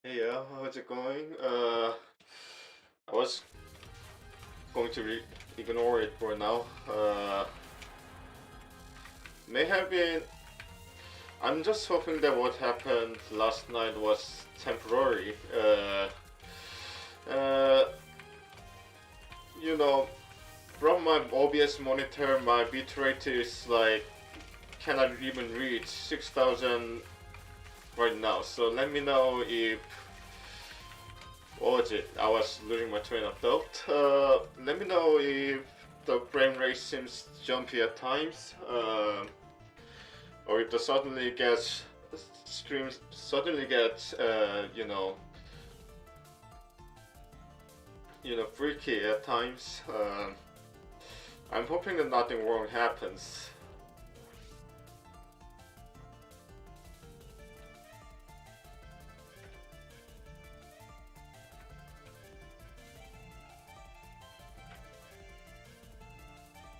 Hey, how's it going? I was going to ignore it for now. May have been. I'm just hoping that what happened last night was temporary. Uh, you know, from my OBS monitor, my bitrate is like cannot even reach 6,000 right now. So let me know if what was it? I was losing my train of thought. Let me know if the frame rate seems jumpy at times, or if the suddenly gets screams suddenly gets freaky at times. I'm hoping that nothing wrong happens.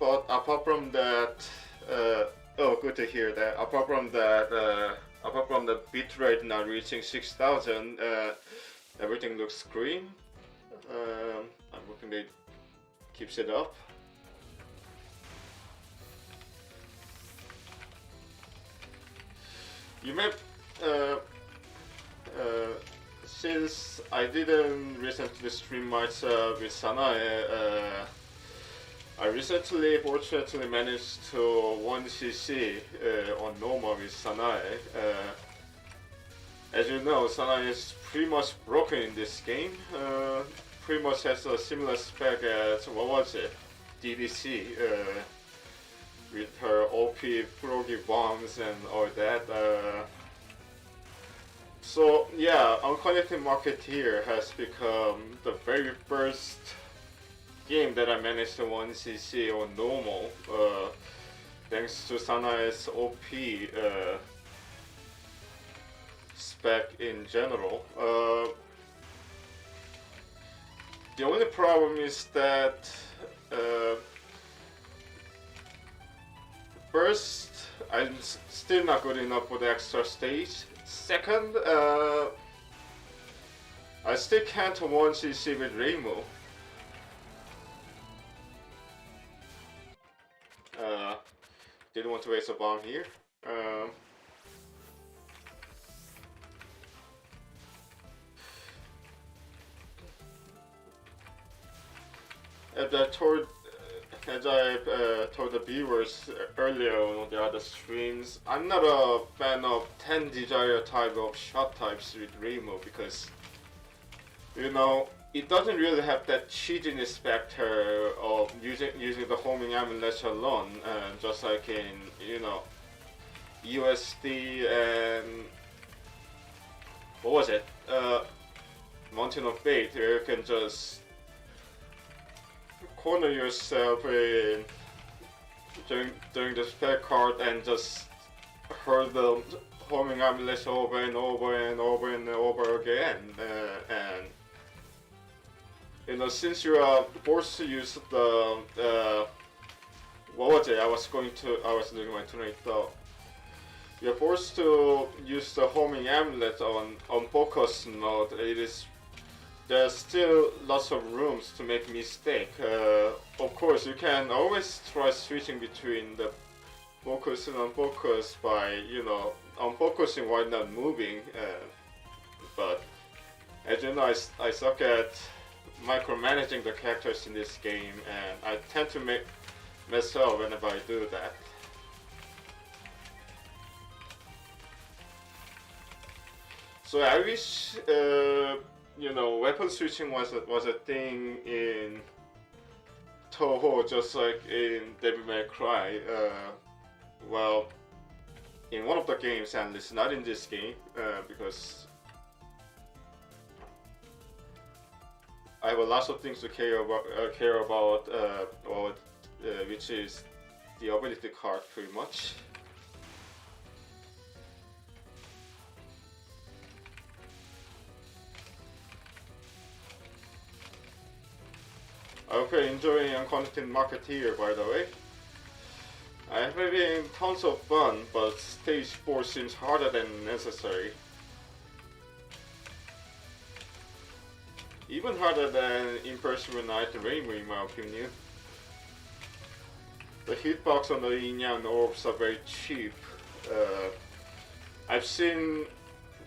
But apart from that, oh, good to hear that. Apart from the bitrate not reaching 6,000, everything looks green. I'm hoping they keeps it up. You may, uh, uh, since I didn't recently stream much with Sanae, I recently, fortunately, managed to 1cc on normal with Sanae. As you know, Sanae is pretty much broken in this game. Pretty much has a similar spec as, what was it? DDC, with her OP froggy bombs and all that. So yeah, Unconnected Marketeer has become the very first game that I managed to 1cc on normal, thanks to Sanae's OP spec in general. The only problem is that first, I'm still not good enough for the extra stage. Second, I still can't 1cc with Reimu. Didn't want to waste a bomb here. As I told, told the viewers earlier on the other streams, I'm not a fan of 10 desire type of shot types with Reimu because, it doesn't really have that cheatiness factor of using the homing amulet alone, just like in USD and what was it? Mountain of Fate, where you can just corner yourself in during the spell card and just hurl the homing amulet over and over and over and over again, and since you are forced to use the what was it? I was looking at my tonight though. You're forced to use the homing amulet on focus mode. There's still lots of rooms to make mistake. Of course, you can always try switching between the focus and unfocus by unfocusing while not moving. But as you know, I suck at micromanaging the characters in this game, and I tend to mess up whenever I do that. So I wish weapon switching was a thing in Touhou, just like in Devil May Cry. Well, in one of the games, and it's not in this game because I have a lot of things to care about, which is the ability card, pretty much. I hope you're enjoying Unconnected Marketeer, by the way. I'm having tons of fun, but stage 4 seems harder than necessary. even harder than Imperishable Night and Rainbow in my opinion. The hitbox on the yin yang orbs are very cheap. I've seen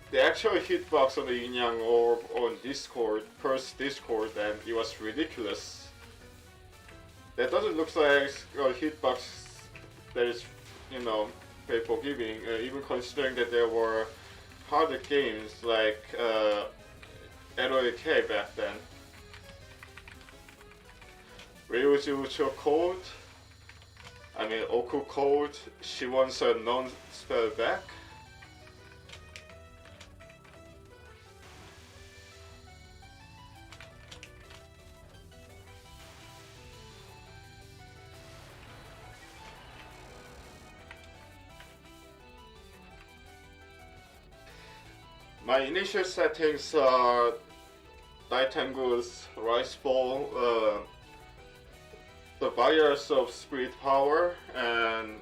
the actual hitbox on the yin yang orb on Discord, first Discord, and it was ridiculous. That doesn't look like a hitbox that is, you know, very forgiving, even considering that there were harder games like LOAK back then. Ryuji Ucho Code, Oku Code, she wants a non-spell back. My initial settings are Nightingale's Rice Ball, the Buyers of Spirit Power, and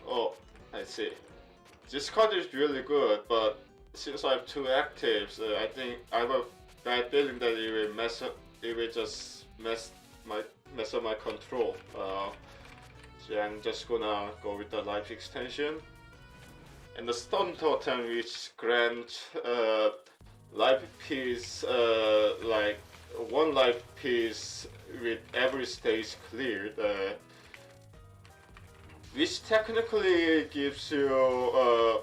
oh, I see. This card is really good, but since I have two actives, I think I have a bad feeling that it will just mess up my control. So I'm just gonna go with the life extension. And the stun totem, which grants life piece, like one life piece with every stage cleared, which technically gives you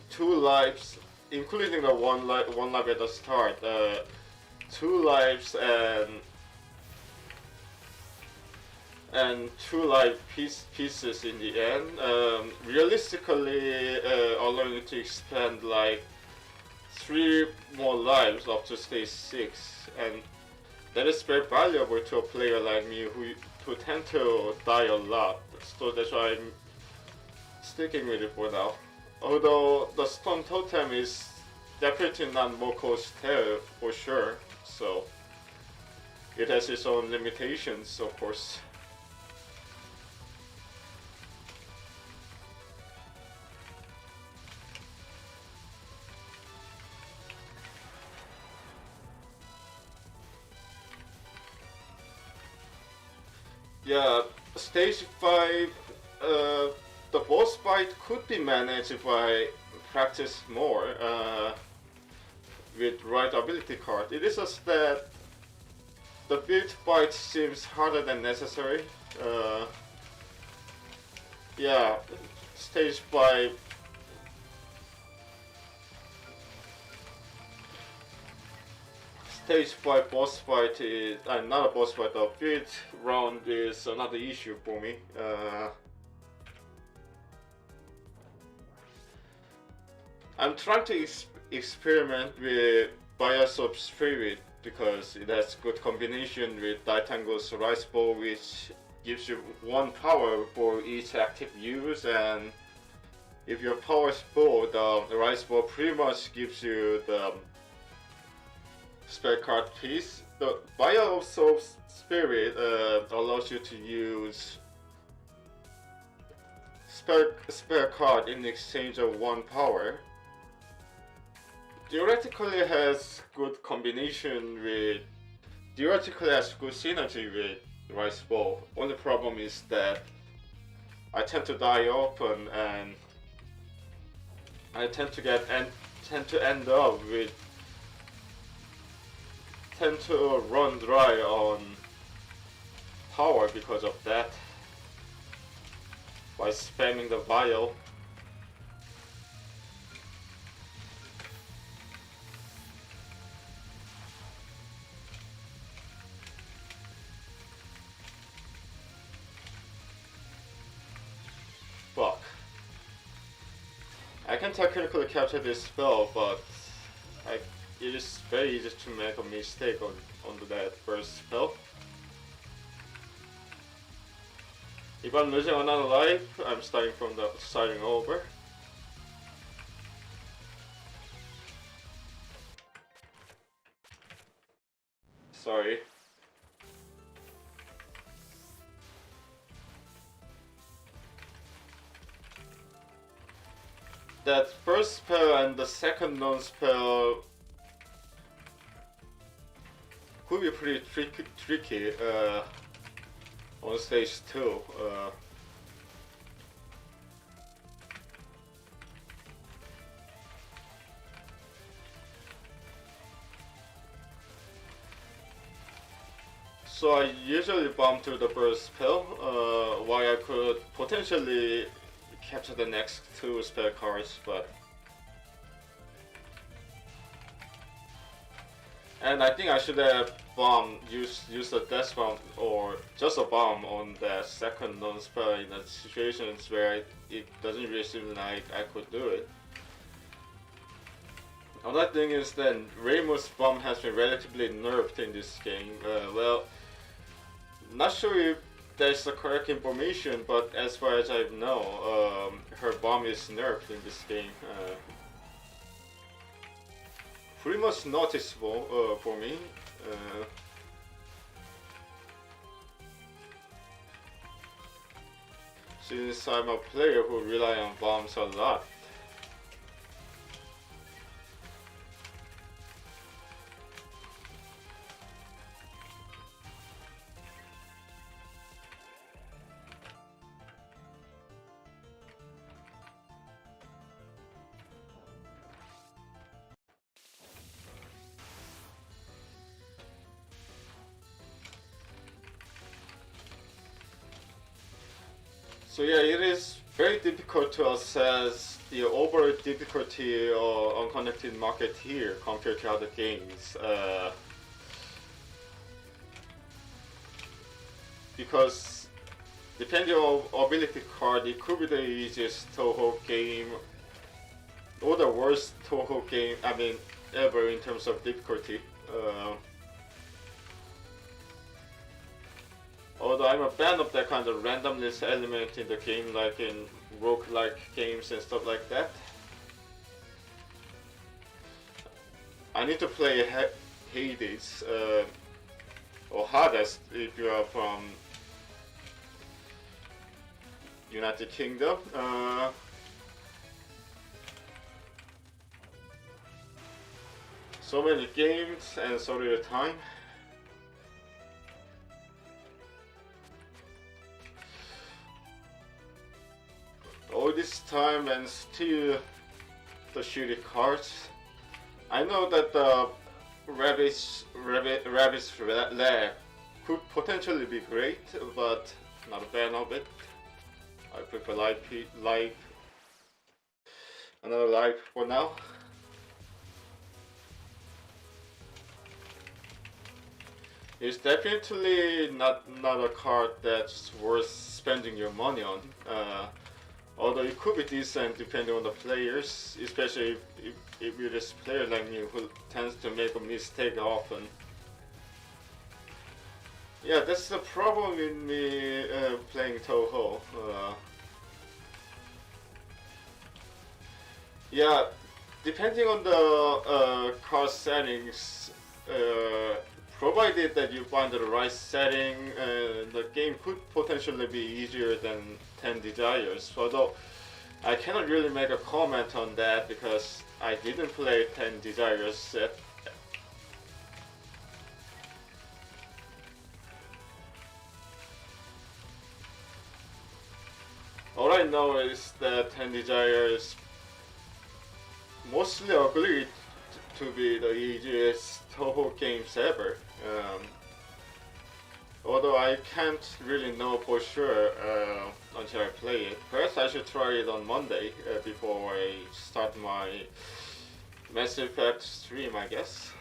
2 lives, including the one life at the start, 2 lives and 2 life pieces in the end, realistically allowing you to expand like 3 more lives up to stage 6, and that is very valuable to a player like me who tend to die a lot, so that's why I'm sticking with it for now. Although the stone totem is definitely not Moko's tail for sure, so it has its own limitations, of course. Yeah, stage 5, the boss fight could be managed if I practice more with right ability card. It is just that the build fight seems harder than necessary. Yeah, stage 5. Stage 5 boss fight is not a boss fight. The build round is another issue for me. I'm trying to experiment with Bias of Spirit because it has good combination with Nightingale's Rice Ball, which gives you 1 power for each active use, and if your power is full, the Rice Ball pretty much gives you the spell card piece. The Bios of Spirit allows you to use spell card in exchange of 1 power. Theoretically has good combination with, theoretically has good synergy with Rice Ball. Only problem is that I tend to die often, and I tend to end up with tend to run dry on power because of that, by spamming the vial. Fuck. I can technically capture this spell, but it is very easy to make a mistake on that first spell. If I'm losing another life, I'm starting over. Sorry. that first spell and the second non-spell could be pretty tricky on stage 2. So I usually bomb through the first spell, while I could potentially capture the next 2 spell cards, but... And I think I should have used a death bomb or just a bomb on the second non-spell in the situations where it doesn't really seem like I could do it. Another thing is that Ramus bomb has been relatively nerfed in this game. Well, not sure if that's the correct information, but as far as I know, her bomb is nerfed in this game. Pretty much noticeable for me. Since I'm a player who rely on bombs a lot. So yeah, it is very difficult to assess the overall difficulty of Unconnected Marketeers compared to other games. Because depending on ability card, it could be the easiest Touhou game or the worst Touhou game, ever in terms of difficulty. Although I'm a fan of that kind of randomness element in the game, like in roguelike games and stuff like that. I need to play Hades, or Hades if you are from United Kingdom. So many games and so little time. All this time and still the shitty cards. I know that the Rabbit's leg could potentially be great, but not a fan of it. I prefer another life for now. It's definitely not a card that's worth spending your money on. Although it could be decent depending on the players, especially if you're this player like me who tends to make a mistake often. Yeah, that's the problem with me playing Touhou. Yeah, depending on the card settings, provided that you find the right setting, the game could potentially be easier than 10 Desires. Although I cannot really make a comment on that because I didn't play 10 Desires set. All I know is that 10 Desires mostly agreed to be the easiest Touhou games ever. Although I can't really know for sure until I play it. Perhaps I should try it on Monday before I start my Mass Effect stream, I guess.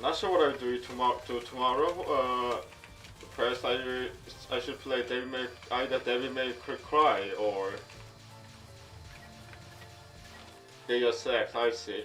Not sure what I'll do tomorrow. Perhaps I should play either Devil May Cry or Deus Ex, I see.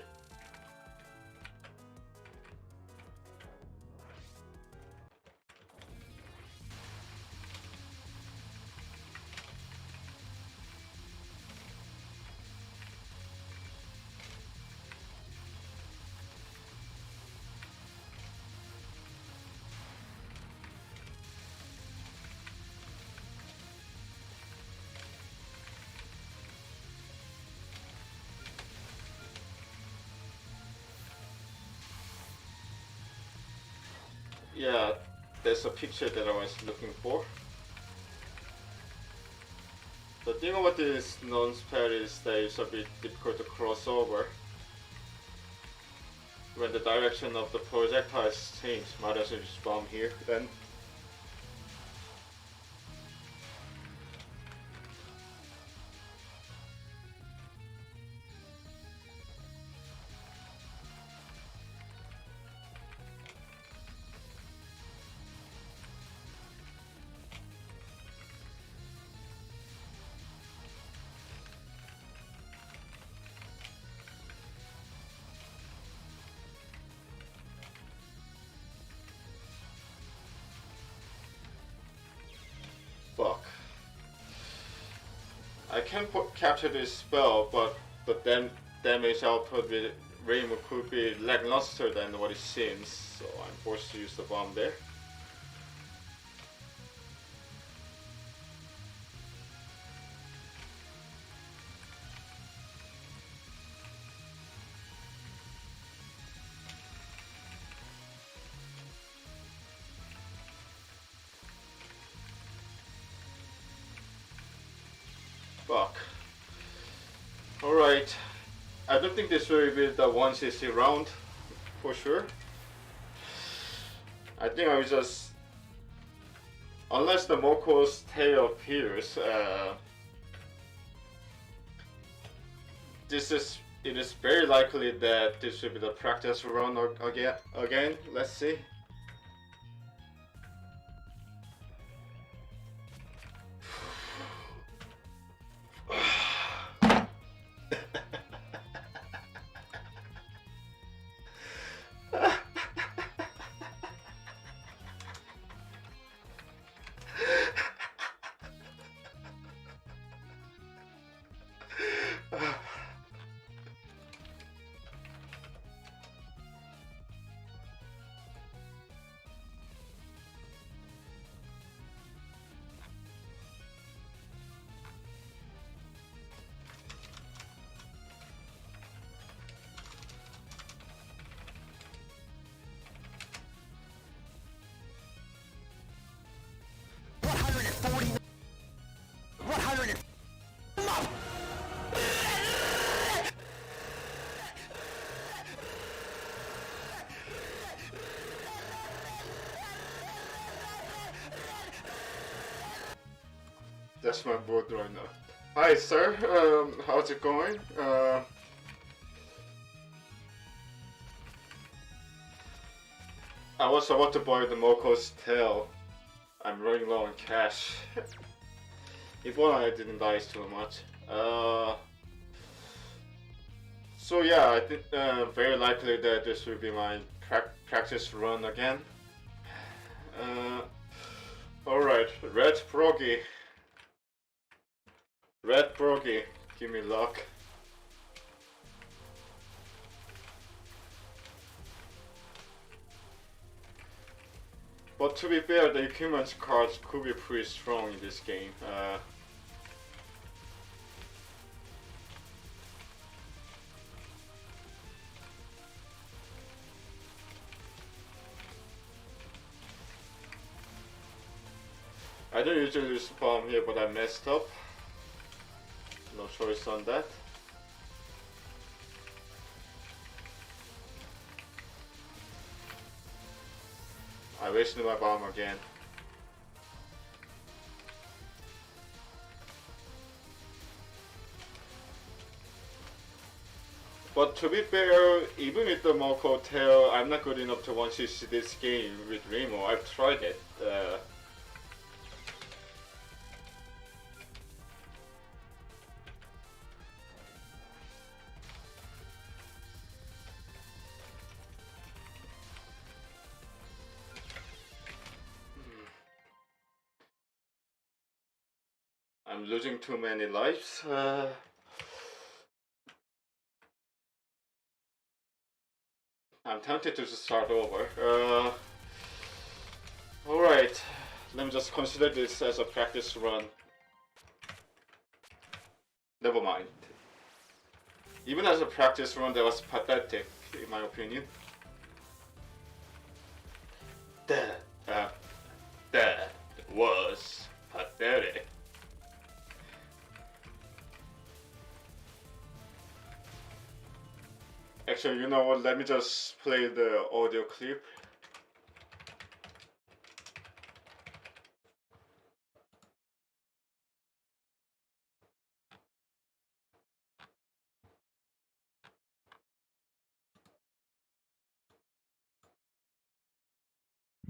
yeah, that's a picture that I was looking for. The thing about this non-spell is that it's a bit difficult to cross over when the direction of the projectiles change. Might as well just bomb here then. Fuck. I can capture this spell, but the damage output with Rainbow could be lackluster than what it seems, so I'm forced to use the bomb there. Fuck. Alright. I don't think this will be the 1cc round for sure. I think I will just, unless the Moko's tail appears, it is very likely that this will be the practice run again. Let's see. That's my board right now. Hi sir, how's it going? I was about to buy the Moko's tail. I'm running low on cash. If only I didn't die too much. So yeah, I think very likely that this will be my practice run again. Alright, Red Froggy. Red Froggy, give me luck. But to be fair, the equipment cards could be pretty strong in this game. I don't usually use bomb here, but I messed up. No choice on that. I wasted my bomb again. But to be fair, even with the Moko tail, I'm not good enough to 1cc this game with Remo. I've tried it. I'm losing too many lives. I'm tempted to just start over. Alright, let me just consider this as a practice run. Never mind. Even as a practice run, that was pathetic, in my opinion. That was pathetic. Actually, you know what? Let me just play the audio clip.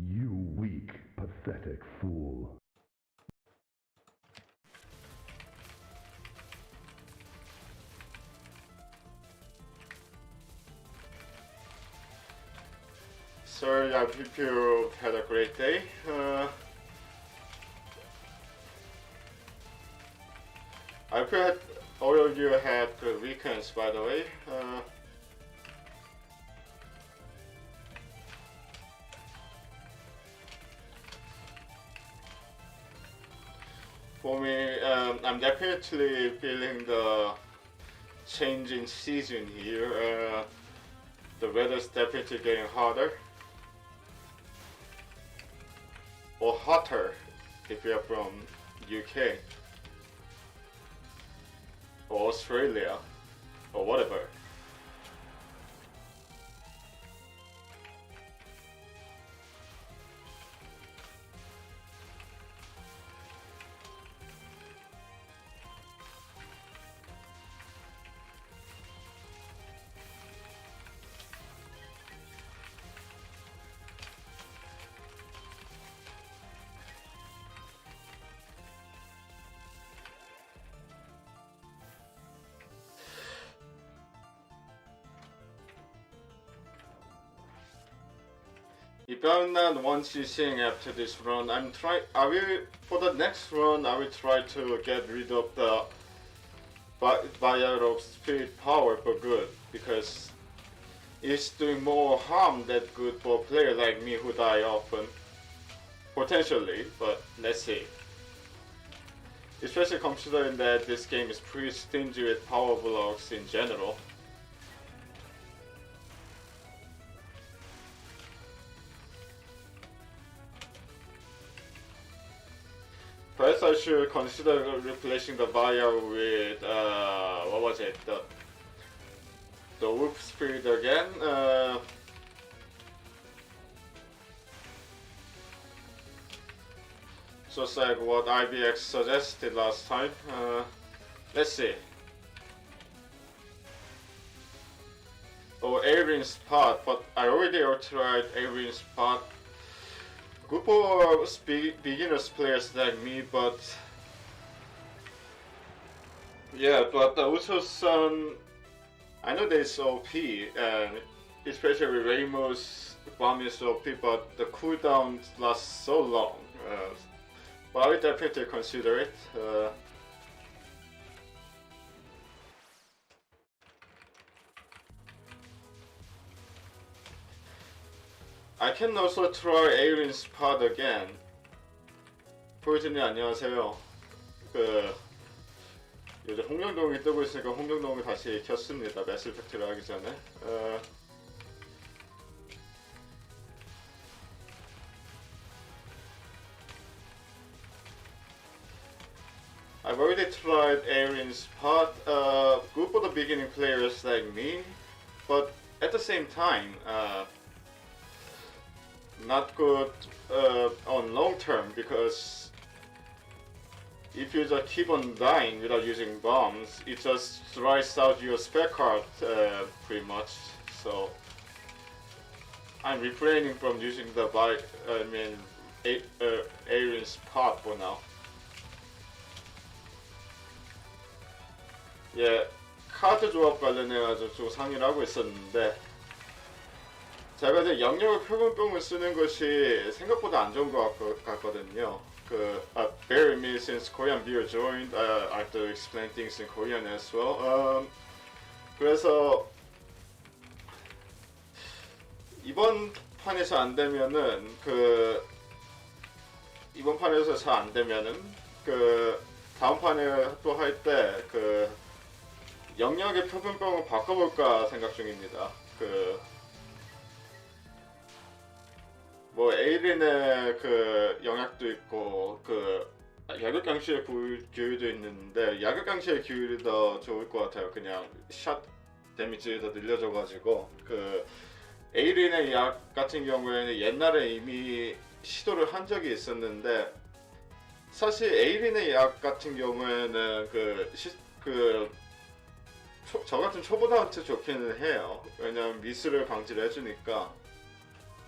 You weak, pathetic fool. Sorry, I hope you had a great day. I hope all of you had good weekends, by the way. For me, I'm definitely feeling the change in season here. The weather's definitely getting hotter. Or hotter if you're from UK or Australia or whatever. If I'm not one CCing after this run, for the next run I will try to get rid of the buyout of spirit power for good, because it's doing more harm than good for a player like me who die often. Potentially, but let's see. Especially considering that this game is pretty stingy with power blocks in general. Perhaps I should consider replacing the Vaya with, what was it, the Wolf Spirit again. Just like what IBX suggested last time. Let's see. Oh, Alien Spot, but I already tried Alien Spot. Good for beginners players like me, but yeah, but also some. I know that it's OP, and especially Ramos bomb is OP, but the cooldown lasts so long. But I would definitely consider it. I can also try Alien Spot again. 포유진님 안녕하세요. 요즘 홍룡동이 뜨고 있으니까 홍룡동을 다시 켰습니다. 매스 팩트를 하기 전에. I've already tried Alien Spot. Good for the beginning players like me, but at the same time, not good on long term, because if you just keep on dying without using bombs, it just dries out your spare card pretty much. So I'm refraining from using the Alien Spot for now. 예, 카드 조합 관련해가지고 좀 상의를 하고 있었는데, 제가 이제 영역을 표본병을 쓰는 것이 생각보다 안 좋은 것 같거든요. Bear with me since Korean viewer joined. I have to explain things in Korean as well. 그래서 이번 판에서 안 되면은 이번 판에서 잘 안 되면은 다음 판에 또 할 때 영역의 표본병을 바꿔볼까 생각 중입니다. 뭐 에이린의 그 영향도 있고 그 야격강시의 규율도 있는데 야격강시의 규율이 더 좋을 것 같아요. 그냥 샷 데미지 더 늘려줘가지고 그 에이린의 약 같은 경우에는 옛날에 이미 시도를 한 적이 있었는데 사실 에이린의 약 같은 경우에는 저 같은 초보자한테 좋기는 해요. 왜냐면 미스를 방지를 해주니까.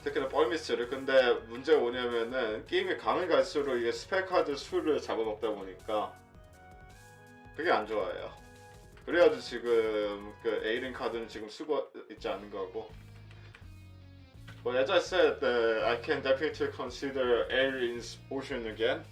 특히나 뻘미스를. 근데 문제가 뭐냐면은 게임이 강을 갈수록 이게 스펠 카드 수를 잡아먹다 보니까 그게 안 좋아요. 그래가지고 지금 그 에이린 카드는 지금 쓰고 있지 않은 거고. But as I said, I can definitely consider Airin's potion again.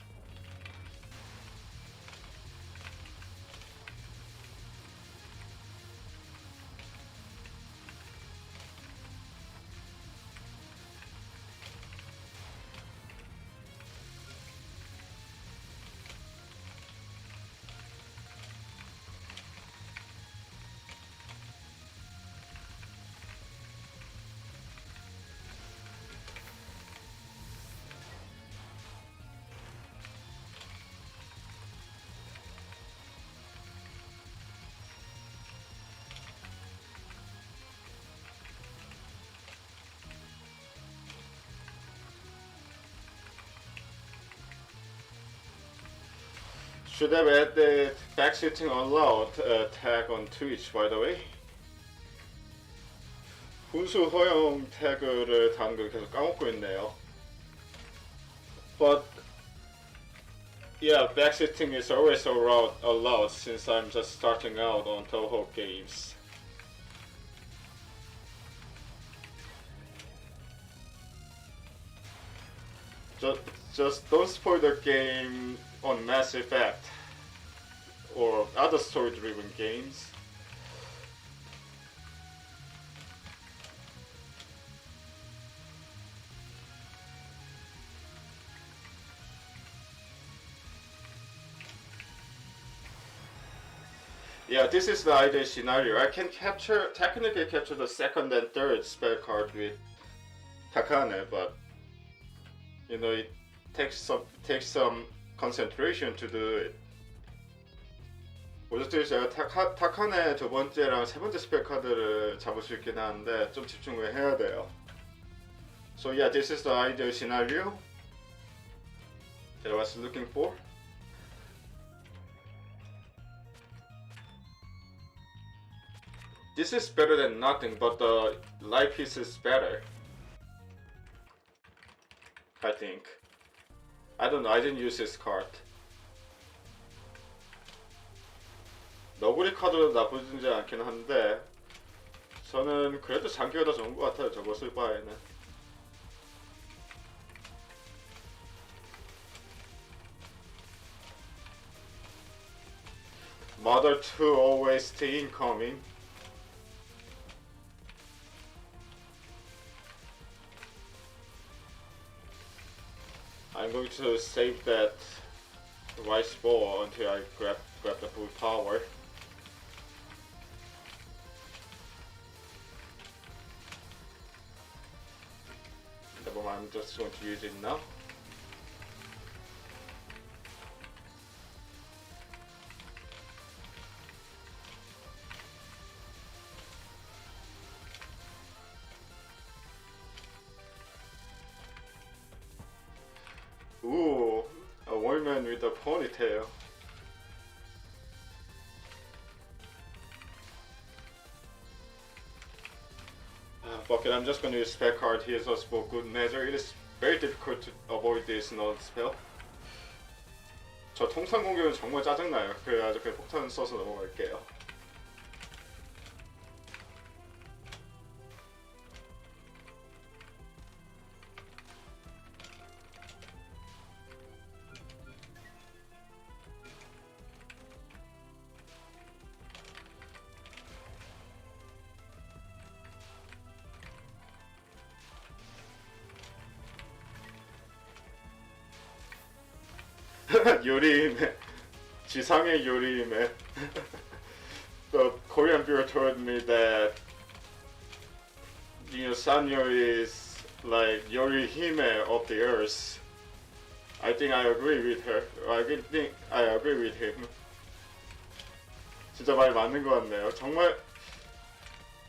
Should have added backseating allowed tag on Twitch, by the way. 훈수 허용 태그를 다는 걸 계속 까먹고 있네요. But yeah, backseating is always allowed since I'm just starting out on Touhou games. Just don't spoil the game on Mass Effect or other story-driven games. Yeah, this is the ideal scenario. I can technically capture the second and third spell card with Takane, but you know it takes some concentration to do it. 어쨌든 제가 타칸의 두 번째랑 세 번째 스펠 카드를 잡을 수 있긴 하는데 좀 집중을 해야 돼요. So yeah, this is the ideal scenario that I was looking for. This is better than nothing, but the life piece is better. I think. I don't know, I didn't use this card. 너구리 카드도 나쁘지 않긴 한데 저는 그래도 장기가 더 좋은 것 같아요. 저거 쓸 바에는. Mother 2 always stay incoming. I'm going to save that rice ball until I grab the full power. Never mind, I'm just going to use it now. Ooh, a woman with a ponytail. Fuck it, I'm just gonna use spell card here just for good measure. It is very difficult to avoid this null spell. 저 통상 공격은 정말 짜증나요. 그래가지고 그냥 폭탄 써서 넘어갈게요. 요리임에 지상의 요리임에 The Korean viewer told me that Sanyo is like Yorihime of the Earth. I think I agree with her. I think I agree with him. 진짜 말이 맞는 것 같네요. 정말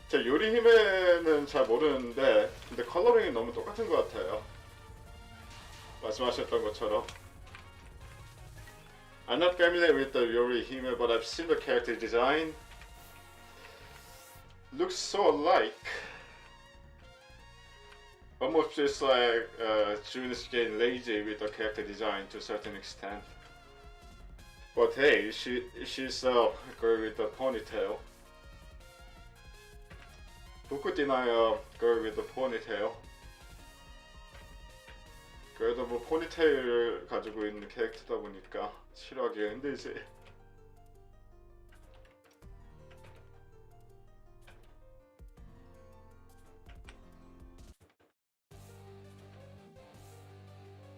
제 요리히메는 잘 모르는데 근데 컬러링이 너무 똑같은 것 같아요. 말씀하셨던 것처럼. I'm not familiar with the Yorihime, but I've seen the character design. Looks so alike. Almost feels like June is getting lazy with the character design to a certain extent. But hey, she's a girl with a ponytail. Who deny a girl with a ponytail? 그래도 뭐 포니테일을 가지고 있는 캐릭터다 보니까 싫어하기 힘들지.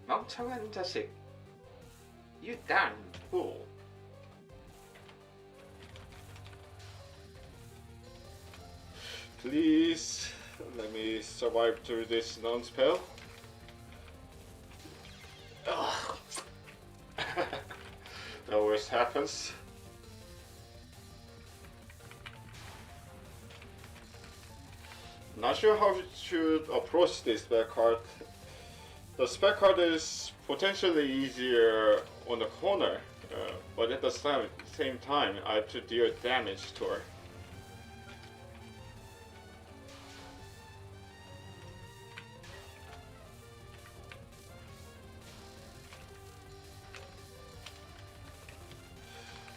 멍청한 자식. You darn fool. Please let me survive through this non-spell. The worst happens. Not sure how we should approach this spell card. The spell card is potentially easier on the corner, but at the same time, I have to deal damage to her.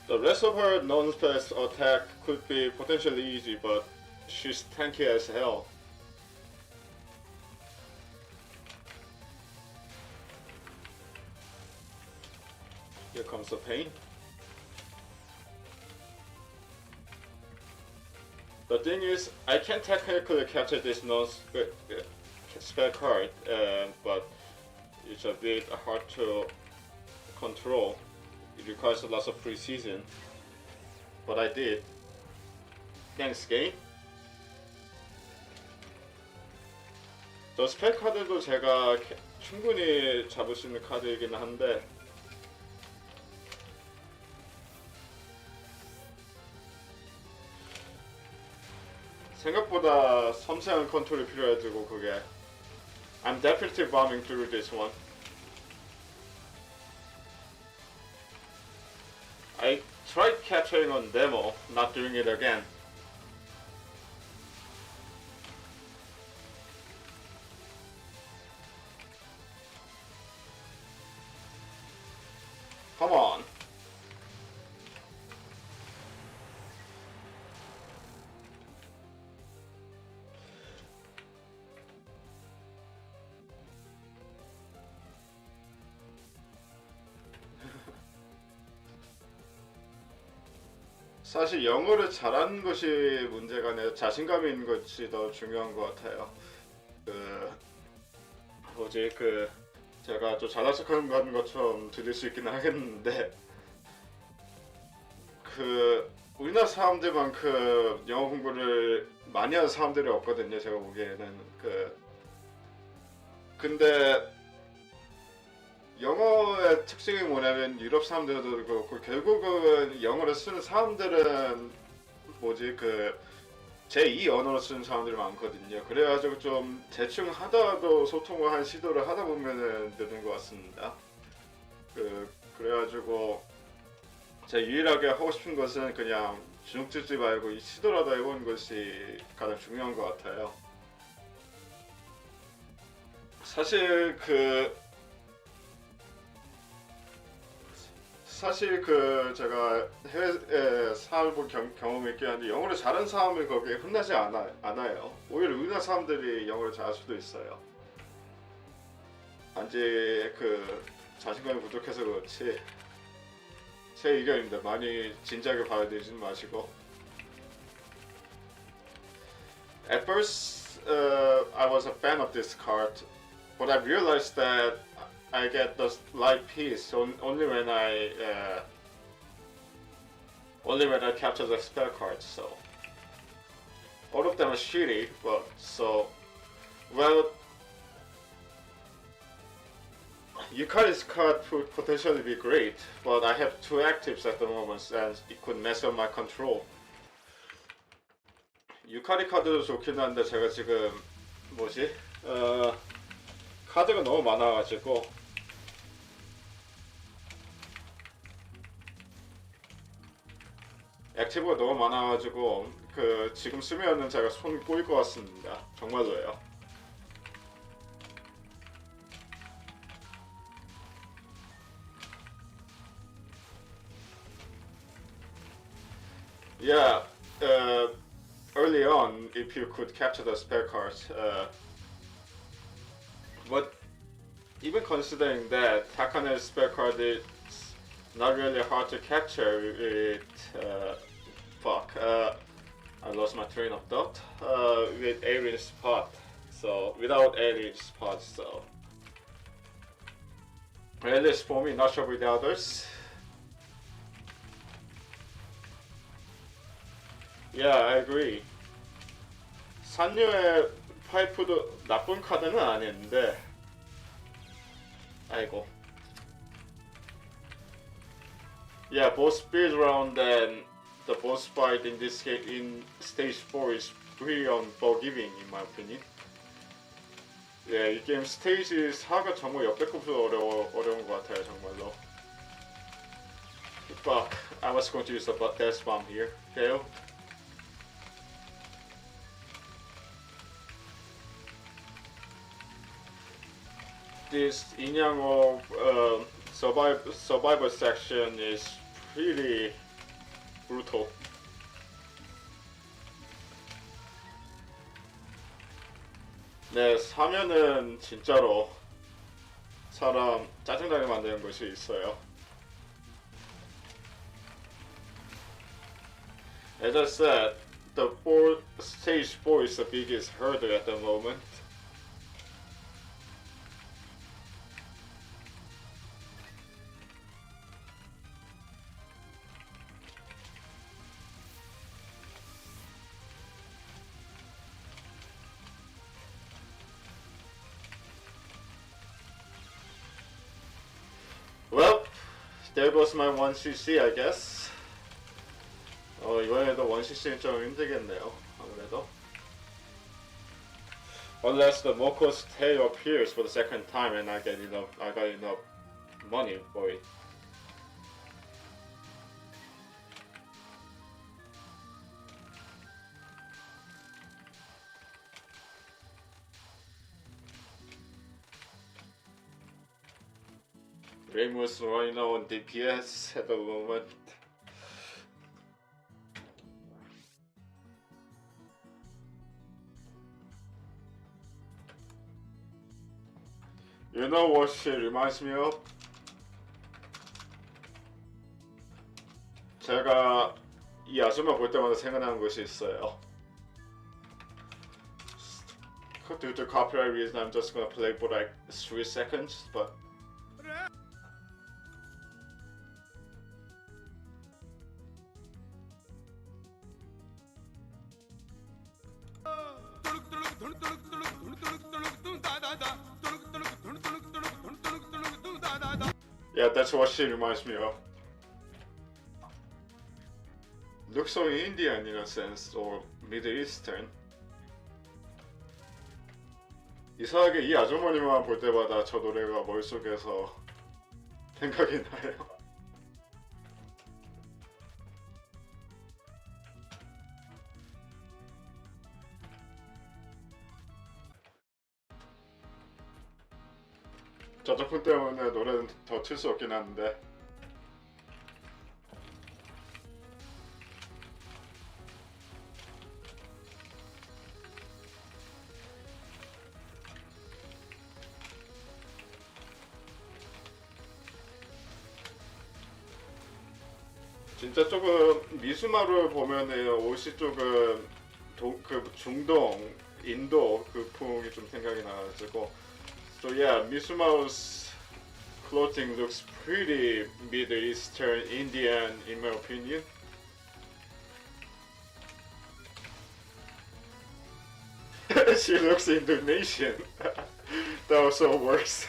The rest of her non-spell attack could be potentially easy, but she's tanky as hell. Here comes the pain. The thing is, I can technically capture this non-spell card, but it's a bit hard to control. It requires a lot of precision, but I did. Thanks, game. 저 스펙 카드도 제가 충분히 잡을 수 있는 카드이긴 한데 생각보다 섬세한 컨트롤이 필요해지고 그게 I'm definitely bombing through this one. I tried capturing on demo, not doing it again. Come on. 사실 영어를 잘하는 것이 문제가 아니라 자신감이 있는 것이 더 중요한 것 같아요. 제가 좀 잘난 척하는 것처럼 들릴 수 있긴 하겠는데 우리나라 사람들만큼 영어 공부를 많이 하는 사람들이 없거든요. 제가 보기에는 근데 영어의 특징이 뭐냐면 유럽 사람들도 그렇고 결국은 영어를 쓰는 사람들은 제2 언어로 쓰는 사람들이 많거든요. 그래가지고 좀 대충 하더라도 소통을 한 시도를 하다 보면은 되는 것 같습니다. 그래가지고 제가 유일하게 하고 싶은 것은 그냥 주눅 들지 말고 이 시도라도 해보는 것이 가장 중요한 것 같아요. 사실 제가 해외에 살아본 경험이 있긴 한데 영어를 잘하는 사람은 거기에 흔하지 않아요. 오히려 우리나라 사람들이 영어를 잘할 수도 있어요. 단지 자신감이 부족해서 그렇지 제 의견입니다. 많이 진지하게 받아들이지 마시고. At first, I was a fan of this card, but I realized that I get the light piece only when I capture the spell cards. So all of them are shitty, but Yukari's card could potentially be great, but I have two actives at the moment and it could mess up my control. 유카리 카드도 좋긴 한데 제가 지금 뭐지? 카드가 너무 많아가지고 액티브가 너무 많아가지고 그 지금 쓰면은 제가 손이 꼬일 것 같습니다. 정말로요. Yeah, early on, if you could capture the spare cards, but even considering that, Hakane's spare card is not really hard to capture with, I lost my train of thought, with Airin's spot, so, without Airin's spot, so. At least for me, not sure with the others. Yeah, I agree. 산류의 파이프도 나쁜 카드는 아닌데, 아이고. Yeah, both speed round and the boss fight in this game in stage 4 is pretty unforgiving in my opinion. Yeah, 이 게임 스테이지 4가 정말 역대급으로 어려운 것 같아요, 정말로. Fuck, I was going to use the death bomb here. Fail. This Inyango survivor section is pretty brutal. 네, 사면은 진짜로 사람 짜증나게 만드는 것이 있어요. As I said, stage 4 is the biggest hurdle at the moment. Well, there goes my 1cc, I guess. 이번에도 1cc는 좀 힘들겠네요, 아무래도. Unless the Moko's tail appears for the second time and I got enough money for it. Ramos running on DPS at the moment. You know what she reminds me of? 제가 이 아줌마 볼 때마다 생각나는 것이 있어요. Due to copyright reason, I'm just gonna play for like 3 seconds, but. Yeah, that's what she reminds me of. Looks so Indian in a sense, or Middle Eastern. 이상하게 이 아주머니만 볼 때마다 저 노래가 머릿속에서 생각이 나요. 저 작품 때문에 노래는 더 칠 수 없긴 한데. 진짜 조금 미수마를 보면은 옷이 조금 그 중동, 인도 그 풍이 좀 생각이 나가지고. So yeah, Misuma's clothing looks pretty Middle Eastern, Indian in my opinion. She looks Indonesian. That also works.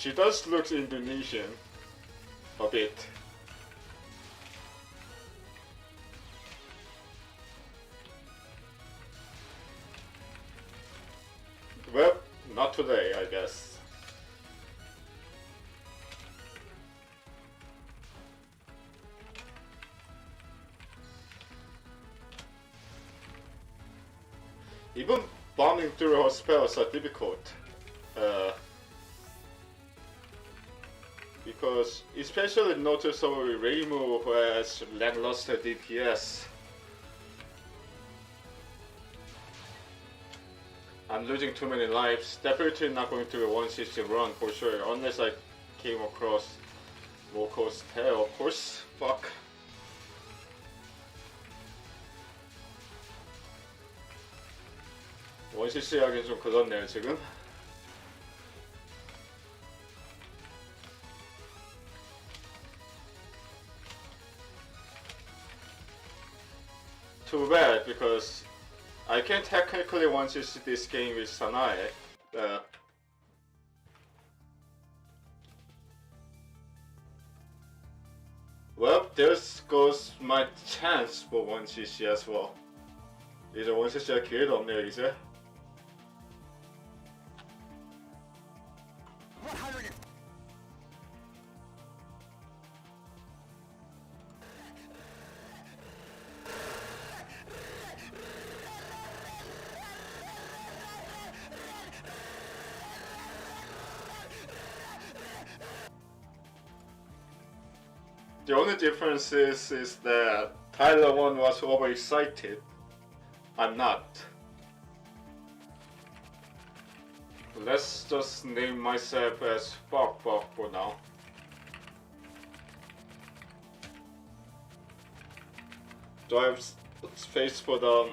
She does look Indonesian a bit. Well, not today, I guess. Even bombing through her spells are difficult. Because especially noticeably Reimu, who has lackluster DPS. I'm losing too many lives. Definitely not going to be a 160 run for sure, unless I came across Moko's tail, of course. Fuck. 원CC 하긴 좀 그렇네요 지금. Too bad, because I can technically one-CC this game with Sanae. Well, there goes my chance for one-CC as well. 이제 one-CC할 기회도 없네요 이제. The only difference is that Tyler 1 was overexcited. I'm not. Let's just name myself as Bok for now. Do I have space for the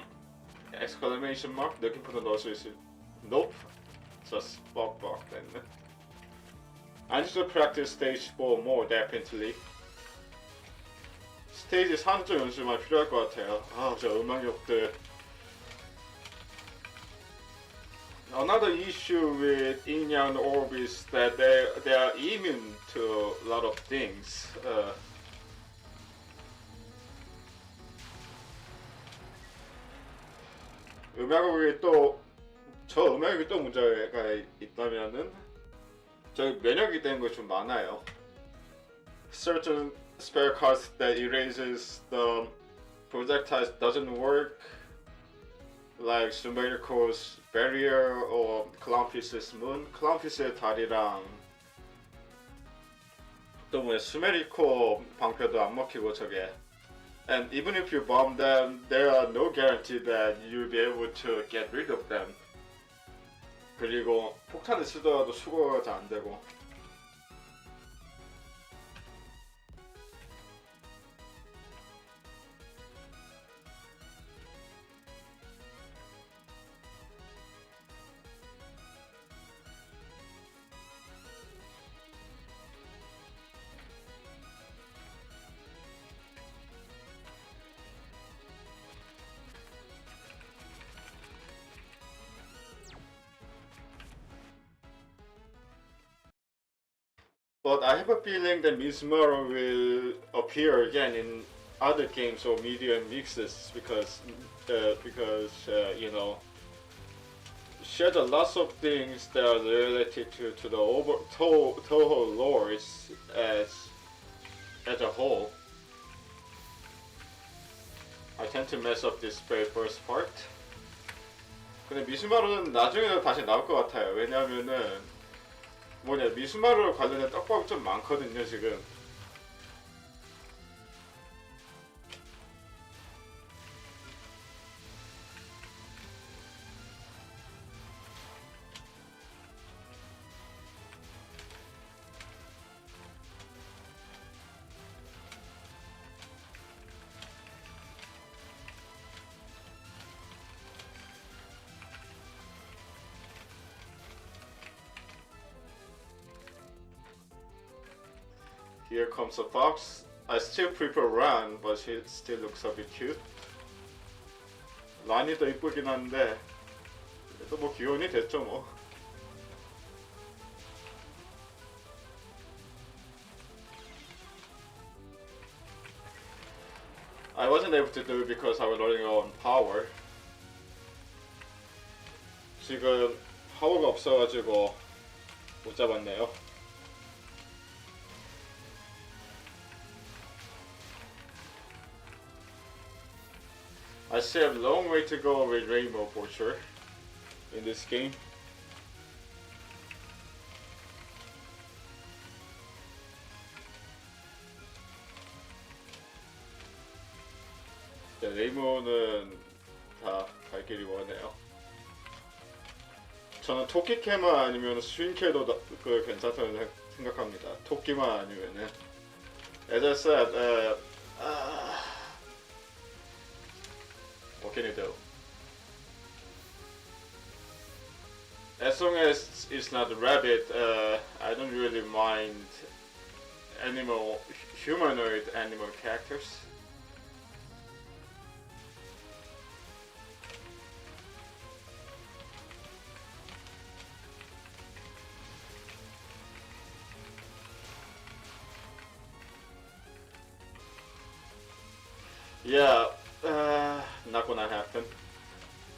exclamation mark? Looking for the noise. Nope. Just Bok then. I need to practice stage 4 more definitely. 스테이지 3점 연습만 필요할 것 같아요. 아, 저 음악력들. Another issue with Yin-Yang Orb is that they are immune to a lot of things. 음악력이 또, 저 음악력이 또 문제가 있다면은 저 면역이 된 거 좀 많아요. Certain spell cards that erases the projectiles doesn't work, like Sumerico's Barrier or Clownfish's Moon. Clownfish의 달이랑 또 뭐야 수메리코 방패도 안 먹히고 저게. And even if you bomb them, there are no guarantee that you'll be able to get rid of them. 그리고 폭탄을 쓰더라도 수거가 잘 안 되고. But I have a feeling that Mizumaro will appear again in other games or media mixes because you know she has a lot of things that are related to the Touhou lore as a whole. I tend to mess up this very first part. 근데 미스마루는 나중에 다시 나올 것 같아요. 왜냐면은 뭐냐 미스마루 관련된 떡밥이 좀 많거든요 지금. Here comes a fox. I still prefer Ran, but she still looks a bit cute. 란이 더 이쁘긴 한데 그래도 뭐 귀여운이 됐죠 뭐. I wasn't able to do it because I was running on power. 지금 파워가 없어가지고 못 잡았네요. I still have a long way to go with Rainbow for sure in this game. 네, 레이모는 다 갈 길이 원해요. 저는 토끼캐만 아니면 스윙캐도 그 괜찮다고 생각합니다. 토끼만 아니면은. As I said, what can you do? As long as it's not a rabbit, I don't really mind humanoid animal characters. Yeah, not gonna happen.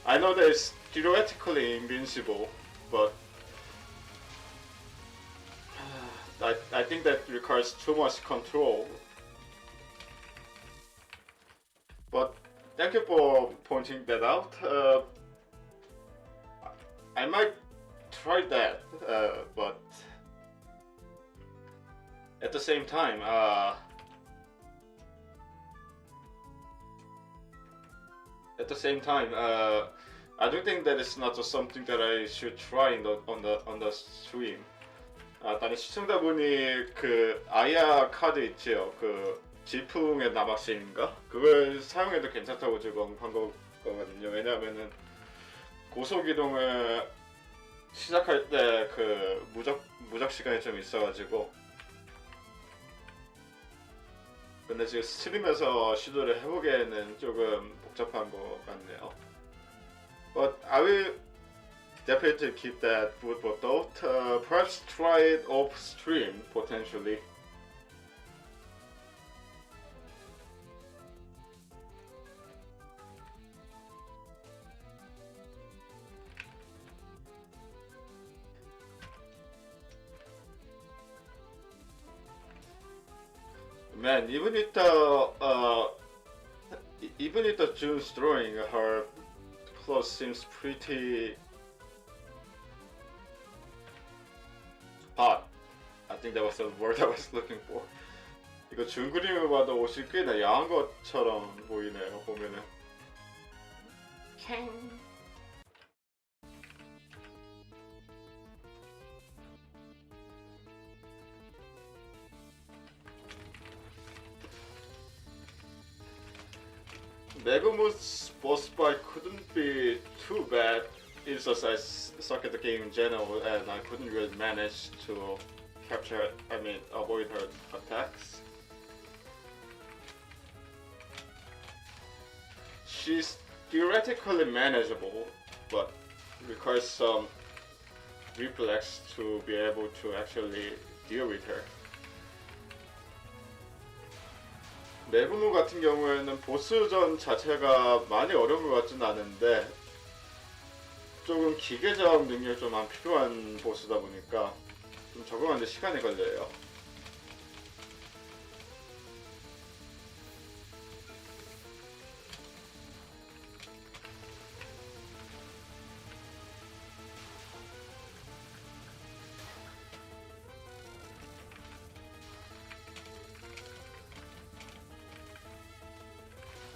I know that it's theoretically invincible, but I think that requires too much control. But thank you for pointing that out. I might try that, but at the same time, I do think that it's not just something that I should try on the stream. 다른 시청자분이 그 아야 카드 있지요. 그 질풍의 나막신인가? 그걸 사용해도 괜찮다고 지금 한 거거든요. 왜냐하면은 고속 이동을 시작할 때 그 무적 시간이 좀 있어가지고. 근데 지금 스트림에서 시도를 해보기에는 조금 복잡한 것 같네요. But I will definitely keep that food for thought. Perhaps try it off stream potentially. Man, even with the June's drawing, her clothes seems pretty hot. I think that was the word I was looking for. 이거 준 그림을 봐도 옷이 꽤나 야한 것처럼 보이네요. 보면은. Megumo's boss fight couldn't be too bad. It's just I suck at the game in general and I couldn't really manage to avoid her attacks. She's theoretically manageable, but requires some reflex to be able to actually deal with her. 메구모 같은 경우에는 보스전 자체가 많이 어려운 것 같지는 않은데 조금 기계적 능력이 좀 안 필요한 보스다 보니까 좀 적응하는데 시간이 걸려요.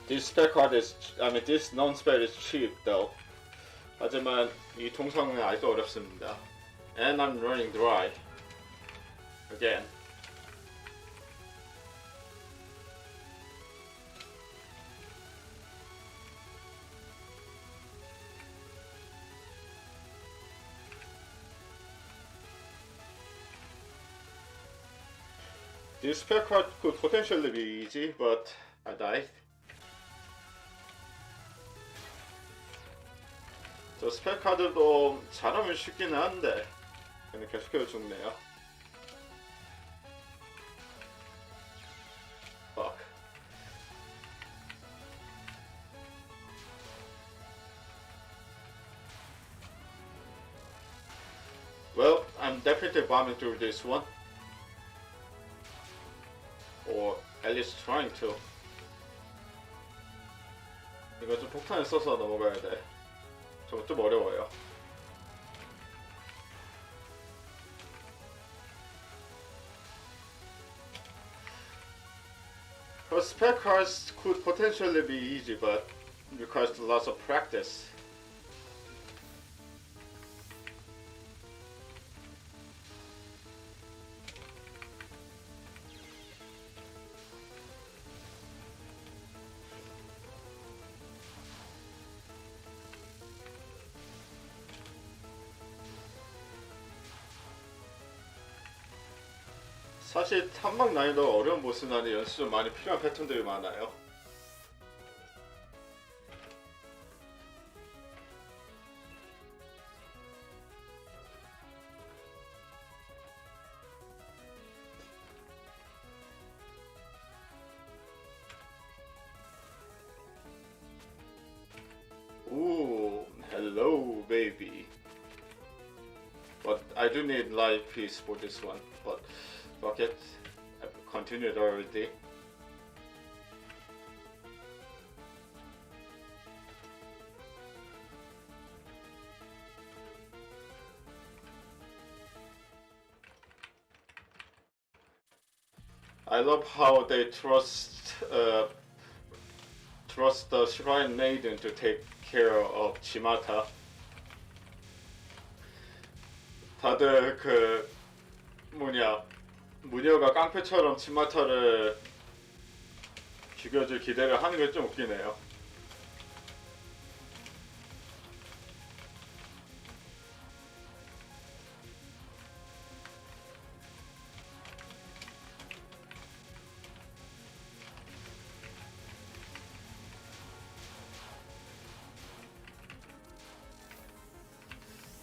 This spec card this non-spec is cheap though. 하지만 이 통상은 아직도 어렵습니다. And I'm running dry. Again. This spec card could potentially be easy, but I died. 저 스펙 카드도 잘하면 쉽기는 한데 근데 계속해서 죽네요. Fuck. Well, I'm definitely bombing through this one. Or at least trying to. 이거 좀 폭탄을 써서 넘어가야 돼. 저거 좀 어려워요. Her spec cards could potentially be easy, but requires lots of practice. 사실 탐막 난이도 어려운 보스는 연습 좀 많이 필요한 패턴들이 많아요. Ooh, hello baby. But I do need life piece for this one. But fuck it, I've continued already. I love how they trust the Shrine Maiden to take care of Chimata. 다들 그 뭐냐 무녀가 깡패처럼 치마타를 죽여줄 기대를 하는 게 좀 웃기네요.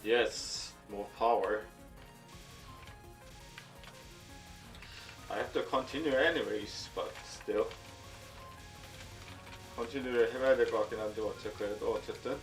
Yes, more power. I have to continue anyways, but still. continue를 해봐야 될 것 같긴 한데 그래도 어쨌든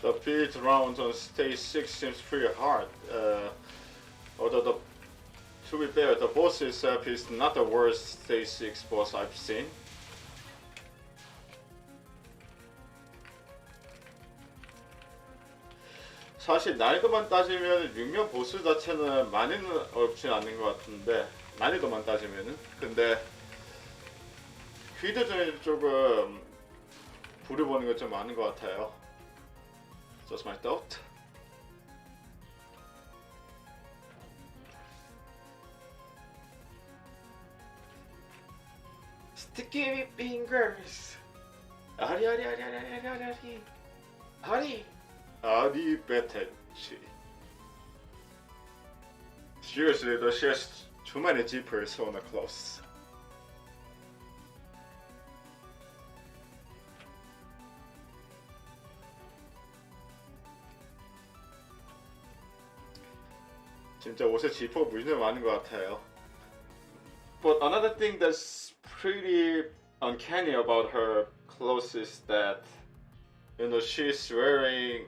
the build round on stage 6 seems pretty hard, although to be fair, the boss itself is not the worst stage 6 boss I've seen. 사실 난이도만 따지면 6면 보스 자체는 많이는 어렵지 않는 것 같은데 난이도만 따지면은 근데 퀴드 중에 조금 부려보는 게 좀 많은 것 같아요. Just my thought. Sticky fingers. 아리 아리 아리 아리 아리 아리 아리 아리 아리 베테치. Seriously, there's just too many jeepers on the close. 진짜 옷에 지퍼 무지는 많은 것 같아요. But another thing that's pretty uncanny about her clothes is that, you know, she's wearing,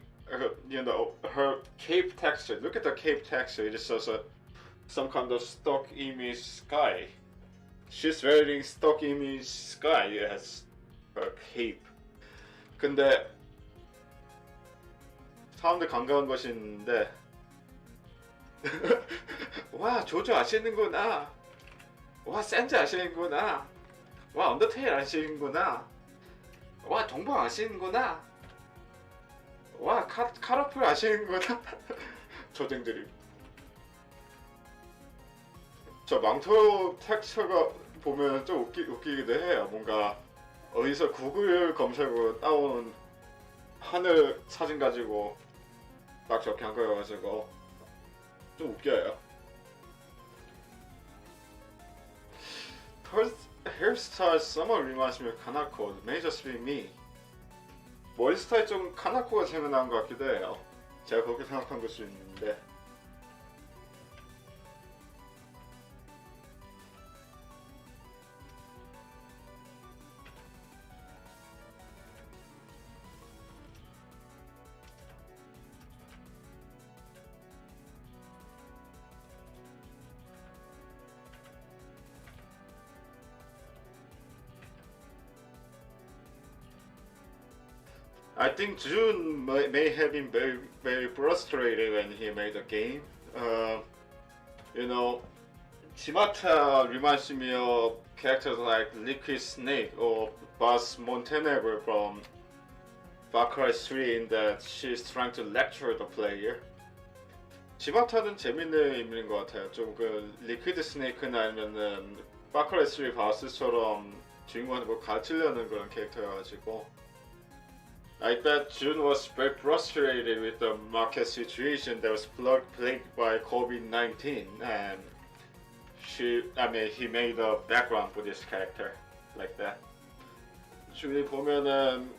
you know, her cape texture. Look at the cape texture. It is also some kind of stock image sky. She's wearing stock image sky as her cape. 근데 사람들 감각한 것이 있는데. 와 조조 아시는구나. 와 샌즈 아시는구나. 와 언더테일 아시는구나. 와 동방 아시는구나. 와 카로플 아시는구나. 조등들이 저 망토 텍스처가 보면 좀 웃기기도 해요. 뭔가 어디서 구글 검색으로 따온 하늘 사진 가지고 막 저렇게 한 거여가지고 좀 웃겨요. Her hairstyle somewhat reminds me of Kanako. It may just be me. 머리 스타일 좀 카나코가 생각나는 것 같기도 해요. 제가 그렇게 생각한 걸 수 있는데. I think June may have been very frustrated when he made the game. You know, Chimata reminds me of characters like Liquid Snake or Boss Montenegro from Far Cry 3 in that she's trying to lecture the player. 지마타는 재밌는 인물인 것 같아요. 좀 그 리퀴드 스네이크나 아니면은 Far Cry 3 바우스처럼 주인공한테 뭐 가르치려는 그런 캐릭터여가지고. I bet June was very frustrated with the market situation that was plagued by COVID-19, and he made a background for this character like that. 준이 보면은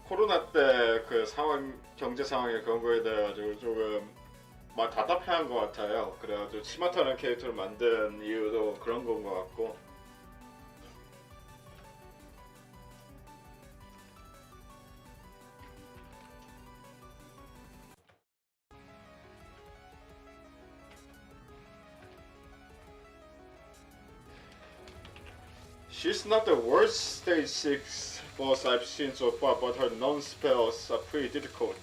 코로나 때 그 상황, 경제 상황에 그런 거에 대해 가지고 조금 막 답답해한 것 같아요. 그래가지고 치마타라는 캐릭터를 만든 이유도 그런 건 것 같고. She's not the worst stage 6 boss I've seen so far, but her non-spells are pretty difficult.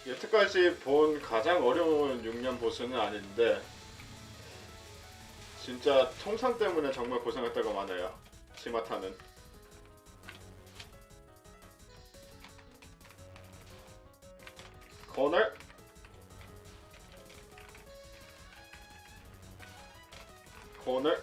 여태까지 본 가장 어려운 6년 보스는 아닌데 진짜 통상 때문에 정말 고생할 때가 많아요. 치마타는. 코너 코너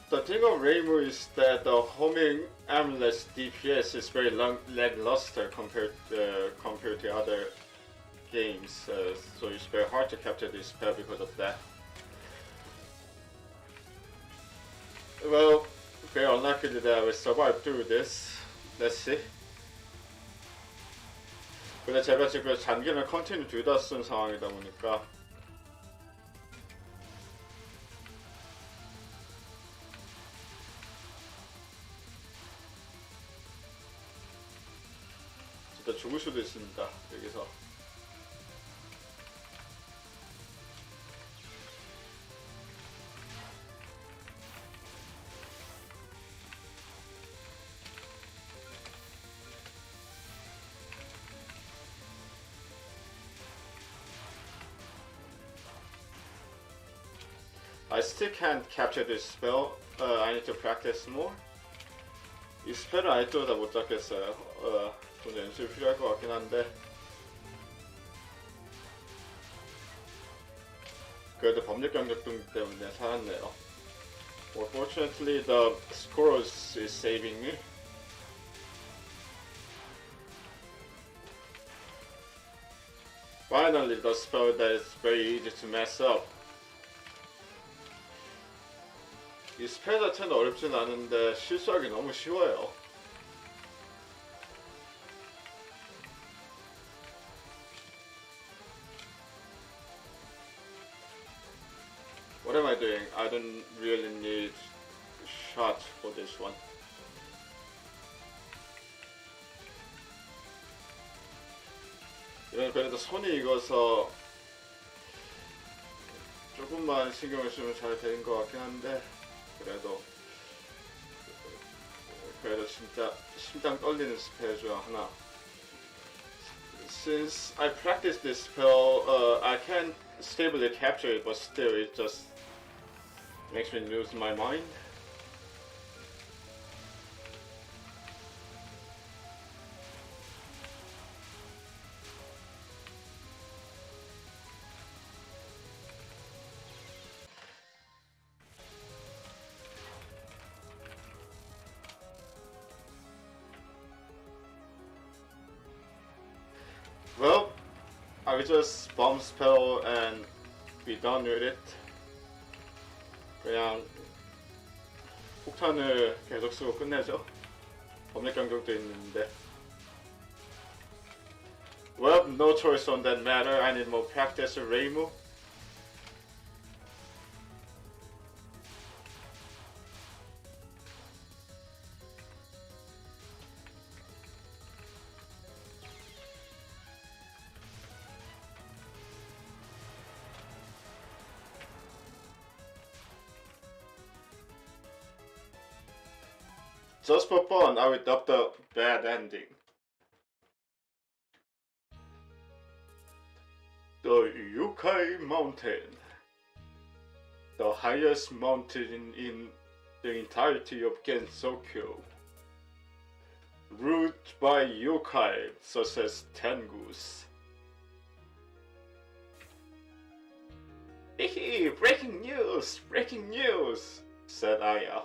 The thing of Reimu is that the homing amulet's DPS is very lackluster compared to other games, so it's very hard to capture this spell because of that. Well, very unlikely that I will survive through this. Let's see. 근데 제가 지금 잔기는 컨티뉴 둘 다 쓴 상황이다 보니까 진짜 죽을 수도 있습니다. 여기서. I still can't capture this spell. I need to practice more. 이 스펠을 아직도 다 못 잡겠어요. 좀 연습이 필요할 것 같긴 한데 그래도 법력 경력등 때문에 살았네요. Well, fortunately, the squirrels is saving me. Finally, the spell that is very easy to mess up. 이 스펠 자체는 어렵진 않은데 실수하기 너무 쉬워요. What am I doing? I don't really need shot for this one. 이건 그래도 손이 익어서 조금만 신경을 쓰면 잘 되는 것 같긴 한데 그래도 진짜 심장 떨리는 스펠 중 하나. Since I practice this spell, I can stably capture it, but still it just makes me lose my mind. Well, I will just bomb spell and be done with it. 그냥 폭탄을 계속 쓰고 끝내죠. 범력 간격도 있는데. Well, no choice on that matter. I need more practice with Reimu. Just for fun, I will dub the bad ending. The Yukai Mountain. The highest mountain in the entirety of Gensokyo. Ruled by yokai such as Tengus. Hehe, breaking news, said Aya.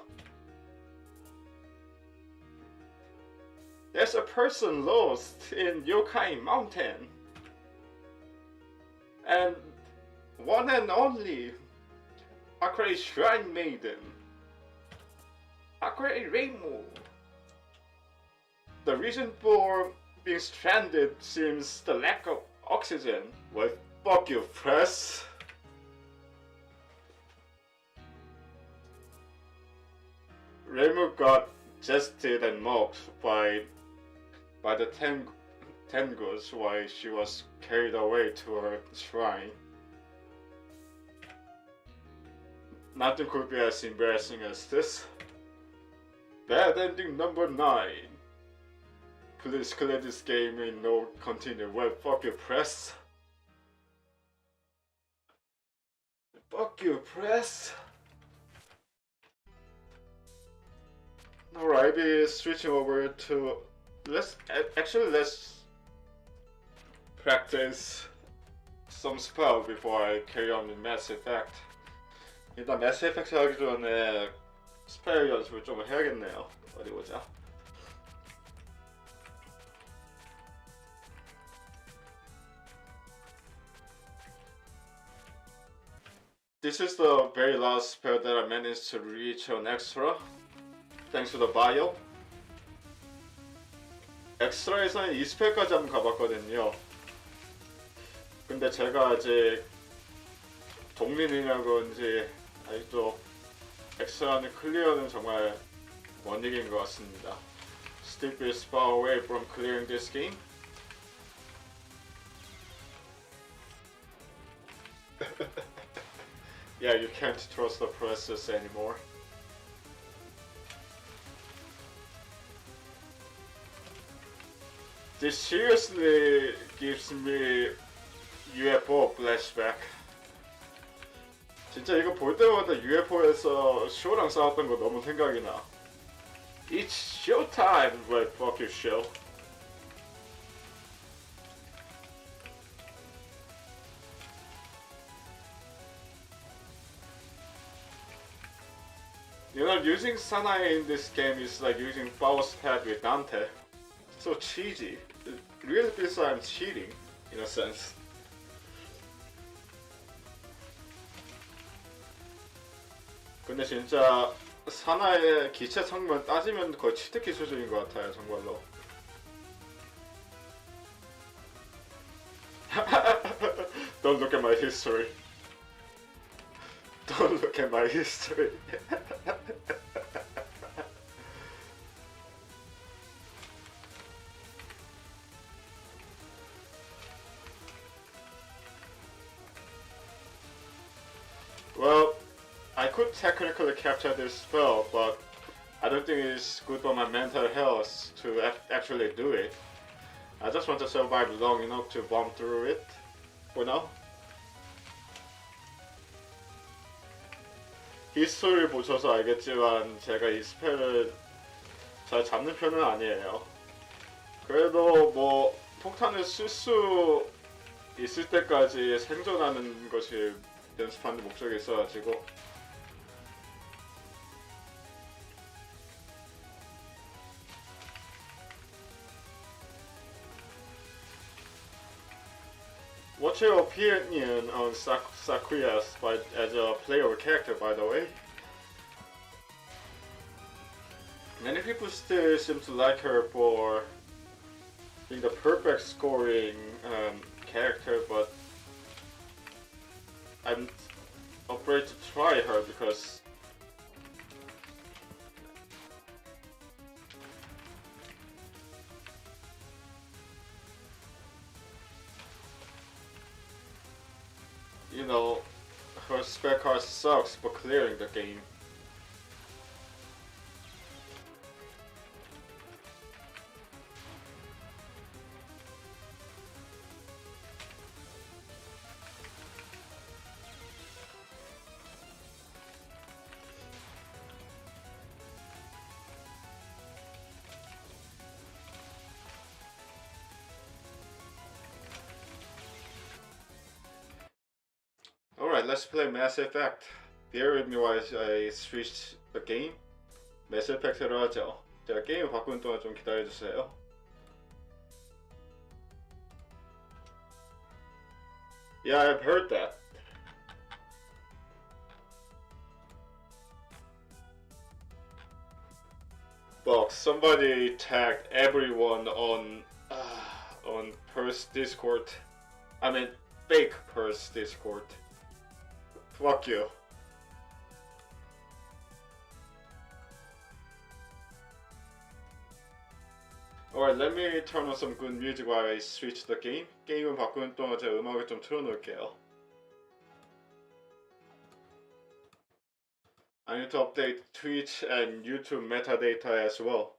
There's a person lost in Yokai Mountain. And one and only Akure Shrine Maiden, Akure Reimu. The reason for being stranded seems the lack of oxygen. Well, fuck you, press. Reimu got jested and mocked by the Tengus while she was carried away to her shrine. Nothing could be as embarrassing as this. Bad ending number 9. Please clear this game and no continue. Well, fuck you, press. Fuck you, press. Alright, be switching over to let's practice some spell before I carry on with Mass Effect. 일단 Mass Effect 하기 전에 스펠 연습을 좀 해야겠네요. 어디 보자. This is the very last spell that I managed to reach on extra. Thanks to the bio. 엑스트라에서는 2스펠까지 한번 가봤거든요. 근데 제가 아직 동민이라 그런지 아직도 엑스트라는 클리어는 정말 먼 얘기인 것 같습니다. Still is far away from clearing this game. Yeah, you can't trust the process anymore. This seriously gives me UFO flashback. 진짜 이거 볼 때마다 UFO에서 쇼랑 싸웠던 거 너무 생각이 나. It's showtime! Well, fuck you, show. You know, using Sanae in this game is like using Faust's head with Dante. So cheesy. It really feels like I'm cheating, in a sense. 근데 진짜 사나의 기체 성분 따지면 거의 치트키 수준인 것 같아요, 정말로. Don't look at my history. Don't look at my history. could technically capture this spell, but I don't think it's good for my mental health to actually do it. I just want to survive long enough to bomb through it for now. 히스토리를 보셔서 알겠지만 제가 이 스펠을 잘 잡는 편은 아니에요. 그래도 뭐 폭탄을 쓸 수 있을 때까지 생존하는 것이 연습하는 목적이 있어가지고. What's your opinion on Sakuya as a player character, by the way? Many people still seem to like her for being the perfect scoring character, but I'm afraid to try her because you know, her spec card sucks for clearing the game. Alright, let's play Mass Effect. Bear with me while I switch the game. Mass Effect로 하죠. 제가 게임 바꾸는 동안 좀 기다려주세요. Yeah, I've heard that. But somebody tagged everyone on Purse Discord. I mean, fake Purse Discord. Fuck you. Alright, let me turn on some good music while I switch the game. 게임을 바꾸는 동안 제가 음악을 좀 틀어놓을게요. I need to update Twitch and YouTube metadata as well.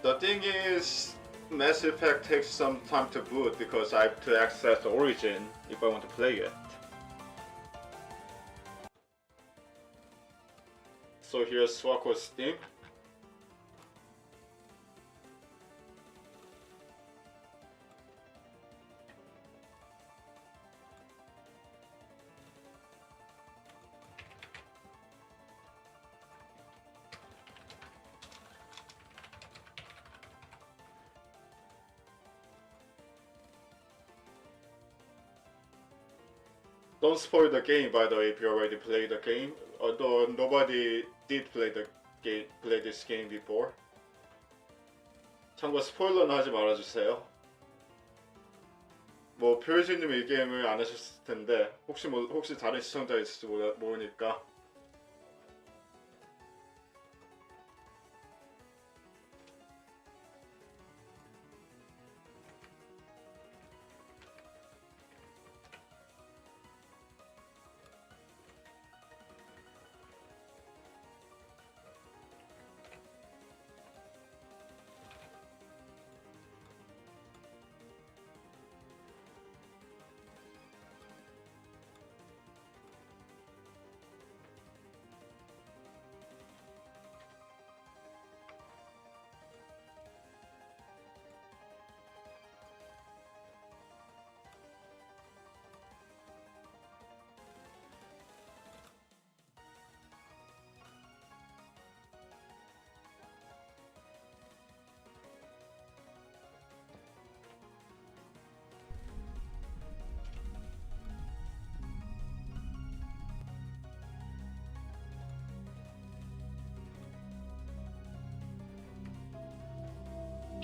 The thing is, Mass Effect takes some time to boot because I have to access Origin if I want to play it. So here's Swako's Steam. Don't spoil the game, by the way, if you already played the game. Although nobody did play this game before. 참고 스포일러는 하지 말아주세요. 뭐 표현진님이 이 게임을 안 하셨을 텐데 혹시 다른 시청자 있을지 모르니까.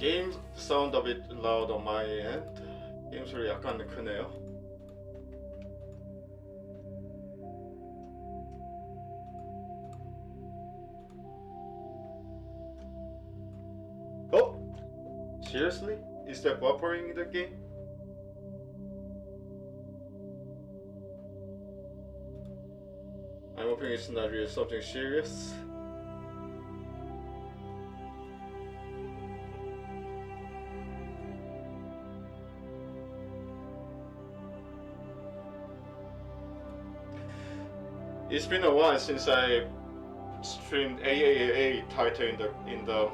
Game sound a bit loud on my end. 게임 소리 약간 크네요. Oh, seriously? Is there buffering in the game? I'm hoping it's not really something serious. It's been a while since I streamed AAA title in the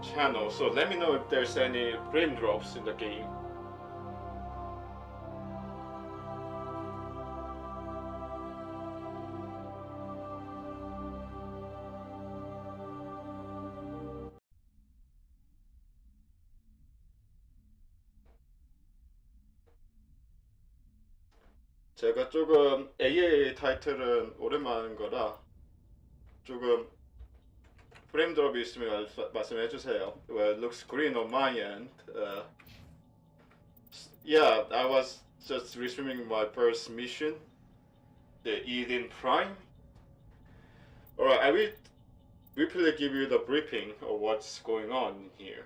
channel, so let me know if there's any frame drops in the game. 제가 조금 AAA 타이틀은 오랜만인 거라 조금 프레임 드롭이 있으면 말씀해 주세요. Well, it looks green on my end. Yeah, I was just resuming my first mission, the Eden Prime. Alright, I will briefly give you the briefing of what's going on here.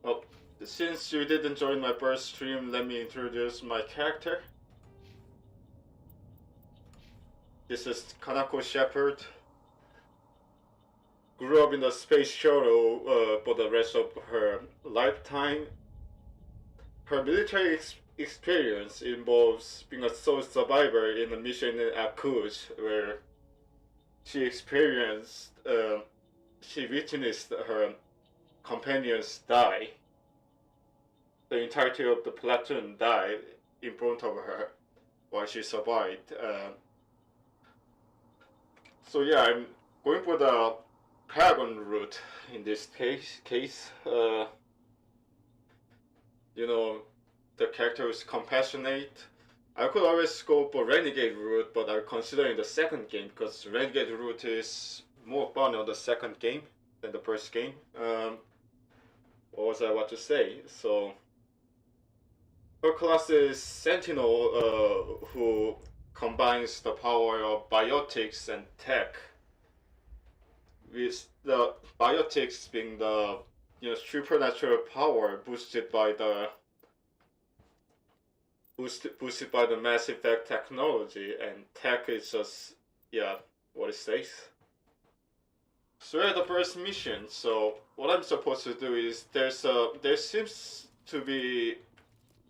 Oh, since you didn't join my first stream, let me introduce my character. This is Kanako Shepard. Grew up in the space shuttle for the rest of her lifetime. Her military experience involves being a sole survivor in a mission in Akuj, where she witnessed her companions die. The entirety of the platoon died in front of her while she survived. So yeah, I'm going for the Paragon route in this case. You know, the character is compassionate. I could always go for Renegade route, but I'm considering the second game because Renegade route is more fun on the second game than the first game. What was I about to say? So her class is Sentinel, who combines the power of biotics and tech, with the biotics being the supernatural power boosted by the Mass Effect technology, and tech is just what it says. So we're at the first mission. So what I'm supposed to do is there seems to be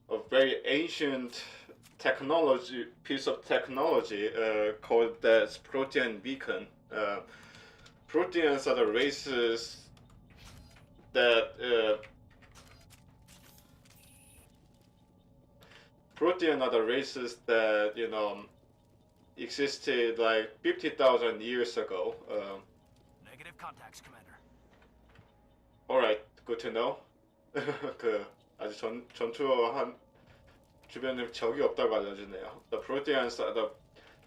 a very ancient piece of technology called the Protean beacon. Proteans are the races that existed like 50,000 years ago. Negative contacts, Commander. Alright, good to know. 아직 전투한 주변에 적이 없다고 알려주네요. The Proteans are the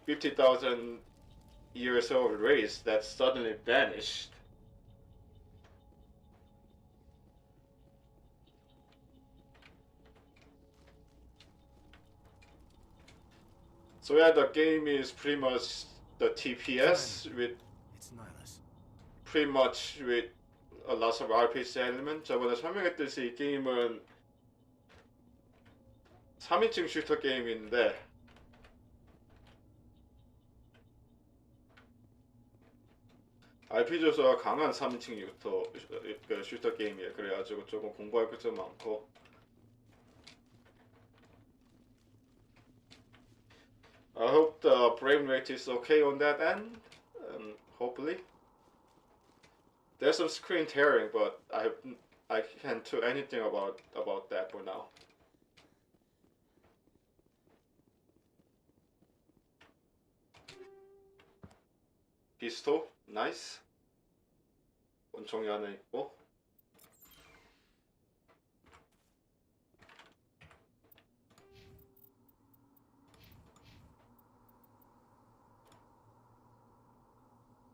50,000 years old race that suddenly vanished. So yeah, the game is pretty much the TPS with pretty much with a lot of RPG element. 저번에 설명했듯이 이 게임은 3인칭 슈터 게임인데 RPG 요소가 강한 3인칭 슈터 게임이에요. 그래가지고 조금 공부할 게 좀 많고. I hope the frame rate is okay on that end. Hopefully. There's some screen tearing, but I can't do anything about that for now. Pistol, nice. 권총이 하나 있고.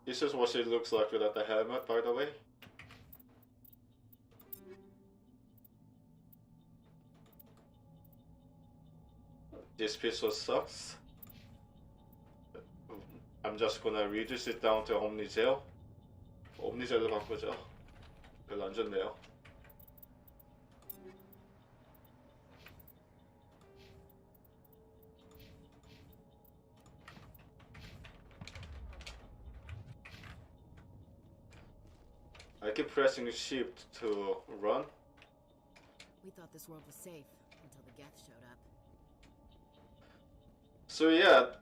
This is what she looks like without the helmet, by the way. This pistol sucks. I'm just gonna reduce it down to Omnigel. Omnigel로 바꾸죠. 별로 안 좋네요. I keep pressing shift to run. We thought this world was safe until the Geth showed up. So yeah,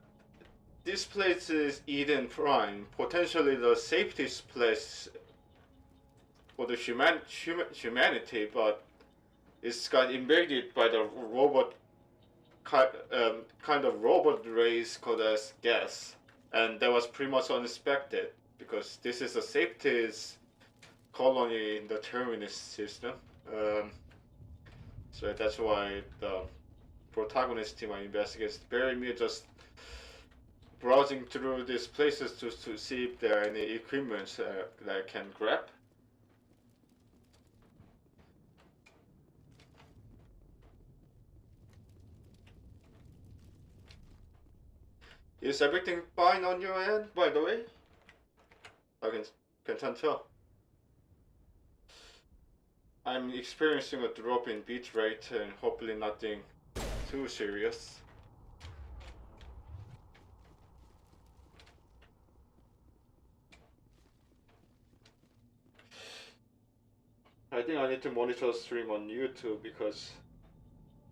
this place is Eden Prime, potentially the safest place for the humanity, but it's got invaded by the robot kind of robot race called as Geth, and that was pretty much unexpected because this is the safest colony in the Terminus system. So that's why the protagonist team investigates me just browsing through these places to see if there are any equipment that I can grab. Is everything fine on your end, by the way? 괜찮죠? I'm experiencing a drop in bit rate and hopefully nothing too serious. I think I need to monitor the stream on YouTube because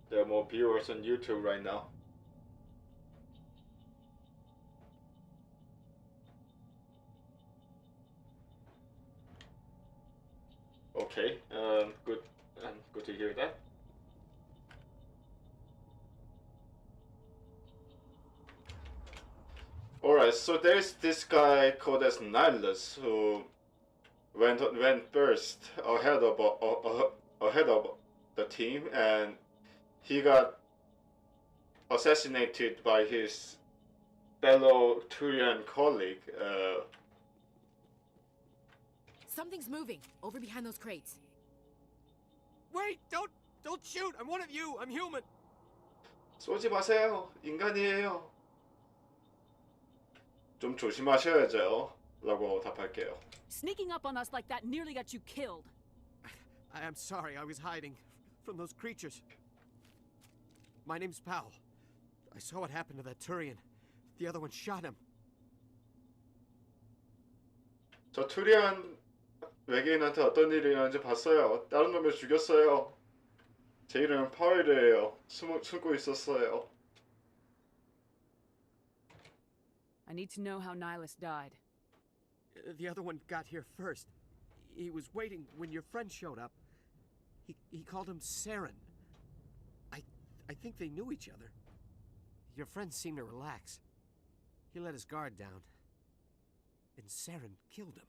there are more viewers on YouTube right now. Okay, good to hear that. Alright, so there's this guy called as Nihilus who went first ahead of the team, and he got assassinated by his fellow Turian colleague. Something's moving over behind those crates. Wait! Don't shoot! I'm one of you! I'm human! 쏘지 마세요. 인간이에요. 좀 조심하셔야죠. 라고 답할게요. Sneaking up on us like that nearly got you killed. I'm sorry, I was hiding from those creatures. My name's Powell. I saw what happened to that Turian. The other one shot him. 저 투리안 외계인한테 어떤 일이 일어났는지 봤어요. 다른 놈을 죽였어요. 제 이름은 파웰이에요. 숨고 있었어요. I need to know how Nihilus died. The other one got here first. He was waiting when your friend showed up. He called him Saren. I think they knew each other. Your friend seemed to relax. He let his guard down. And Saren killed him.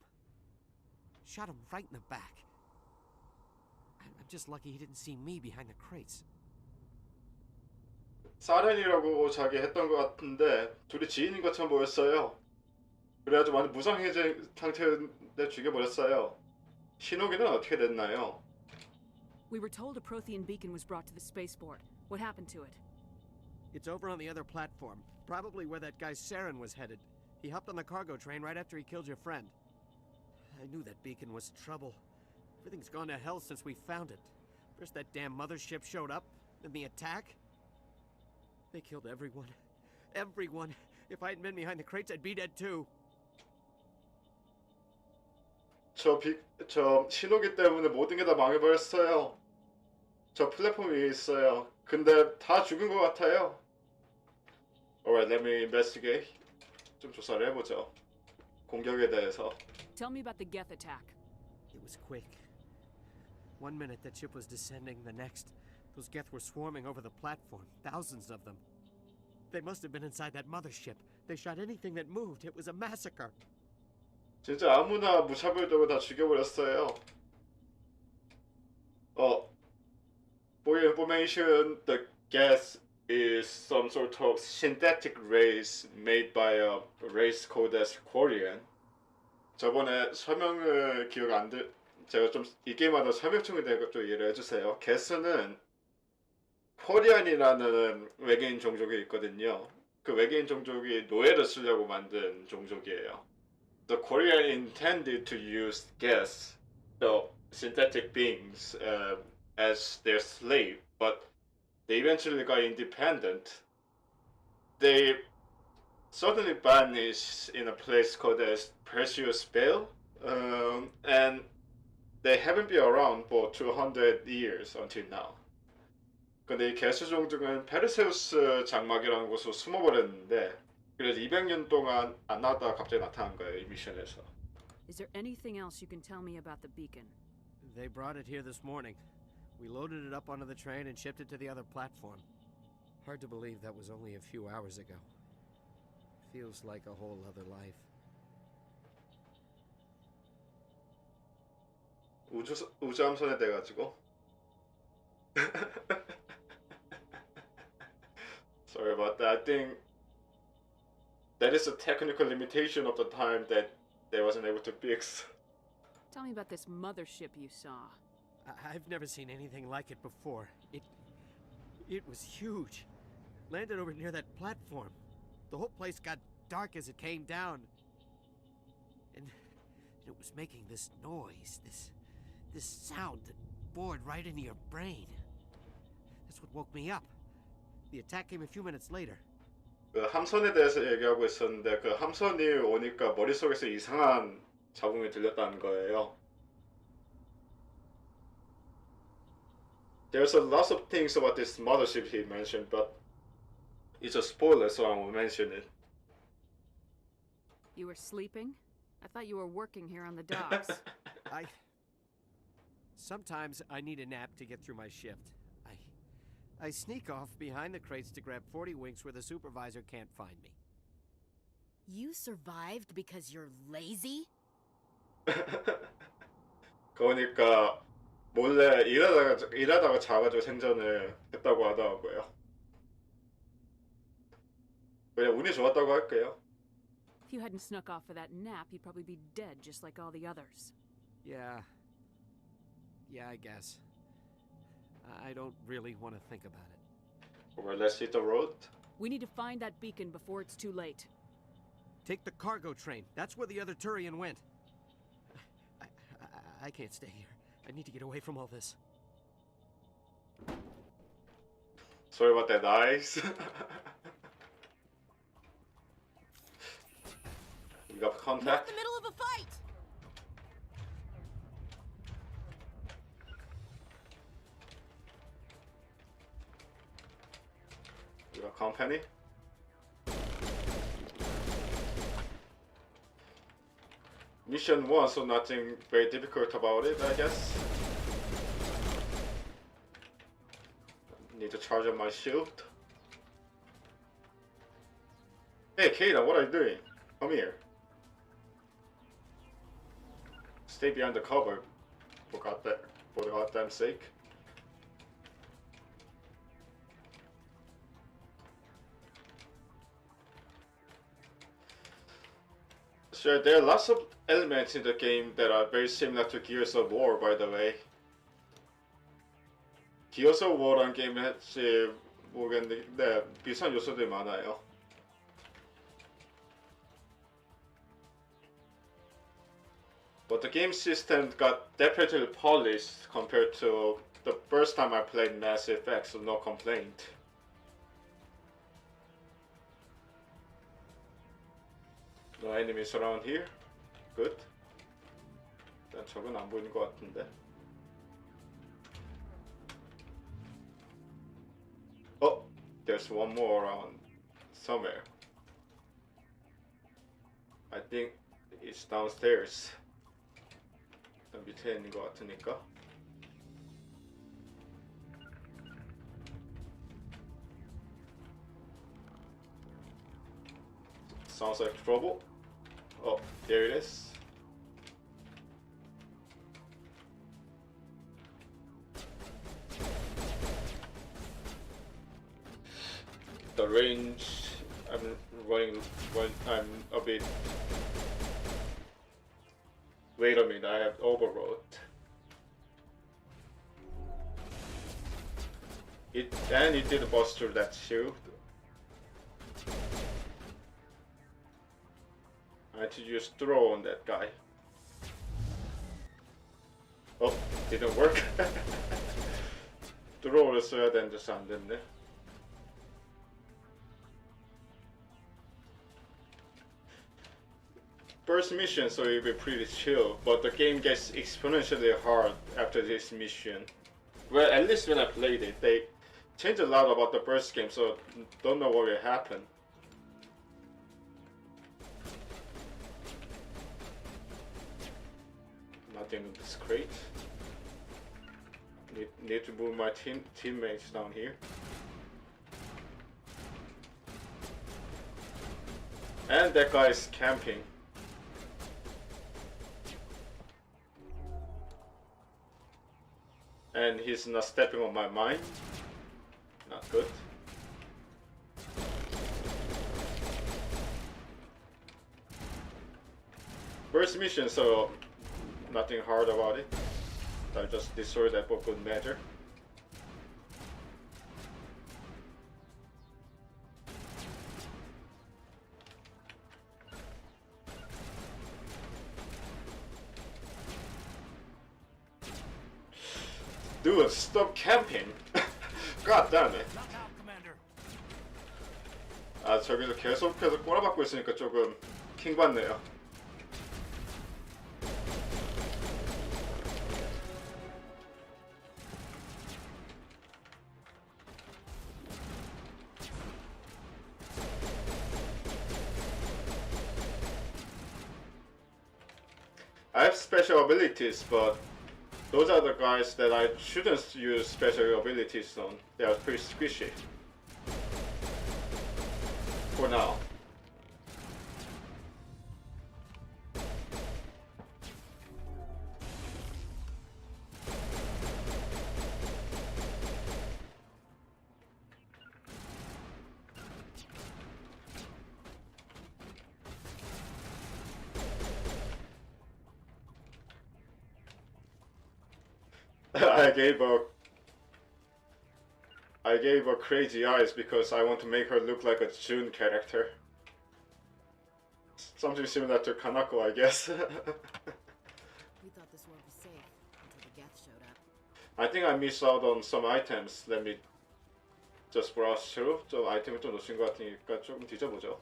Shot him right in the back. I'm just lucky he didn't see me behind the crates. 사렌이라고 자기 했던 것 같은데 둘이 지인인 것처럼 보였어요. 그래가지고 완전 무장해제 상태인데 죽여버렸어요. 신호기는 어떻게 됐나요? We were told a Prothean beacon was brought to the spaceport. What happened to it? It's over on the other platform. Probably where that guy Saren was headed. He hopped on the cargo train right after he killed your friend. I knew that beacon was trouble. Everything's gone to hell since we found it. First that damn mothership showed up, then the attack. They killed everyone. Everyone. If I hadn't been behind the crates, I'd be dead too. 저 신호기 때문에 모든 게 다 망해버렸어요. 저 플랫폼 위에 있어요. 근데 다 죽은 것 같아요. Alright, let me investigate. 좀 조사를 해보죠. 공격에 대해서. Tell me about the Geth attack. It was quick. 1 minute that ship was descending, the next, those Geth were swarming over the platform, thousands of them. They must have been inside that mothership. They shot anything that moved. It was a massacre. 진짜 아무나 무차별적으로 다 죽여버렸어요. For your information, the gas is some sort of synthetic race made by a race called as Korean. 저번에 설명을 기억 안 들. 제가 좀 이 게임마다 설명충에 대해 좀 이해를 해주세요. 게스는 코리안이라는 외계인 종족이 있거든요. 그 외계인 종족이 노예를 쓰려고 만든 종족이에요. The Korean intended to use gas, the synthetic beings, as their slave, but they eventually got independent. They suddenly vanished in a place called as Precious Vale, and they haven't been around for 200 years until now. 근데 이 개수 종족은 페르세우스 장막이라는 곳으로 숨어버렸는데 그래서 200년 동안 안 나왔다가 갑자기 나타난 거예요, 이 미션에서. Is there anything else you can tell me about the beacon? They brought it here this morning. We loaded it up onto the train and shipped it to the other platform. Hard to believe that was only a few hours ago. Feels like a whole other life. 우주함선에 돼가지고. Sorry about that. I think that is a technical limitation of the time that they wasn't able to fix. Tell me about this mothership you saw. I've never seen anything like it before. It was huge. Landed over near that platform. The whole place got dark as it came down. And it was making this noise, this sound that bored right into your brain. That's what woke me up. The attack came a few minutes later. 그 함선에 대해서 얘기하고 있었는데 그 함선이 오니까 머릿속에서 이상한 잡음이 들렸다는 거예요. There's a lot of things about this mothership he mentioned, but it's a spoiler, so I won't mention it. You were sleeping? I thought you were working here on the docks. Sometimes I need a nap to get through my shift. I sneak off behind the crates to grab 40 winks where the supervisor can't find me. You survived because you're lazy? 그러니까 몰래 일하다가 자가지고 생존을 했다고 하더라고요. 그냥 운이 좋았다고 할게요. If you hadn't snuck off for that nap, you'd probably be dead just like all the others. Yeah, I guess. I don't really want to think about it. Well, let's hit the road. We need to find that beacon before it's too late. Take the cargo train. That's where the other Turian went. I can't stay here. I need to get away from all this. Sorry about that eyes. We got Not contact. in the middle of a fight! We got company. Mission 1, so nothing very difficult about it, I guess. Need to charge up my shield. Hey, Kata, what are you doing? Come here. Stay behind the cover. For goddamn sake. Sure, there are lots of elements in the game that are very similar to Gears of War, by the way. Gears of War라는 게임을 했지 모르겠는데 비슷한 요소들이 많아요. But the game system got definitely polished compared to the first time I played Mass Effect, so no complaint. No enemies around here. Good. 일단 적은 안 보이는 것 같은데. Oh, there's one more around somewhere. I think it's downstairs. 일단 밑에 있는 것 같으니까. Sounds like trouble. Oh, there it is. The range, I'm a bit Wait a minute, I have overwrote. It did bust through that shield. I had to use throw on that guy. Oh, didn't work. throw 써야 되는데 안 됐네. First mission, so it'll be pretty chill, but the game gets exponentially hard after this mission. Well, at least when I played it, they changed a lot about the first game, so don't know what will happen. Nothing in this crate. Need to move my teammates down here. And that guy is camping. And he's not stepping on my mine. Not good. First mission, so nothing hard about it. I just destroy that for good measure. Dude, stop camping! God damn it! Knockout, Commander. 아, 저기서 계속해서 꼬라박고 있으니까 조금 킹받네요. I have special abilities, but those are the guys that I shouldn't use special abilities on. They are pretty squishy. For now. I gave her crazy eyes because I want to make her look like a June character. Something similar to Kanako, I guess. We thought this world was safe until the Geth showed up. I think I missed out on some items. Let me just browse through. 좀 아이템을 좀 놓친 것 같으니까 조금 뒤져보죠.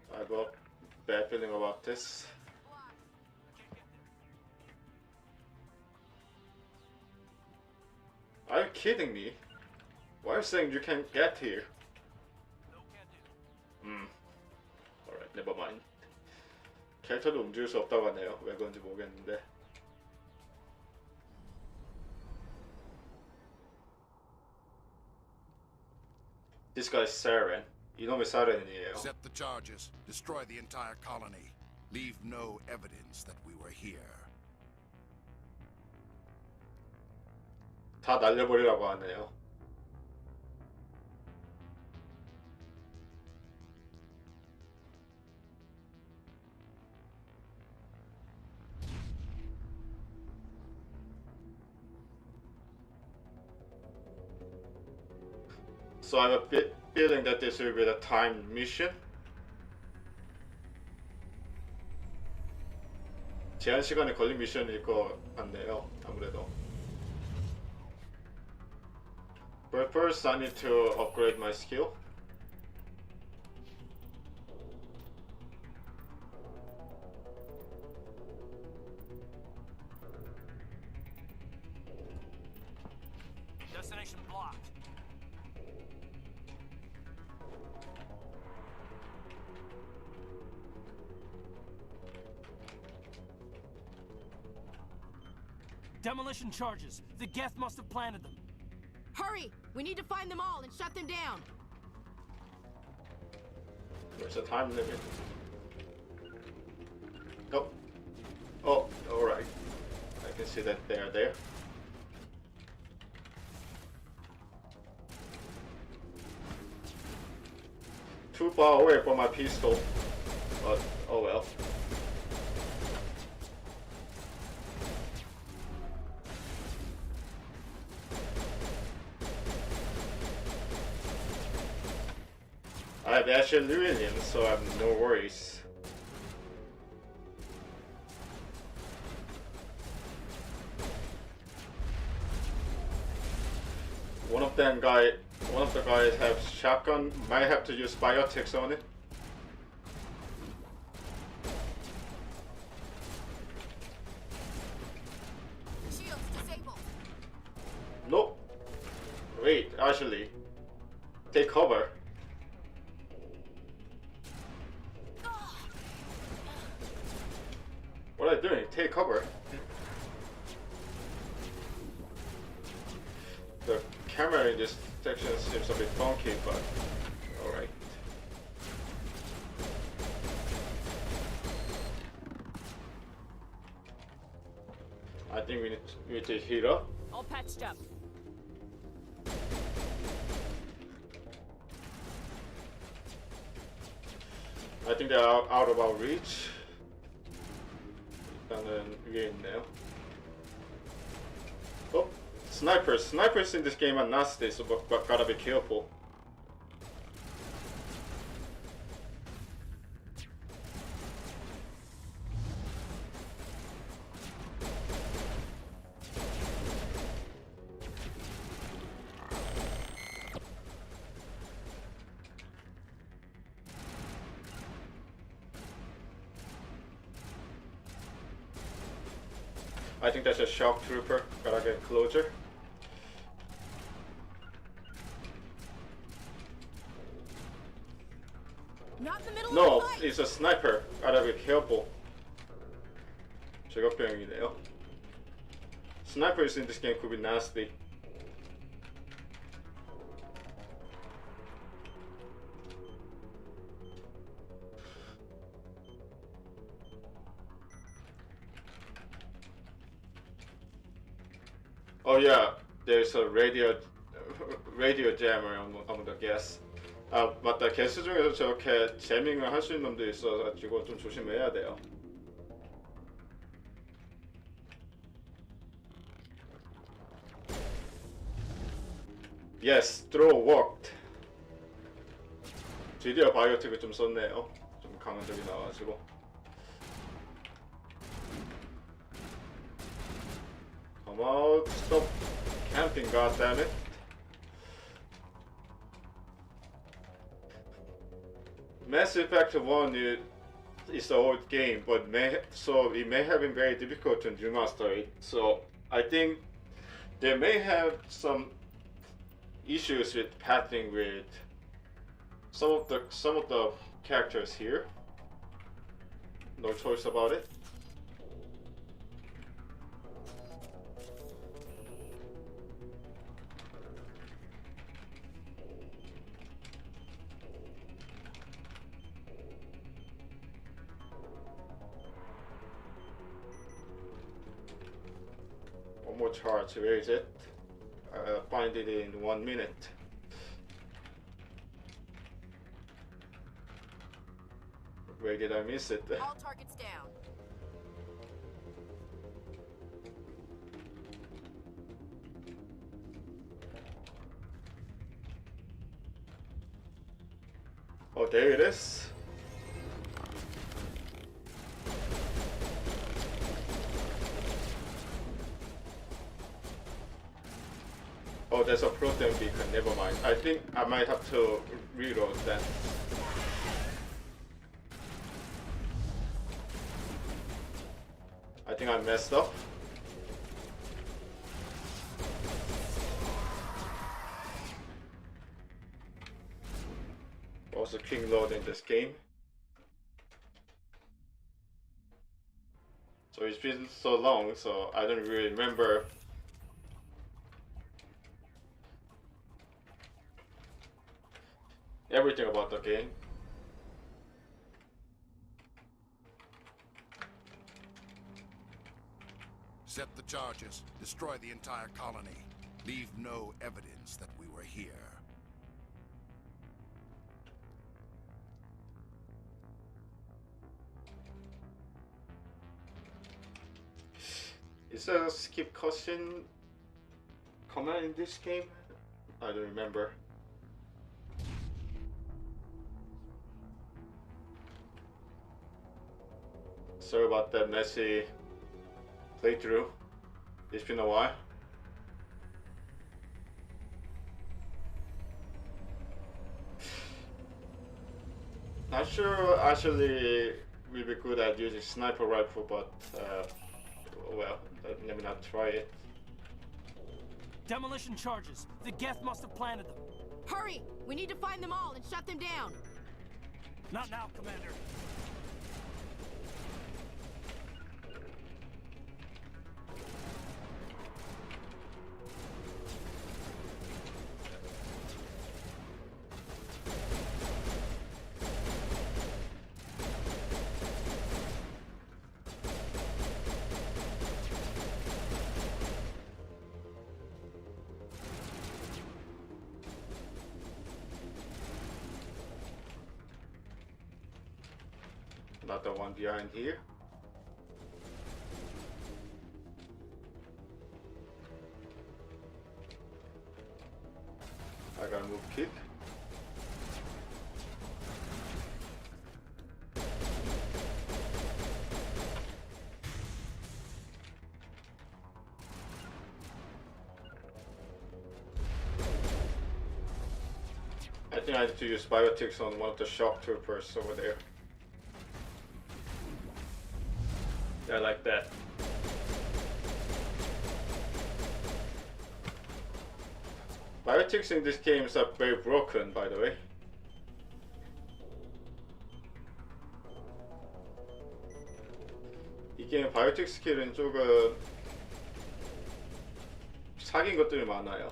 I have a bad feeling about this. Are you kidding me? Why are you saying you can't get here? No can do. Alright, never mind. 캐릭터도 움직일 수 없다고 하네요. 왜 그런지 모르겠는데. This guy's Saren. 이놈의 사렌이에요. Accept the charges. Destroy the entire colony. Leave no evidence that we were here. 다 날려버리라고 하네요. So I have a feeling that this will be the timed mission. 제한 시간에 걸린 미션일 것 같네요. 아무래도. But first I need to upgrade my skill. Destination blocked. Demolition charges. The Geth must have planted them. Hurry! We need to find them all and shut them down. There's a time limit. Oh. Oh, alright. I can see that they are there. Too far away from my pistol. But, oh well. I have actually millions, so I have no worries. One of the guys have shotgun. Might have to use biotics on it. Shields disabled. Nope. Wait, actually, take cover. What are you doing? Take cover. The camera in this section seems a bit funky, but alright. I think we need to heat up. All patched up. I think they're out of our reach. 일단은 위에 있네요. Oh, snipers! Snipers in this game are nasty, so but gotta be careful. I think that's a shock trooper. Gotta get closer. Not in the middle No, of the fight. it's a sniper. Gotta be careful. 제격병이네요. Snipers in this game could be nasty. Oh yeah, there's a radio jammer on the gas. 아 맞다, 게스 중에서 저렇게 재밍을 할 수 있는 놈도 있어가지고 좀 조심해야 돼요. Yes, throw worked. 드디어 바이오틱을 좀 썼네요. 좀 강한 적이 나와가지고. Come out, stop camping, goddammit. Mass Effect 1 is an old game, but it may have been very difficult to remaster it. So I think they may have some issues with pathing with some of the characters here. No choice about it. One more charge, where is it? Find it in 1 minute. Where did I miss it? All targets down. Oh, there it is. Oh, there's a proton beacon, never mind. I think I might have to reload that. I think I messed up. Also king load in this game. So it's been so long, so I don't really remember everything about the game. Set the charges. Destroy the entire colony. Leave no evidence that we were here. Is there a skip cutscene command in this game? I don't remember. Sorry about that messy playthrough. It's been a while. Not sure actually will be good at using sniper rifle, but well, let me not try it. Demolition charges. The Geth must have planted them. Hurry! We need to find them all and shut them down. Not now, Commander. Not the one behind here. I gotta move kick. I think I need to use biotics on one of the shock troopers over there. Yeah, like that. Biotics in this game is very broken, by the way. 이 게임 바이오틱 스킬은 조금 사귄 것들이 많아요.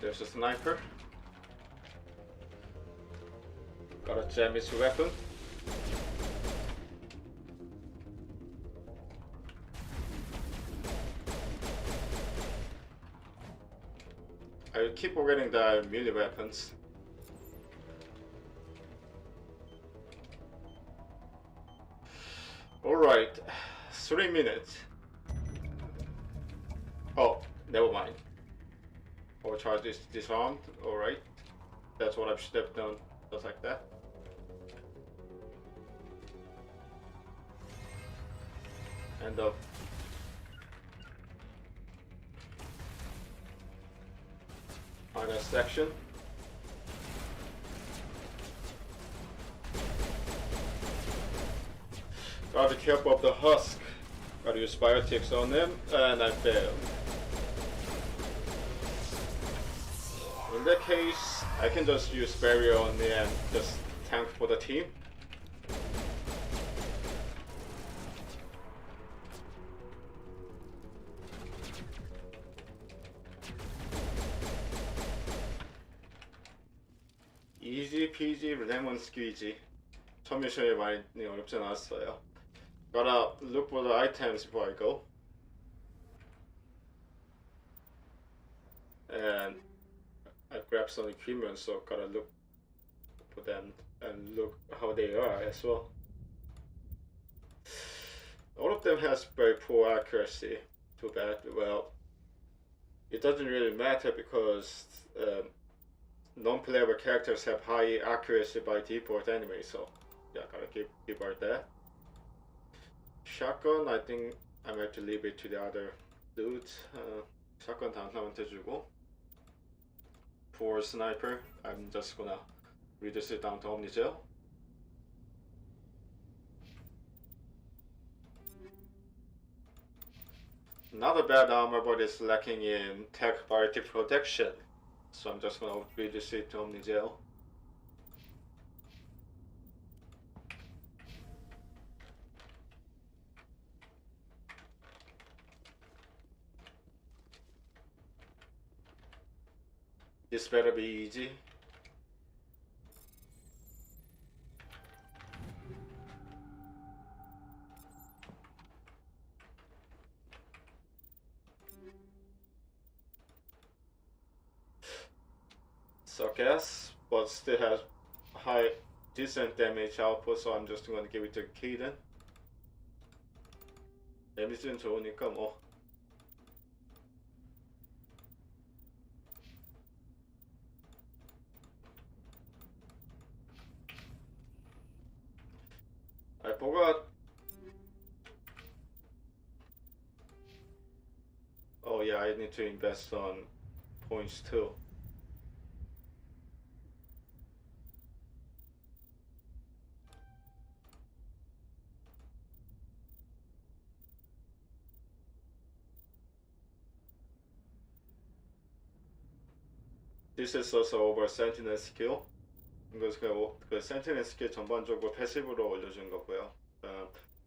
There's a sniper. Gotta jam his weapon. I keep forgetting the melee weapons. Alright, 3 minutes. Oh, never mind. Overcharge is disarmed, alright. That's what I should have done, just like that. And the final section. Gotta be careful of the husk. Gotta use biotics on them, and I failed. In that case, I can just use barrier on me and just tank for the team. Easy peasy lemon squeezy. 첫 미션이 많이 어렵지 않았어요. Gotta look for the items before I go. And I grabbed some equipment, so gotta look for them and look how they are as well. All of them has very poor accuracy. Too bad. Well, it doesn't really matter because non-playable characters have high accuracy by default anyway, so yeah, gotta keep her there. Shotgun, I think I might have to leave it to the other dudes. Shotgun 다음 사람한테 주고. For sniper, I'm just gonna reduce it down to Omnigel. Not a bad armor, but it's lacking in tech biotic protection. So I'm just gonna reduce it to Omnigel. This better be easy. Suck ass, but still has high, decent damage output, so I'm just going to give it to Keaton. 데미지는 좋으니까 뭐. I forgot. Oh yeah, I need to invest on points too. This is also over Sentinel skill. 이거 그 Sentinel skill 전반적으로 패시브로 올려준 거고요.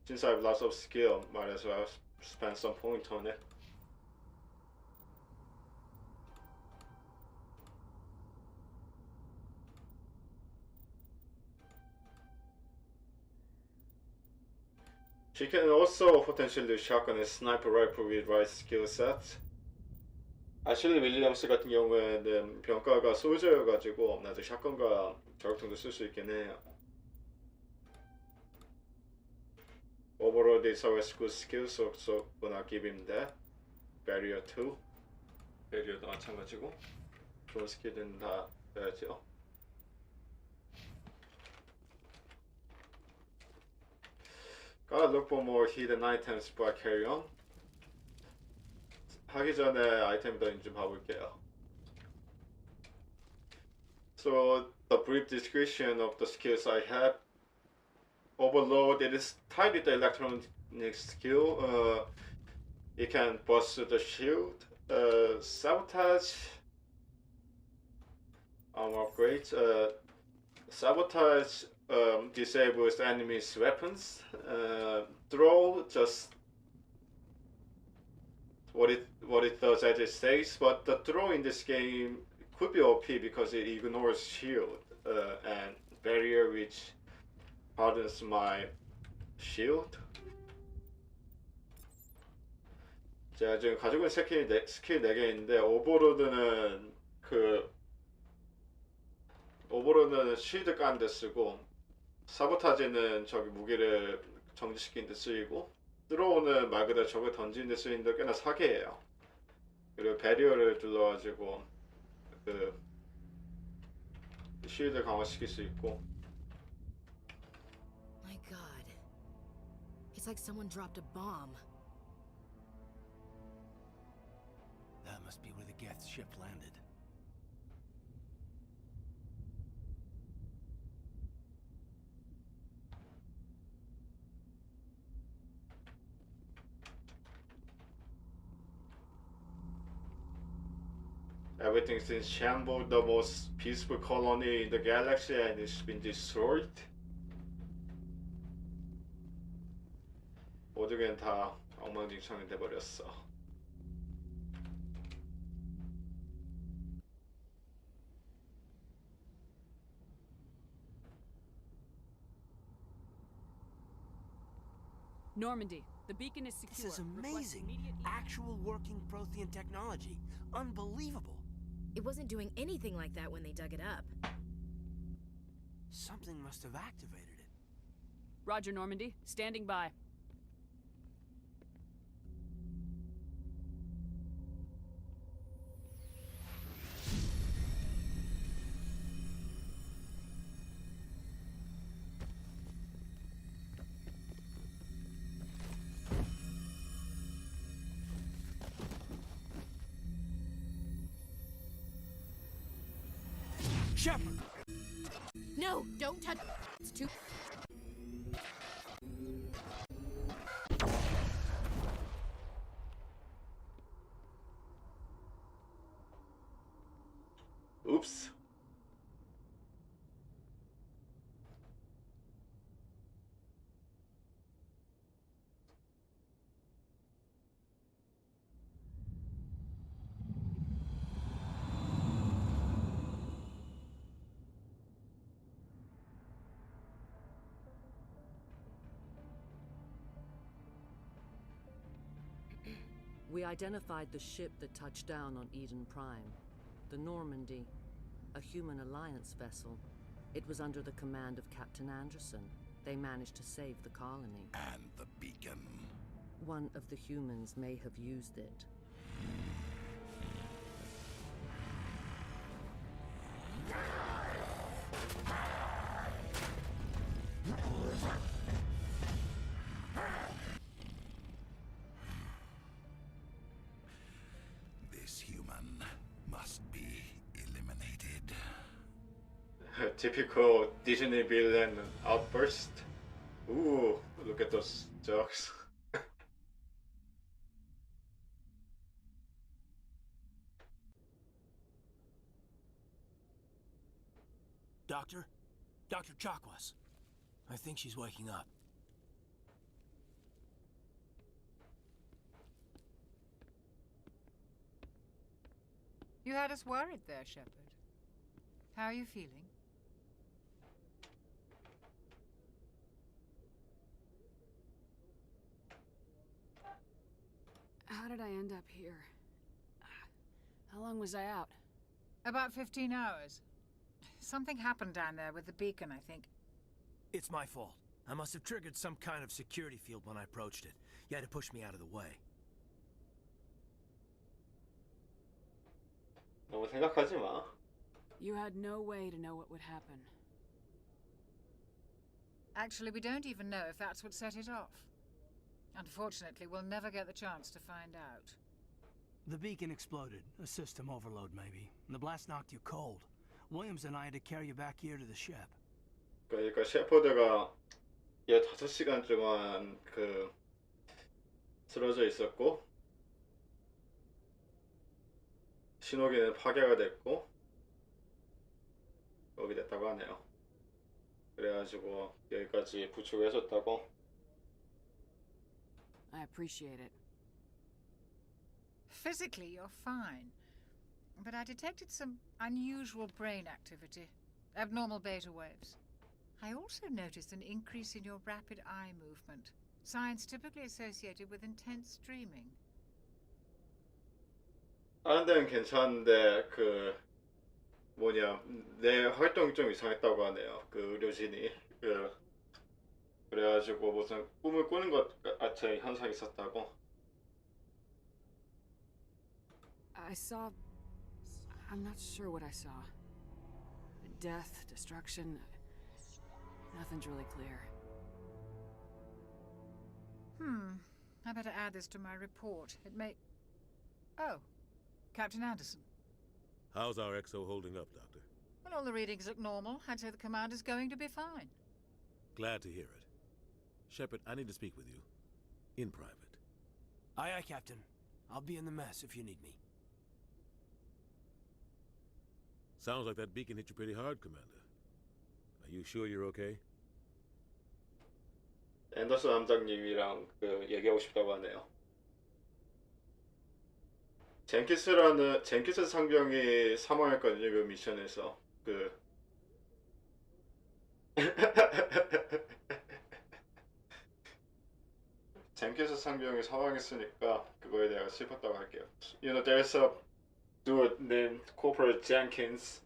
Since I have lots of skill, might as well spend some point on it. She can also potentially do shotgun and sniper rifle with right skill set. 아실리 윌리엄스 같은 경우에는 병가가 소저여가지고 나도 샷건과 저격통도 쓸 수 있긴 해요. Overall, these are good skills, so gonna give him that. Barrier 2. Barrier도 마찬가지고 좋은 스킬은 다 해야죠. Gotta look for more hidden items before I carry on. 하기 전에 아이템들 좀 봐볼게요. So the brief description of the skills I have. Overload, it is tied with the electronic skill. It can bust the shield. Sabotage. Upgrade. Sabotage disables enemies' weapons. Throw just what it does as it says, but the throw in this game could be OP because it ignores shield and barrier, which hardens my shield. 제가 지금 가지고 있는 스킬 4개 있는데 오버로드는 쉴드 까는 데 쓰고, 사보타지는 저기 무기를 정지시키는 데 쓰이고, 스로우는 말 그대로 적을 던지는 데 쓰이는데 꽤나 사기예요. 그리고 배리어를 둘러가지고 그 쉴드 강화시킬 수 있고. My God. It's like someone dropped a bomb. That must be where the Geth's ship landed. Everything's in shambles, the most peaceful colony in the galaxy, and it's been destroyed. 모두겐 다 엉망진창이 돼버렸어. Normandy, the beacon is secure. This is Request amazing. immediate- Actual working Prothean technology. Unbelievable. It wasn't doing anything like that when they dug it up. Something must have activated it. Roger, Normandy. Standing by. Shepard! No, don't touch. It's too. Oops. We identified the ship that touched down on Eden Prime, the Normandy, a human alliance vessel. It was under the command of Captain Anderson. They managed to save the colony. And the beacon. One of the humans may have used it. This human must be eliminated. Typical Disney villain outburst. Ooh, look at those jokes. Doctor? Dr. Chakwas. I think she's waking up. You had us worried there, Shepard. How are you feeling? How did I end up here? How long was I out? About 15 hours. Something happened down there with the beacon, I think. It's my fault. I must have triggered some kind of security field when I approached it. You had to push me out of the way. 너무 생각하지 마. You had no way to know what would happen. Actually, we don't even know if that's what set it off. Unfortunately, we'll never get the chance to find out. The beacon exploded. A system overload, maybe. The blast knocked you cold. Williams and I had to carry you back here to the ship. 그러니까 셰퍼드가 15시간 동안 쓰러져 있었고 신호기는 파괴가 됐고 여기 됐다고 하네요. 그래가지고 여기까지 구축해줬다고. I appreciate it. Physically, you're fine. But I detected some unusual brain activity. Abnormal beta waves. I also noticed an increase in your rapid eye movement. Signs typically associated with intense dreaming. 다른 데는 괜찮은데 내 활동이 좀 이상했다고 하네요. 그 의료진이 그래가지고 무슨 꿈을 꾸는 것 같은 현상이 있었다고. I'm not sure what I saw. Death, destruction, nothing's really clear. I better add this to my report. It may... Oh, Captain Anderson. How's our XO holding up, Doctor? Well, all the readings look normal. I'd say the commander's going to be fine. Glad to hear it. Shepard, I need to speak with you. In private. Aye, aye, Captain. I'll be in the mess if you need me. Sounds like that beacon hit you pretty hard, Commander. Are you sure you're okay? 앤더슨 함장님이랑 얘기하고 싶다고 하네요. 젠키스 상병이 사망했거든요. 그 미션에서 젠키스 상병이 사망했으니까 그거에 대해 슬펐다고 할게요. There's a dude named Corporal Jenkins.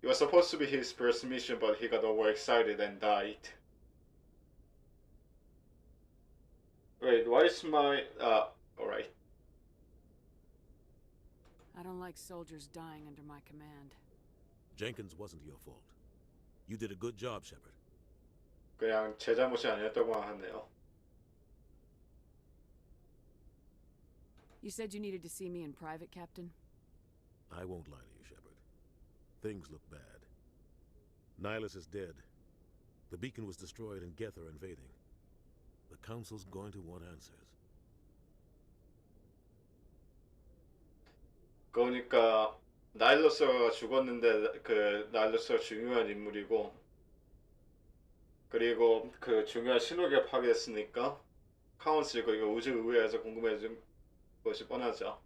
It was supposed to be his first mission, but he got overexcited and died. Wait, why is my... alright. I don't like soldiers dying under my command. Jenkins wasn't your fault. You did a good job, Shepard. 그냥 제 잘못이 아니었다고 하네요. You said you needed to see me in private, Captain? I won't lie to you, Shepard. Things look bad. Nihilus is dead. The beacon was destroyed and Geth are invading. The Council's going to want answers. 그러니까 나일러스가 죽었는데 나일러스가 중요한 인물이고 그리고 중요한 신호기가 파괴됐으니까 카운슬 그리고 우주 의회에서 궁금해진 것이 뻔하죠.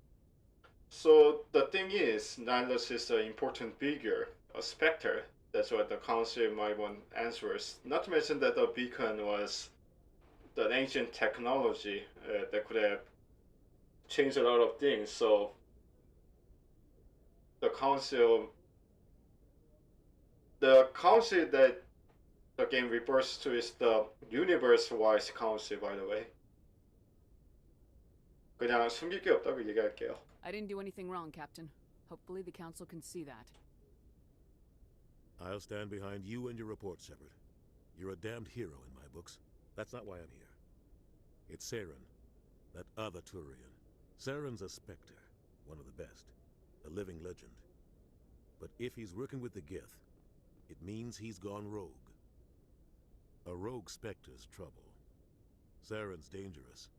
So the thing is, Nihilus is an important figure, a specter. That's what the council might want answers. Not to mention that the beacon was the ancient technology that could have changed a lot of things. So the council that the game refers to is the universe-wise council, by the way. 그냥 숨길 게 없다고 얘기할게요. I didn't do anything wrong, Captain. Hopefully the Council can see that. I'll stand behind you and your report, Shepard. You're a damned hero in my books. That's not why I'm here. It's Saren, that other Turian. Saren's a Spectre, one of the best, a living legend. But if he's working with the Gith, it means he's gone rogue. A rogue Spectre's trouble. Saren's dangerous,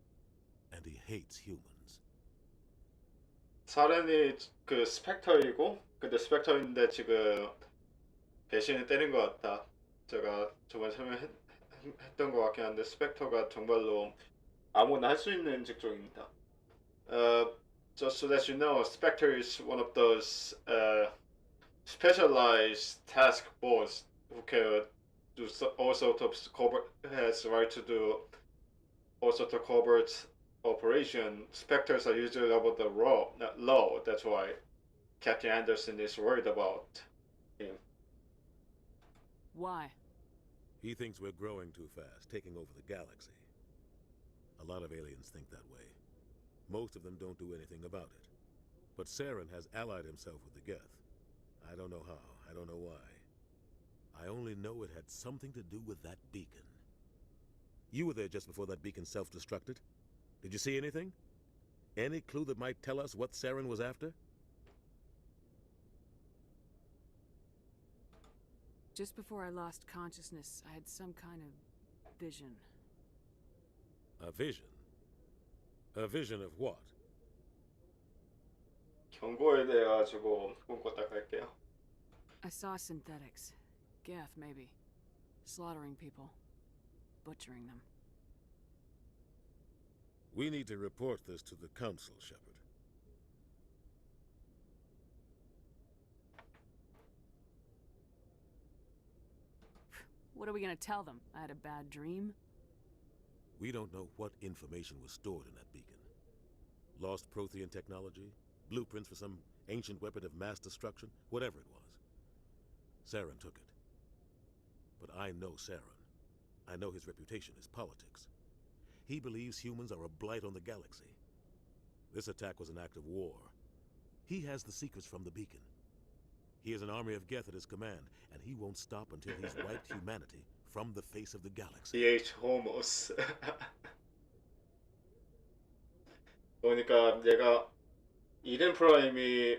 and he hates humans. 사렌이 그 스펙터이고, 근데 스펙터인데 지금 배신을 때린 것 같다. 제가 저번에 설명했던 것 같긴 한데 스펙터가 정말로 아무나 할 수 있는 직종입니다. Just so that you know, Spectre is one of those specialized task force who can do all sorts of covert, has the right to do all sorts of covert operation. Spectres are usually above the law. That's why Captain Anderson is worried about him. Why? He thinks we're growing too fast, taking over the galaxy. A lot of aliens think that way. Most of them don't do anything about it. But Saren has allied himself with the Geth. I don't know how, I don't know why. I only know it had something to do with that beacon. You were there just before that beacon self-destructed. Did you see anything? Any clue that might tell us what Saren was after? Just before I lost consciousness, I had some kind of vision. A vision? A vision of what? 경고에 대해 가지고 꿈꿨다 할게요. I saw synthetics. Geth, maybe. Slaughtering people. Butchering them. We need to report this to the Council, Shepard. What are we gonna tell them? I had a bad dream? We don't know what information was stored in that beacon. Lost Prothean technology? Blueprints for some ancient weapon of mass destruction? Whatever it was. Saren took it. But I know Saren. I know his reputation is politics. He believes humans are a blight on the galaxy. This attack was an act of war. He has the secrets from the beacon. He has an army of Geth at his command, and he won't stop until he's wiped humanity from the face of the galaxy. DH homos. 그러니까 내가 Eden Prime이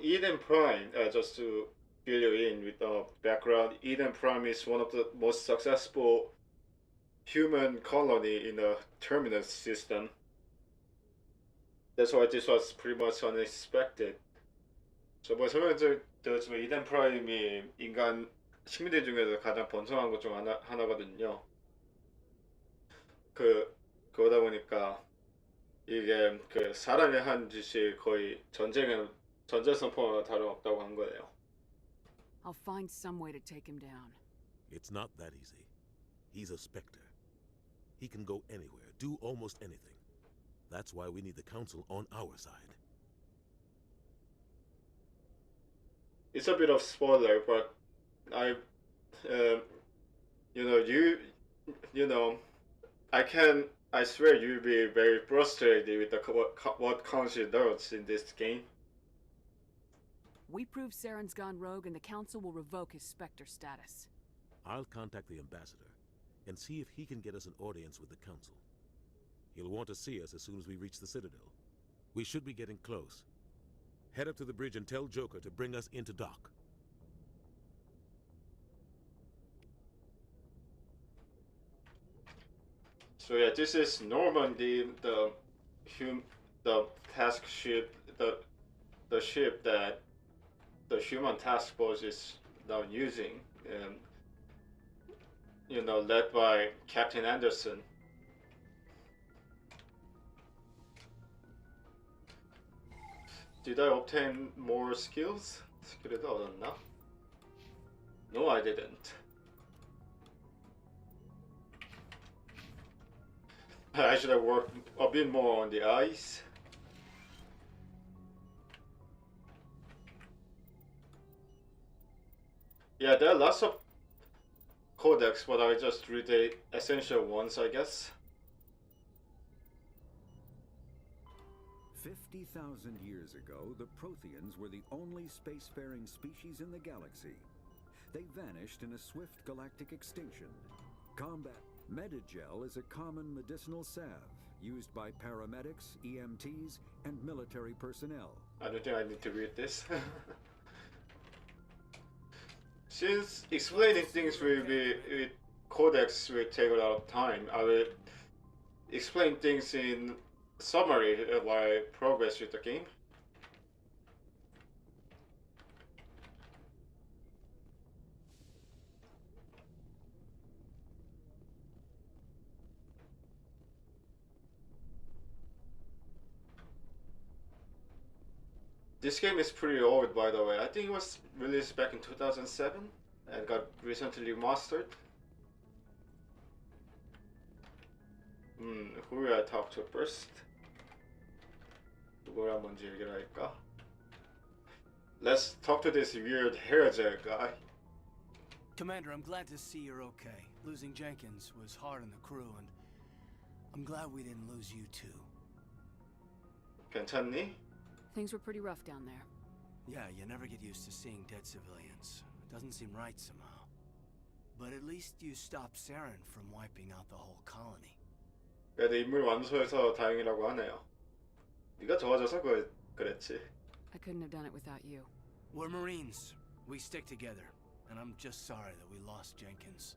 Eden Prime, just to fill you in with the background, Eden Prime is one of the most successful human colony in the terminus system. That's why this was pretty much unexpected. 저번 설명드렸지만 이덴 프라임이 인간 식민지 중에서 가장 번성한 것 중 하나거든요. 그러다 보니까 이게 그 사람이 한 짓이 거의 전쟁 선포와 다름없다고 한 거예요. I'll find some way to take him down. It's not that easy. He's a Spectre. He can go anywhere, do almost anything. That's why we need the Council on our side. It's a bit of spoiler, but I swear you'll be very frustrated with what Council does in this game. We prove Saren's gone rogue and the Council will revoke his Spectre status. I'll contact the ambassador and see if he can get us an audience with the Council. He'll want to see us as soon as we reach the Citadel. We should be getting close. Head up to the bridge and tell Joker to bring us into dock. So yeah, this is Normandy, the task ship, the ship that the human task force is now using, led by Captain Anderson. Did I obtain more skills? 스킬을 더 얻었나? No, I didn't. I should have worked a bit more on the eyes. Yeah, there are lots of codex, but I just read the essential ones, I guess. 50,000 years ago, the Protheans were the only spacefaring species in the galaxy. They vanished in a swift galactic extinction. Combat Medigel is a common medicinal salve used by paramedics, EMTs, and military personnel. I don't think I need to read this. Since explaining things with codex will take a lot of time, I will explain things in summary while I progress with the game. This game is pretty old, by the way. I think it was released back in 2007 and got recently remastered. Who will I talk to first? 누구랑 먼저 얘기를 할까? Let's talk to this weird hair gel guy. Commander, I'm glad to see you're okay. Losing Jenkins was hard on the crew, and I'm glad we didn't lose you too. 괜찮니? Things were pretty rough down there. Yeah, you never get used to seeing dead civilians. It doesn't seem right somehow. But at least you stopped Saren from wiping out the whole colony. 그래도 인물 완수해서 다행이라고 하네요. 네가 좋아져서 그랬지. I couldn't have done it without you. We're Marines. We stick together. And I'm just sorry that we lost Jenkins.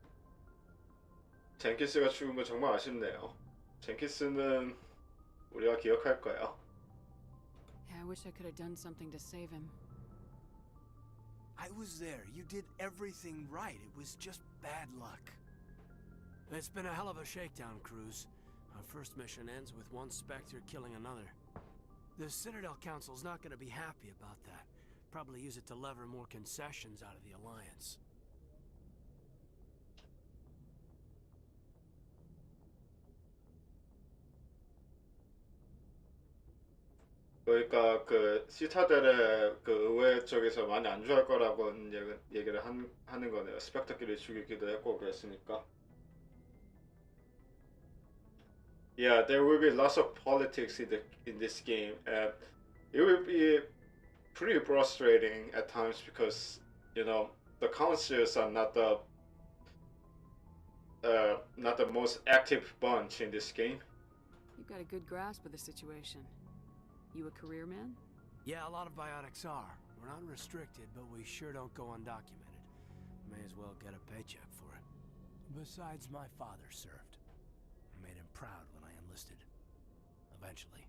젠키스가 죽은 거 정말 아쉽네요. 젠키스는 우리가 기억할 거야. Yeah, I wish I could have done something to save him. I was there. You did everything right. It was just bad luck. It's been a hell of a shakedown cruise. Our first mission ends with one Spectre killing another. The Citadel Council's not going to be happy about that. Probably use it to lever more concessions out of the Alliance. 그러니까 그 시타델의 그 의회 쪽에서 많이 안 좋아할 거라고 얘기를 하는 거네요. 스펙터끼리 죽이기도 했고 그랬으니까. Yeah, there will be lots of politics in this game. It will be pretty frustrating at times because the councils are not the most active bunch in this game. You've got a good grasp of the situation. You a career man? Yeah, a lot of biotics are. We're not restricted, but we sure don't go undocumented. May as well get a paycheck for it. Besides, my father served. I made him proud when I enlisted. Eventually.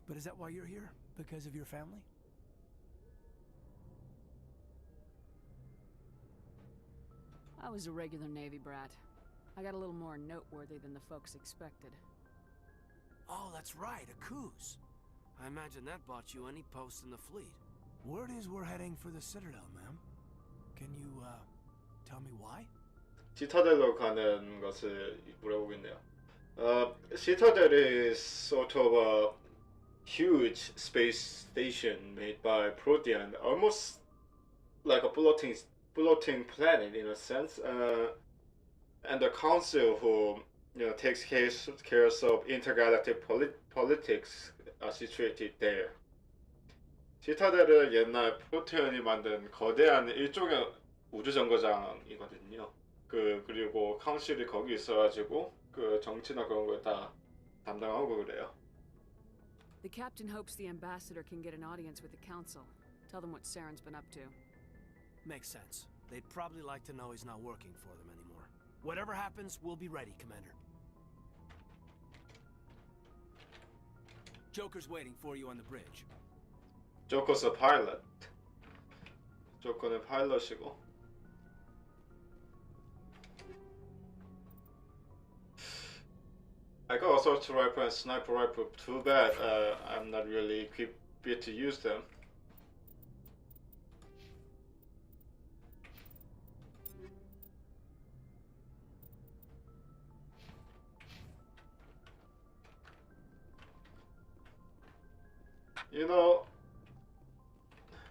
But is that why you're here? Because of your family? I was a regular Navy brat. I got a little more noteworthy than the folks expected. Oh, that's right, a cruise. I imagine that bought you any post in the fleet. Word is we're heading for the Citadel, ma'am. Can you, tell me why? 시타델로 가는 것을 물어보겠네요. Citadel is sort of a huge space station made by Prothean, almost like a floating planet in a sense. And the council who takes care of intergalactic politics are situated there. 시타델은 옛날 프로테온이 만든 거대한 일종의 우주정거장이거든요. 그리고 카운실이 거기 있어가지고 그 정치나 그런 걸 다 담당하고 그래요. The captain hopes the ambassador can get an audience with the council. Tell them what Saren's been up to. Makes sense. They'd probably like to know he's not working for them anymore. Whatever happens, we'll be ready, Commander. Joker's waiting for you on the bridge. Joker's a pilot. 조커는 파일럿이고. I got assault rifle and sniper rifle. Too bad I'm not really equipped yet to use them.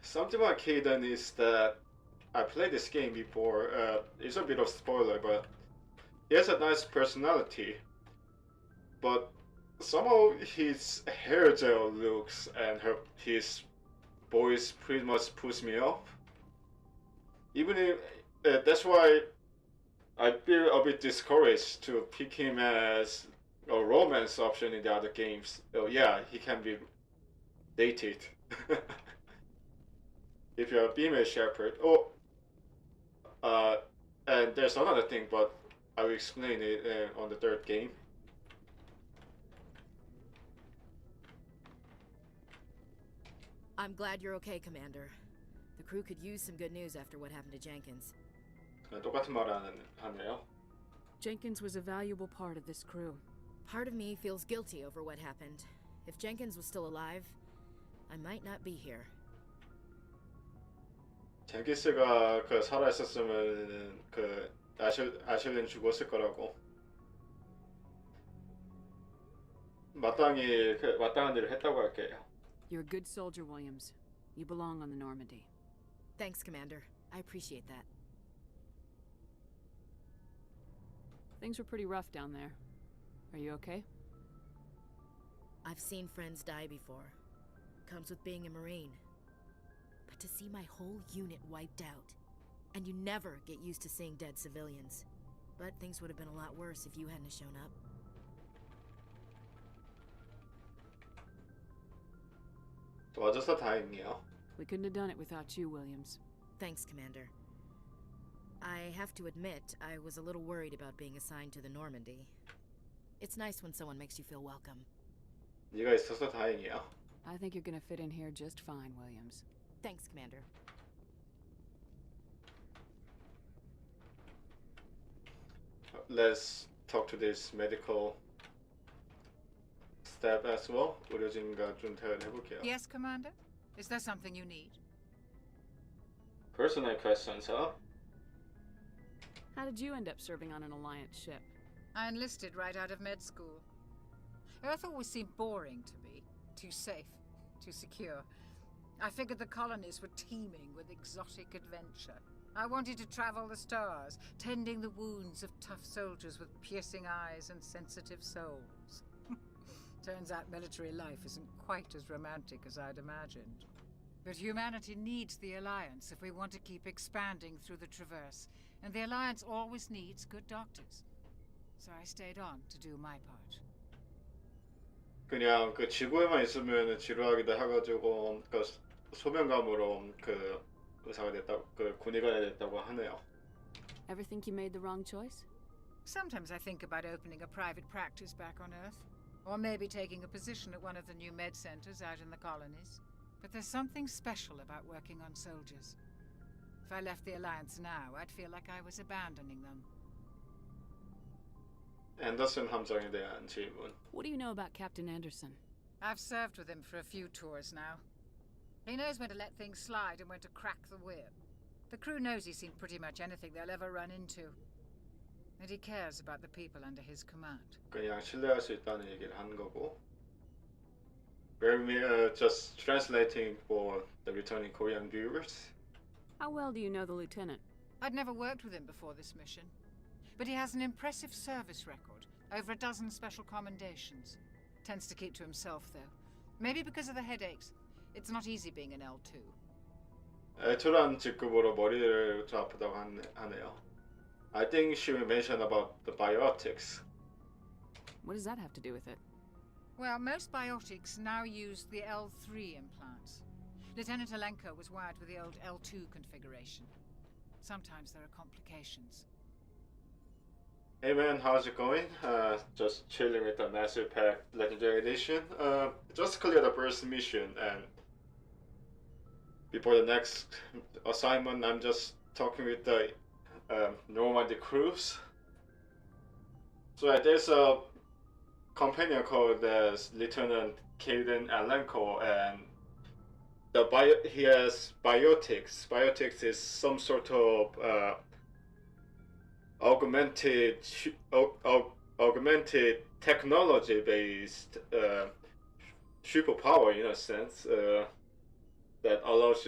Something about Kaden is that I played this game before. It's a bit of spoiler, but he has a nice personality. But somehow his hair gel looks and his voice pretty much puts me off. Even if that's why I feel a bit discouraged to pick him as a romance option in the other games. Oh yeah, he can be dated. If you're a female shepherd. Oh, and there's another thing, but I will explain it on the third game. I'm glad you're okay, Commander. The crew could use some good news after what happened to Jenkins. 똑같은 말 하네요. Jenkins was a valuable part of this crew. Part of me feels guilty over what happened. If Jenkins was still alive, I might not be here. 젠키스가 살아 있었으면 아실린 죽었을 거라고. 마땅한 일을 했다고 할게요. You're a good soldier, Williams. You belong on the Normandy. Thanks, Commander. I appreciate that. Things were pretty rough down there. Are you okay? I've seen friends die before. Comes with being a Marine. But to see my whole unit wiped out, and you never get used to seeing dead civilians. But things would have been a lot worse if you hadn't shown up. 도와줘서 다행이야. We couldn't have done it without you, Williams. Thanks, Commander. I have to admit, I was a little worried about being assigned to the Normandy. It's nice when someone makes you feel welcome. 네가 있어서 다행이야. I think you're gonna fit in here just fine, Williams. Thanks, Commander. Let's talk to this medical staff as well. 의료진과 좀 대화해볼게요. Yes, Commander? Is there something you need? Personal questions, huh? How did you end up serving on an Alliance ship? I enlisted right out of med school. Earth always seemed boring to me. Too safe, too secure. I figured the colonies were teeming with exotic adventure. I wanted to travel the stars, tending the wounds of tough soldiers with piercing eyes and sensitive souls. Turns out military life isn't quite as romantic as I'd imagined. But humanity needs the Alliance if we want to keep expanding through the Traverse, and the Alliance always needs good doctors. So I stayed on to do my part. 그냥 그 지구에만 있으면 지루하기도 해가지고 그 소명감으로 그 의사가 됐다, 그 군의가 됐다고 하네요. Ever think you made the wrong choice? Sometimes I think about opening a private practice back on Earth, or maybe taking a position at one of the new med centers out in the colonies. But there's something special about working on soldiers. If I left the Alliance now, I'd feel like I was abandoning them. 앤더슨 함장에 대한 질문. What do you know about Captain Anderson? I've served with him for a few tours now. He knows when to let things slide and when to crack the whip. The crew knows he's seen pretty much anything they'll ever run into. And he cares about the people under his command. 그냥 신뢰할 수 있다는 얘기를 한 거고. Just translating for the returning Korean viewers. How well do you know the lieutenant? I'd never worked with him before this mission. But he has an impressive service record, over a dozen special commendations. Tends to keep to himself, though. Maybe because of the headaches. It's not easy being an L2. 애투란 직급으로 머리를 좀 아프다고 하네요. I think she will mention about the biotics. What does that have to do with it? Well, most biotics now use the L3 implants. Lieutenant Alenko was wired with the old L2 configuration. Sometimes there are complications. Hey man, how's it going? Just chilling with the Master Pack Legendary Edition. Just clear the first mission, and before the next assignment, I'm just talking with the Normandy crews. So there's a companion called Lieutenant Caden Alenko, and he has biotics. Biotics is some sort of augmented technology-based superpower, in a sense, that allows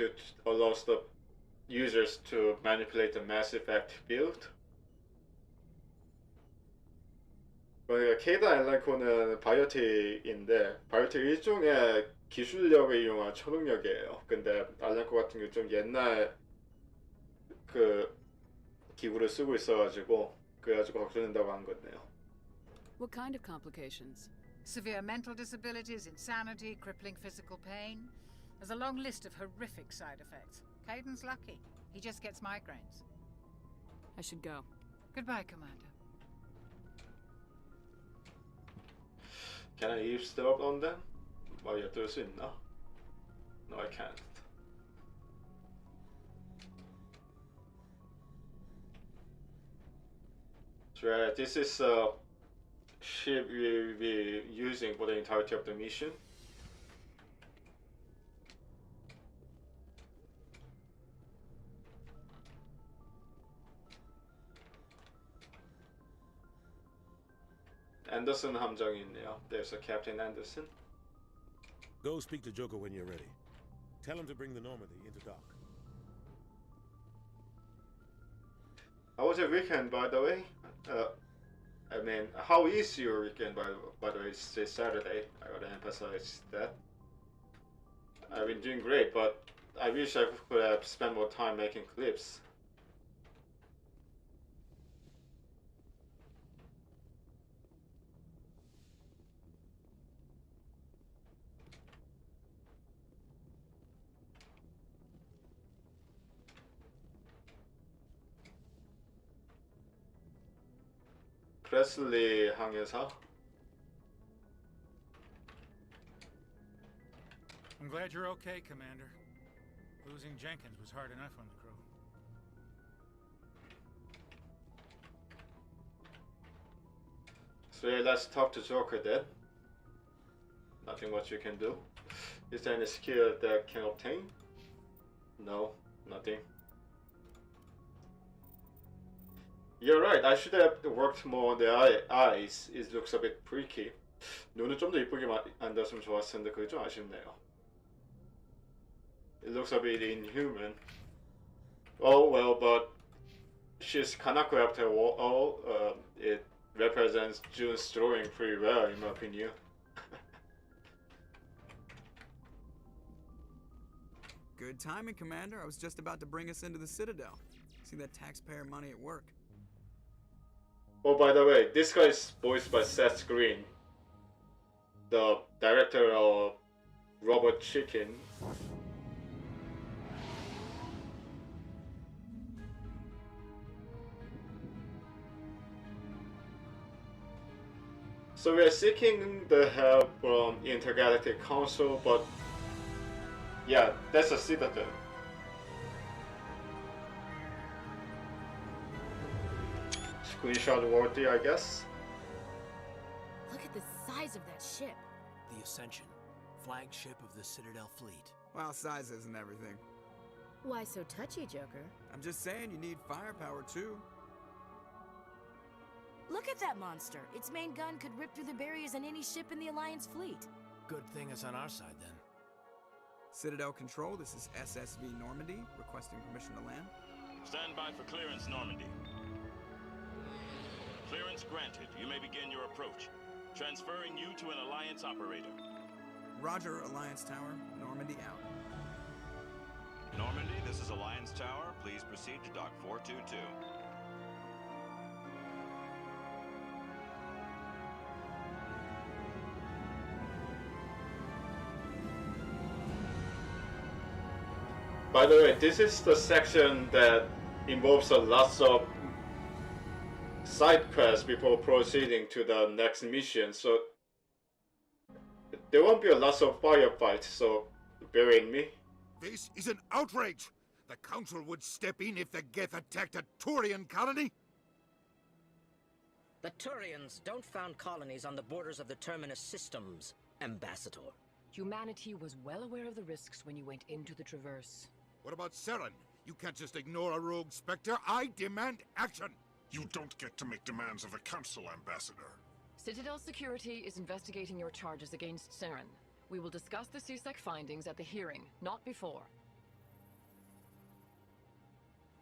users to manipulate the Mass Effect build. 그러니까 케이다 엘란코는 바이오틱인데 바이오틱 일종의 기술력을 이용한 초능력이에요. 근데 알란코 같은 경우 좀 옛날 그 기구를 쓰고 있어가지고 그래가지고 걱정된다고 한 거네요. What kind of complications? Severe mental disabilities, insanity, crippling physical pain. There's a long list of horrific side effects. Caden's lucky. He just gets migraines. I should go. Goodbye, Commander. Can I eavesdrop on them? 엿들 수 있나? No, I can't. So this is a ship we'll be using for the entirety of the mission. Anderson 함정이 있네요. There's a Captain Anderson. Go speak to Joker when you're ready. Tell him to bring the Normandy into dock. How was your weekend, by the way? I mean, how is your weekend, by the way? It's this Saturday. I gotta emphasize that. I've been doing great, but I wish I could have spent more time making clips. 프레슬리 항해사. I'm glad you're okay, Commander. Losing Jenkins was hard enough on the crew. So yeah, let's talk to Joker then. Nothing much you can do. Is there any skill that can obtain? No, nothing. You're right. I should have worked more on the eyes. It looks a bit freaky. 눈을 좀 더 이쁘게 만들었으면 좋았을 텐데 그게 좀 아쉽네요. It looks a bit inhuman. Oh well, but she's Kanako after all. It represents June's drawing pretty well, in my opinion. Good timing, Commander. I was just about to bring us into the Citadel. See that taxpayer money at work. Oh, by the way, this guy is voiced by Seth Green, the director of Robot Chicken. So we are seeking the help from Intergalactic Council, but yeah, that's a Citadel. Screenshot worthy, I guess. Look at the size of that ship. The Ascension, flagship of the Citadel fleet. Well, size isn't everything. Why so touchy, Joker? I'm just saying you need firepower too. Look at that monster. Its main gun could rip through the barriers in any ship in the Alliance fleet. Good thing it's on our side then. Citadel Control, this is SSV Normandy, requesting permission to land. Stand by for clearance, Normandy. Clearance granted. You may begin your approach. Transferring you to an Alliance operator. Roger, Alliance Tower. Normandy out. Normandy, this is Alliance Tower. Please proceed to Dock 422. By the way, this is the section that involves a lot of side quests before proceeding to the next mission, so there won't be a lot of firefights, so bear in me. This is an outrage! The Council would step in if the Geth attacked a Turian colony? The Turians don't found colonies on the borders of the Terminus systems, Ambassador. Humanity was well aware of the risks when you went into the Traverse. What about Saren? You can't just ignore a rogue Spectre. I demand action! You don't get to make demands of the Council, Ambassador. Citadel Security is investigating your charges against Saren. We will discuss the CSEC findings at the hearing, not before.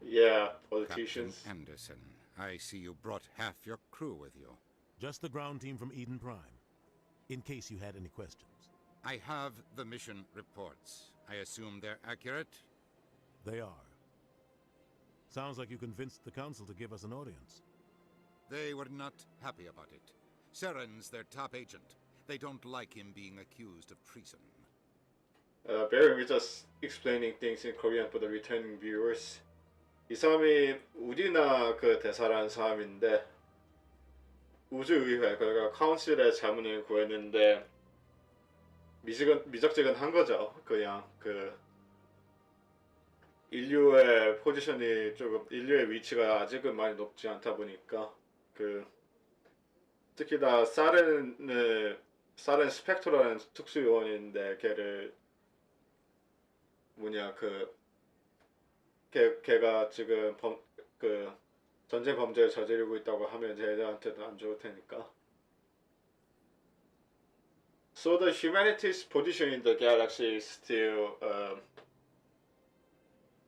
Yeah, politicians. Captain Anderson, I see you brought half your crew with you. Just the ground team from Eden Prime, in case you had any questions. I have the mission reports. I assume they're accurate? They are. Sounds like you convinced the council to give us an audience. They were not happy about it. Saren's their top agent. They don't like him being accused of treason. Bearing with us explaining things in Korean for the returning viewers. 이 사람이 우리나 그 대사라는 사람인데 우주의회 그러니까 카운슬의 자문을 구했는데 미적지근 한 거죠. 그냥 그 인류의 포지션이 조금 인류의 위치가 아직은 많이 높지 않다 보니까 그 특히 다 사렌 스펙터라는 특수요원인데 걔를 뭐냐 걔가 지금 그 전쟁 범죄를 저지르고 있다고 하면 쟤들한테도 안 좋을 테니까. So the humanity's position in the galaxy is still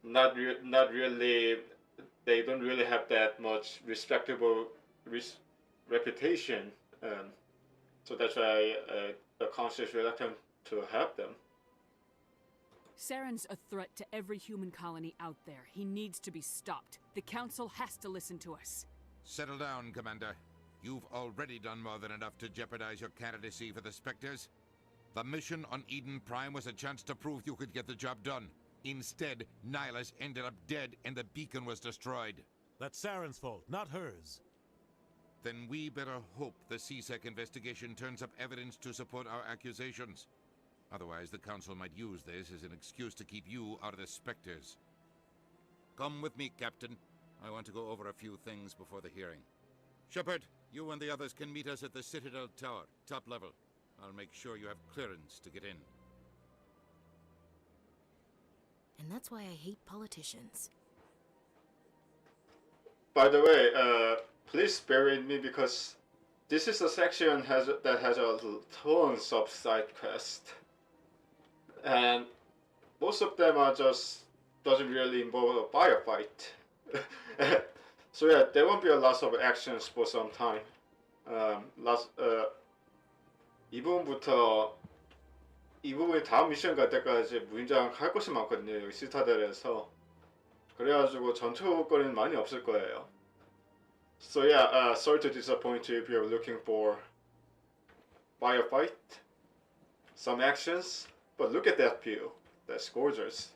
not really. They don't really have that much respectable reputation, so that's why the council is reluctant to help them. Saren's a threat to every human colony out there. He needs to be stopped. The Council has to listen to us. Settle down, Commander. You've already done more than enough to jeopardize your candidacy for the Spectres. The mission on Eden Prime was a chance to prove you could get the job done. Instead, Nihilus ended up dead and the beacon was destroyed. That's Saren's fault, not hers. Then we better hope the CSEC investigation turns up evidence to support our accusations. Otherwise, the Council might use this as an excuse to keep you out of the Spectres. Come with me, Captain. I want to go over a few things before the hearing. Shepard, you and the others can meet us at the Citadel Tower, top level. I'll make sure you have clearance to get in. And that's why I hate politicians. By the way, please bear with me because this is a section that has a tons of side quests. And most of them are just doesn't really involve a firefight. So yeah, there won't be a lot of actions for some time. 이 부분이 다음 미션 갈 때까지 무인장 할 것이 많거든요. 여기 시타델에서. 그래가지고 전투거리는 많이 없을 거예요. So yeah, sorry to disappoint you if you're looking for firefight, some actions, but look at that view. That's gorgeous.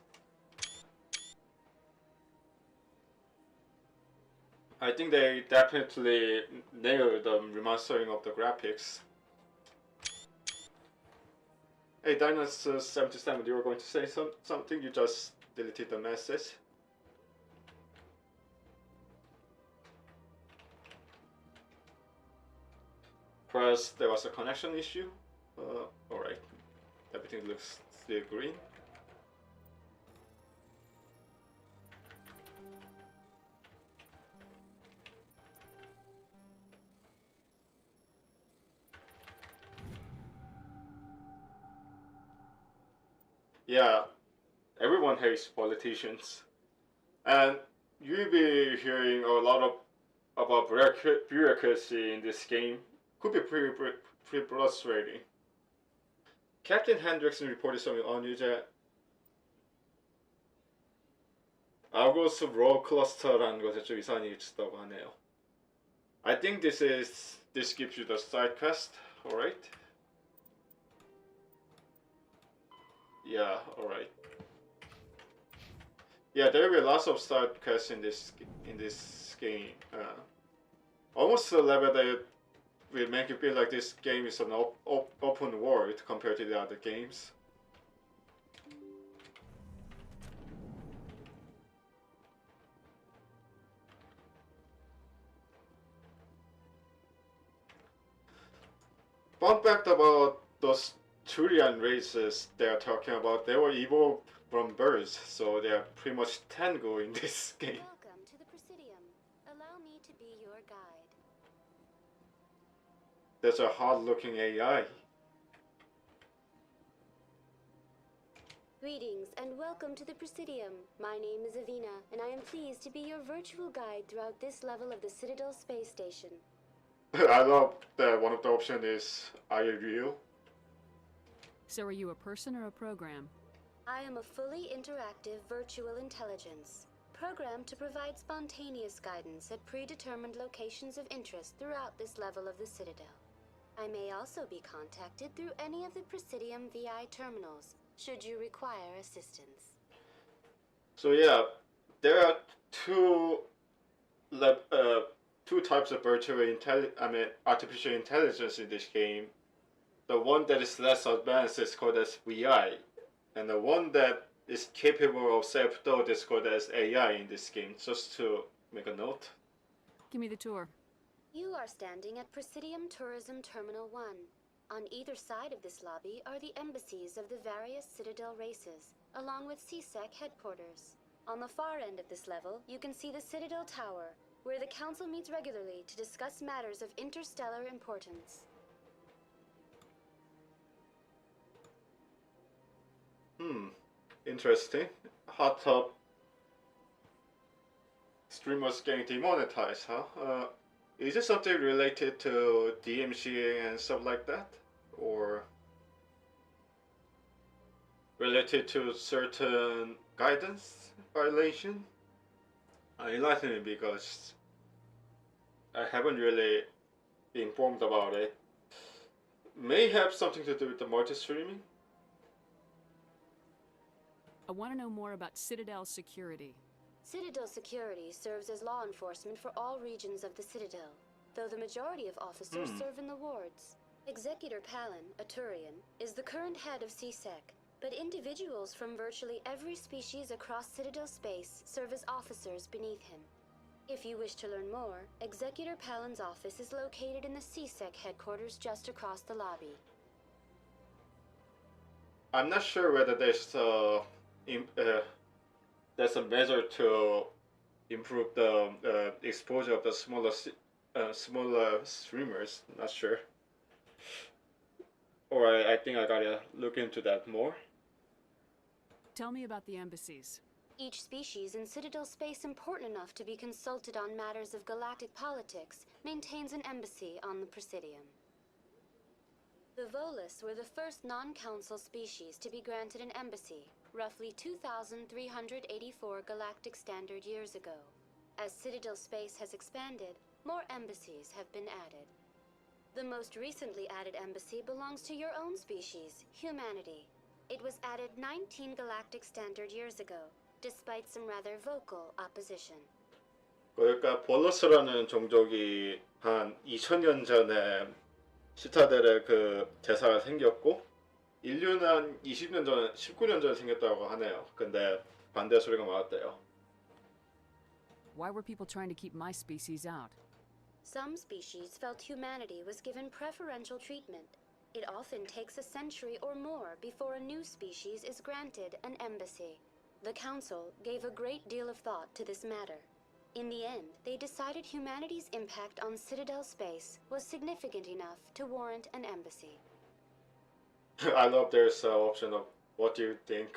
I think they definitely nailed the remastering of the graphics. Hey, Dinosaur77, you were going to say something? You just deleted the message. First, there was a connection issue. Alright. Everything looks still green. Yeah, everyone hates politicians. And you'll be hearing a lot about bureaucracy in this game. Could be pretty frustrating. Captain Hendrickson reported something on you that Argos Row Cluster라는 것에 좀 이상한 일이 있었다고 하네요. I think this gives you the side quest, alright? Yeah, alright. Yeah, there will be lots of side quests in this game. Almost to the level that will make you feel like this game is an open world compared to the other games. Fun fact about those Turian races they are talking about, they were evolved from birds, so they are pretty much tango in this game. Welcome to the Presidium. Allow me to be your guide. That's a hard-looking AI. Greetings and welcome to the Presidium. My name is Avina, and I am pleased to be your virtual guide throughout this level of the Citadel space station. I love that one of the options is, are you real? So are you a person or a program? I am a fully interactive virtual intelligence, programmed to provide spontaneous guidance at predetermined locations of interest throughout this level of the Citadel. I may also be contacted through any of the Presidium VI terminals, should you require assistance. So yeah, there are two types of artificial intelligence in this game. The one that is less advanced is called as VI, and the one that is capable of self-thought is called as AI in this game, just to make a note. Give me the tour. You are standing at Presidium Tourism Terminal 1. On either side of this lobby are the embassies of the various Citadel races, along with CSEC headquarters. On the far end of this level, you can see the Citadel Tower, where the Council meets regularly to discuss matters of interstellar importance. Interesting. Hot top streamers getting demonetized, huh? Is it something related to DMCA and stuff like that? Or related to certain guidance violation? Enlighten me, because I haven't really been informed about it. May have something to do with the multi-streaming? I want to know more about Citadel security. Citadel security serves as law enforcement for all regions of the Citadel, though the majority of officers serve in the wards. Executor Palin, a Turian, is the current head of CSEC, but individuals from virtually every species across Citadel space serve as officers beneath him. If you wish to learn more, Executor Palin's office is located in the CSEC headquarters just across the lobby. I'm not sure whether there's a measure to improve the exposure of the smaller streamers. Not sure. Or I think I gotta look into that more. Tell me about the embassies. Each species in Citadel space important enough to be consulted on matters of galactic politics maintains an embassy on the Presidium. The Volus were the first non-council species to be granted an embassy, roughly 2,384 galactic standard years ago. As Citadel space has expanded, more embassies have been added. The most recently added embassy belongs to your own species, humanity. It was added 19 galactic standard years ago, despite some rather vocal opposition. 그러니까 볼러스라는 종족이 한 2000년 전에 시타델에 그 대사가 생겼고 인류는 한 20년 전, 19년 전에 생겼다고 하네요. 근데 반대 소리가 많았대요. Why were people trying to keep my species out? Some species felt humanity was given preferential treatment. It often takes a century or more before a new species is granted an embassy. The Council gave a great deal of thought to this matter. In the end, they decided humanity's impact on Citadel space was significant enough to warrant an embassy. I love there's an option of what do you think?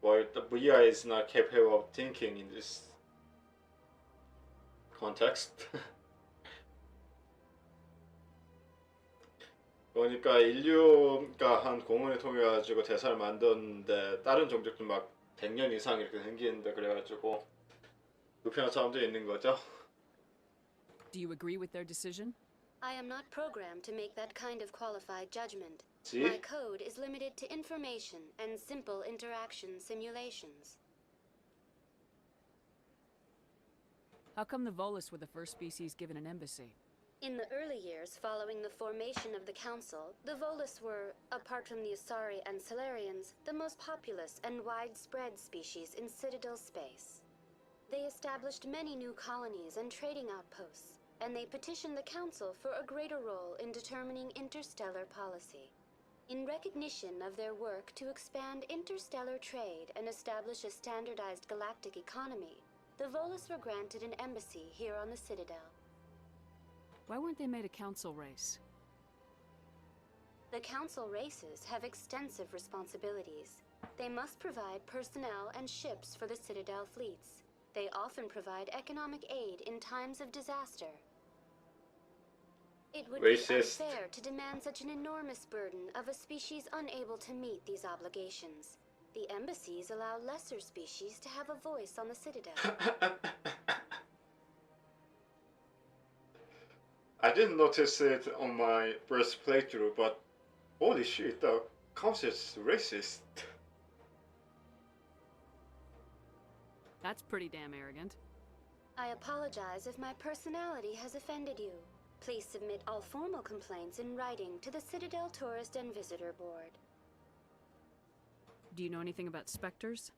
Well, the VI is not capable of thinking in this context. 그러니까 인류가 한 공원을 통해 가지고 대사를 만들었는데 다른 종족들 막 100년 이상 이렇게 생기는데 그래가지고 불편한 사람들이 있는 거죠. Do you agree with their decision? I am not programmed to make that kind of qualified judgment. See? My code is limited to information and simple interaction simulations. How come the Volus were the first species given an embassy? In the early years following the formation of the Council, the Volus were, apart from the Asari and Solarians, the most populous and widespread species in Citadel space. They established many new colonies and trading outposts, and they petitioned the Council for a greater role in determining interstellar policy. In recognition of their work to expand interstellar trade and establish a standardized galactic economy, the Volus were granted an embassy here on the Citadel. Why weren't they made a council race? The Council races have extensive responsibilities. They must provide personnel and ships for the Citadel fleets. They often provide economic aid in times of disaster. It would be unfair to demand such an enormous burden of a species unable to meet these obligations. The embassies allow lesser species to have a voice on the Citadel. I didn't notice it on my first playthrough, but holy shit, the council is racist. That's pretty damn arrogant. I apologize if my personality has offended you. Please submit all formal complaints in writing to the Citadel Tourist and Visitor Board. Do you know anything about specters?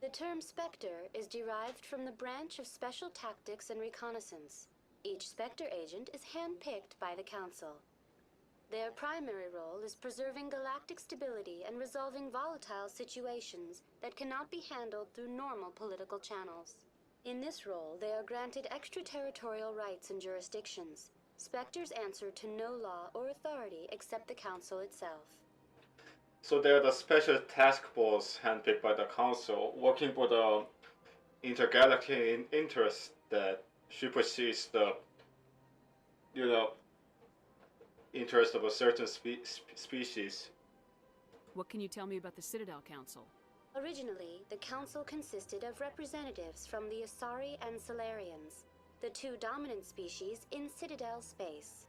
The term Spectre is derived from the branch of Special Tactics and Reconnaissance. Each Spectre agent is handpicked by the Council. Their primary role is preserving galactic stability and resolving volatile situations that cannot be handled through normal political channels. In this role, they are granted extraterritorial rights and jurisdictions. Spectres answer to no law or authority except the Council itself. So they're the special task force handpicked by the Council, working for the intergalactic interest that supersedes the, interest of a certain species. What can you tell me about the Citadel Council? Originally, the Council consisted of representatives from the Asari and Solarians, the two dominant species in Citadel space.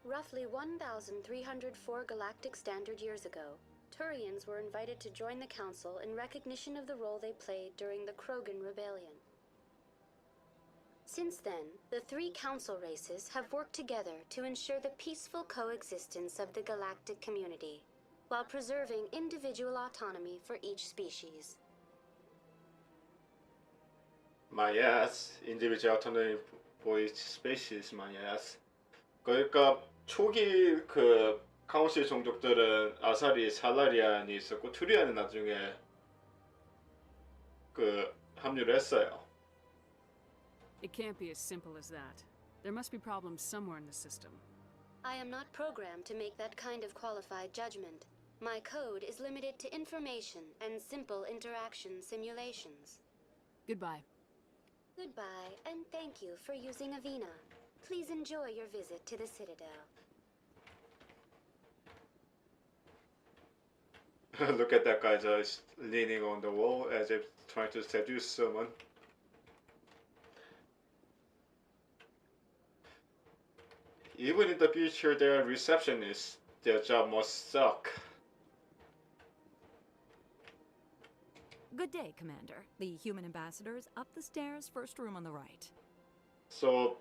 Roughly 1,304 galactic standard years ago, Turians were invited to join the Council in recognition of the role they played during the Krogan Rebellion. Since then, the three Council races have worked together to ensure the peaceful coexistence of the galactic community, while preserving individual autonomy for each species. My ass, individual autonomy for each species, my ass. 그러니까 초기 그 카운실 종족들은 아사리, 살라리안이 있었고 투리안은 나중에 그 합류를 했어요. It can't be as simple as that. There must be problems somewhere in the system. I am not programmed to make that kind of qualified judgment. My code is limited to information and simple interaction simulations. Goodbye. Goodbye, and thank you for using Avina. Please enjoy your visit to the Citadel. Look at that guy just leaning on the wall as if trying to seduce someone. Even in the future, their receptionists, their job must suck. Good day, Commander. The human ambassador is up the stairs, first room on the right. So,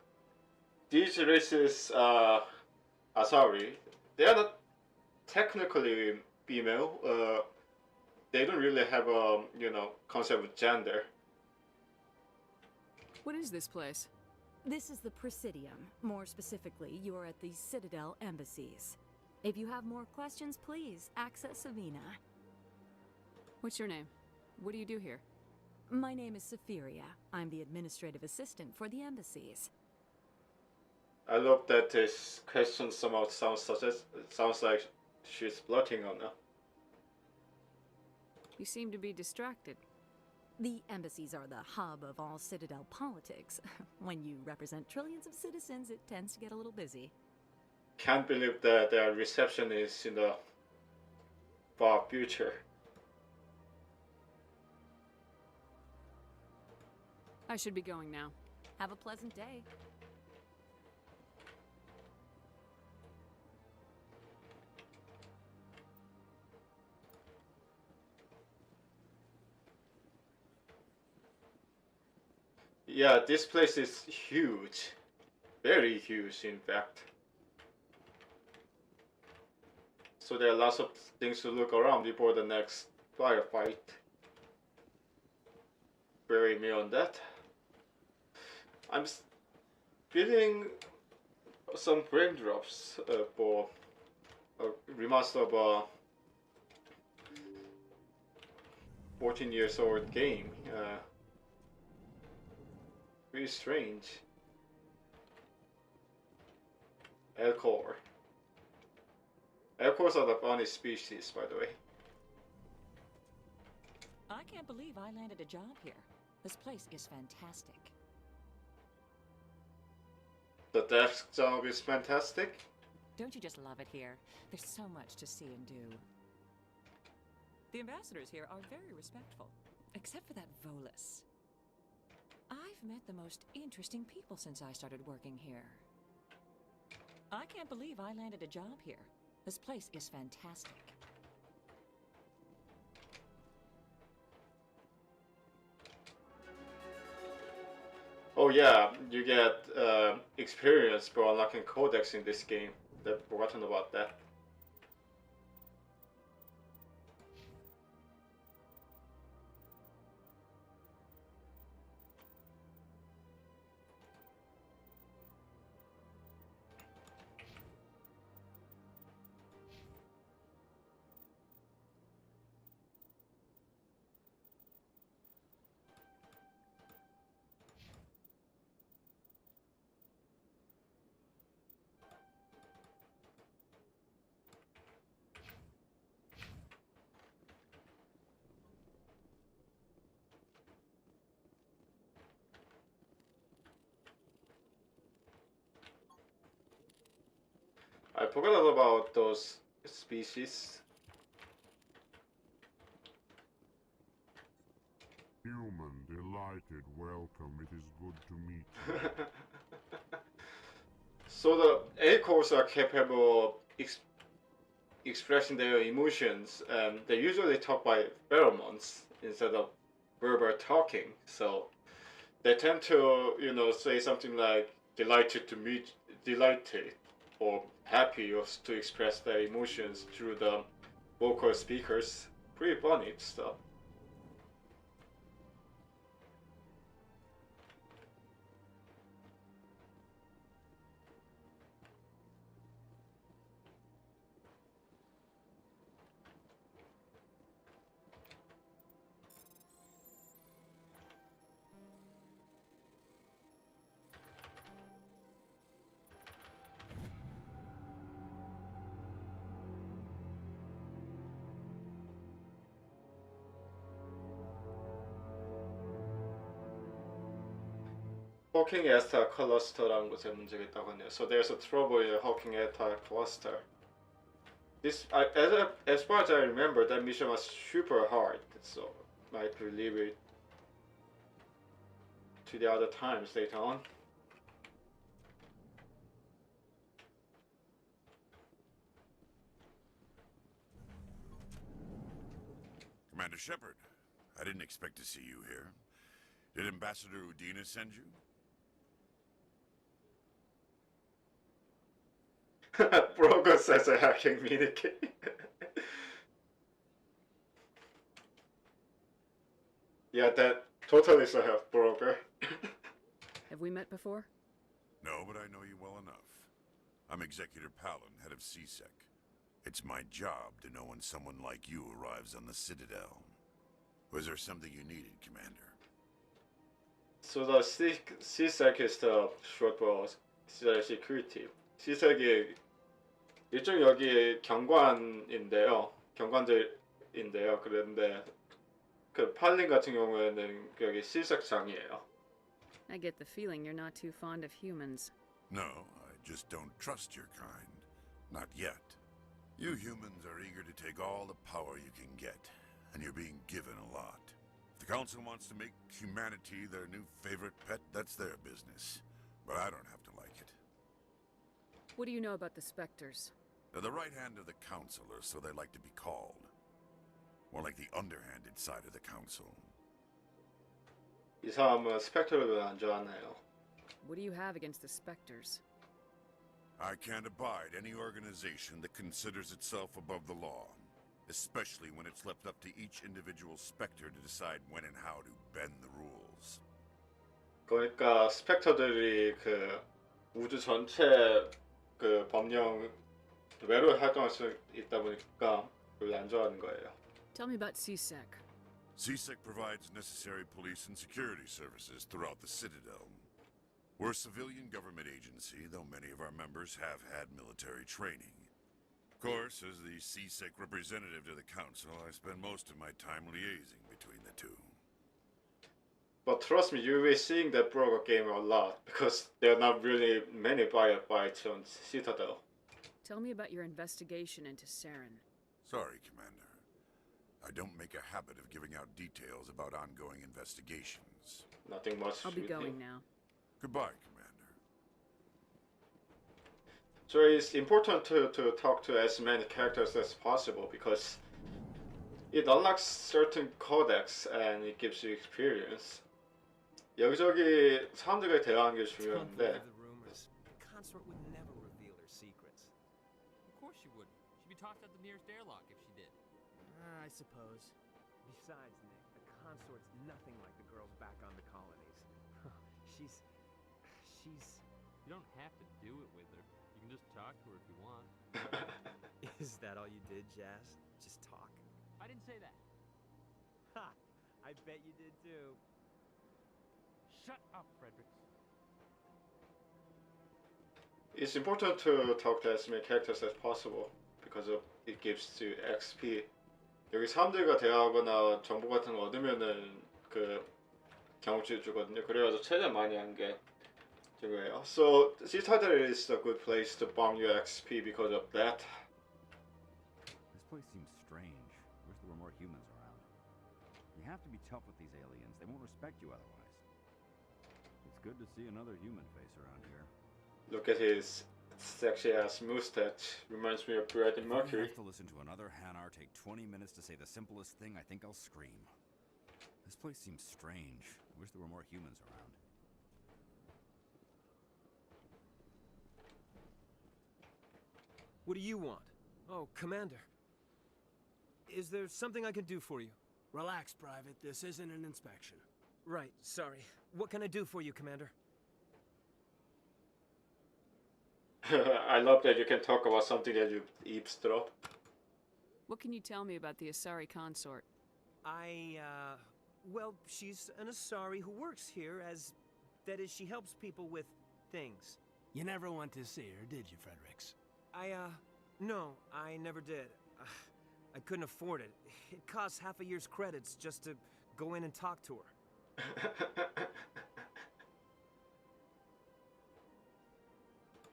these races, Asari, they are not technically female. They don't really have a, concept of gender. What is this place? This is the Presidium. More specifically, you are at the Citadel embassies. If you have more questions, please access Savina. What's your name? What do you do here? My name is Safiria. I'm the administrative assistant for the embassies. I love that this question somehow sounds like she's blotting on her. You seem to be distracted. The embassies are the hub of all Citadel politics. When you represent trillions of citizens, it tends to get a little busy. Can't believe that their reception is in the far future. I should be going now. Have a pleasant day. Yeah, this place is huge. Very huge, in fact. So there are lots of things to look around before the next firefight. Bury me on that. I'm feeling some frame drops for a remaster of a 14 years old game. Really strange. Elcor. Elcors are the funny species, by the way. I can't believe I landed a job here. This place is fantastic. The desk job is fantastic. Don't you just love it here? There's so much to see and do. The ambassadors here are very respectful, except for that Volus. I've met the most interesting people since I started working here. I can't believe I landed a job here. This place is fantastic. Oh yeah, you get experience for unlocking codex in this game. I've forgotten about that. I forgot about those species. Human, delighted, welcome. It is good to meet you. So the A-Corps are capable of expressing their emotions, and they usually talk by pheromones instead of verbal talking. So they tend to, you know, say something like delighted to meet, delighted, or happy, or to express their emotions through the vocal speakers. Pretty funny stuff. Hawking Eta cluster라는 곳에 문제가 있다고 하네요. So there's a trouble in the Hawking Eta cluster. This, as far as I remember, that mission was super hard. So might leave it to the other times later on. Commander Shepard, I didn't expect to see you here. Did Ambassador Udina send you? Brogo says a hacking minikey. Yeah, that totally is a help, Brogo. Have we met before? No, but I know you well enough. I'm Executor Palin, head of CSEC. It's my job to know when someone like you arrives on the Citadel. Was there something you needed, Commander? So the CSEC is the short for Citadel Security. CSEC이 일종 여기 경관인데요. 경관들인데요. 그런데 그 팔린 같은 경우에는 여기 CSEC장이에요. I get the feeling you're not too fond of humans. No, I just don't trust your kind. Not yet. You humans are eager to take all the power you can get, and you're being given a lot. If the Council wants to make humanity their new favorite pet, that's their business. But I don't have to like it. What do you know about the Spectres? They're the right hand of the Council, or so they like to be called. More like the underhanded side of the Council. 이 사람은 스펙터를 안 좋아하네요. What do you have against the Spectres? I can't abide any organization that considers itself above the law, especially when it's left up to each individual Spectre to decide when and how to bend the rules. 그러니까 스펙터들이 그 우주 전체 그 법령 외로 활동할 수 있다 보니까 별로 안 좋아하는 거예요. Tell me about CSEC. CSEC provides necessary police and security services throughout the Citadel. We're a civilian government agency, though many of our members have had military training. Of course, as the CSEC representative to the Council, I spend most of my time liaising between the two. But trust me, you'll be seeing that broker game a lot because there are not really many bites on Citadel. Tell me about your investigation into Saren. Sorry, Commander. I don't make a habit of giving out details about ongoing investigations. Nothing much. I'll be going now. Goodbye, Commander. So it's important to talk to as many characters as possible because it unlocks certain codex and it gives you experience. 여기저기 사람들과 대화하는 게 중요한데. Consort would never reveal her secrets. Of course she wouldn't. She'd be tossed out the nearest airlock if she did. I suppose. Besides, Nick, the consort's nothing like the girls back on the colonies. she's... You don't have to do it with her. You can just talk to her if you want. Is that all you did, Jazz? Just talk? I didn't say that. Ha! I bet you did too. Shut up, Fredericks. It's important to talk to as many characters as possible because it gives you XP. 여기 사람들과 대화하거나 정보 같은 거 얻으면은 그 경험치 주거든요. 그래가지고 최대한 많이 하는 게 중요해요. So Citadel is a good place to bomb your XP because of that. This place seems strange. Wish there were more humans around. You have to be tough with these aliens. They won't respect you otherwise. It's good to see another human face around here. Look at his sexy ass mustache. Reminds me of Freddie Mercury. If I have to listen to another Hanar take 20 minutes to say the simplest thing, I think I'll scream. This place seems strange. I wish there were more humans around. What do you want? Oh, Commander. Is there something I can do for you? Relax, Private. This isn't an inspection. Right, sorry. What can I do for you, Commander? I love that you can talk about something that you eavesdrop. What can you tell me about the Asari consort? Well, she's an Asari who works here as... That is, she helps people with things. You never went to see her, did you, Fredericks? No, I never did. I couldn't afford it. It costs half a year's credits just to go in and talk to her.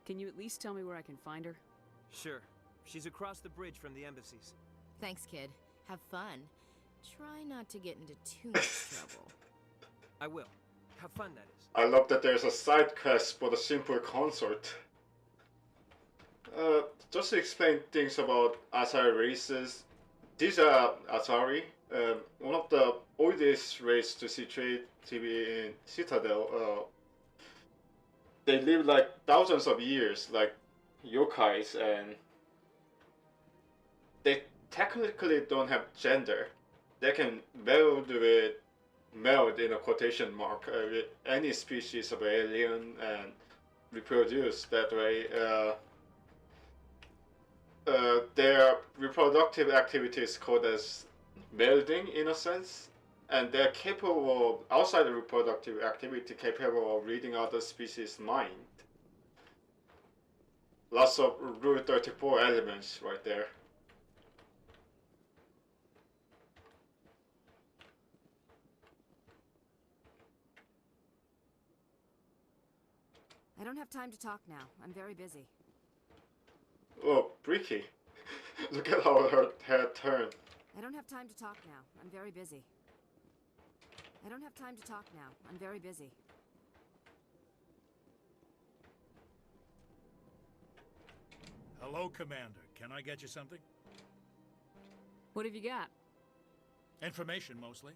Can you at least tell me where I can find her? Sure. She's across the bridge from the embassies. Thanks, kid. Have fun. Try not to get into too much trouble. I will. Have fun, that is. I love that there's a side quest for the simple consort. Just to explain things about Asari races. These are Asari, one of the oldest races to situate to be in Citadel. They live like thousands of years, like yokais, and they technically don't have gender. They can meld in a quotation mark, with any species of alien and reproduce that way. Their reproductive activity is called as melding in a sense, and they're capable, outside of reproductive activity, capable of reading other species' mind. Lots of Rule 34 elements right there. I don't have time to talk now. I'm very busy. Oh, Bricky. Look at how her head turned. I don't have time to talk now. I'm very busy. I don't have time to talk now. I'm very busy. Hello, Commander. Can I get you something? What have you got? Information, mostly.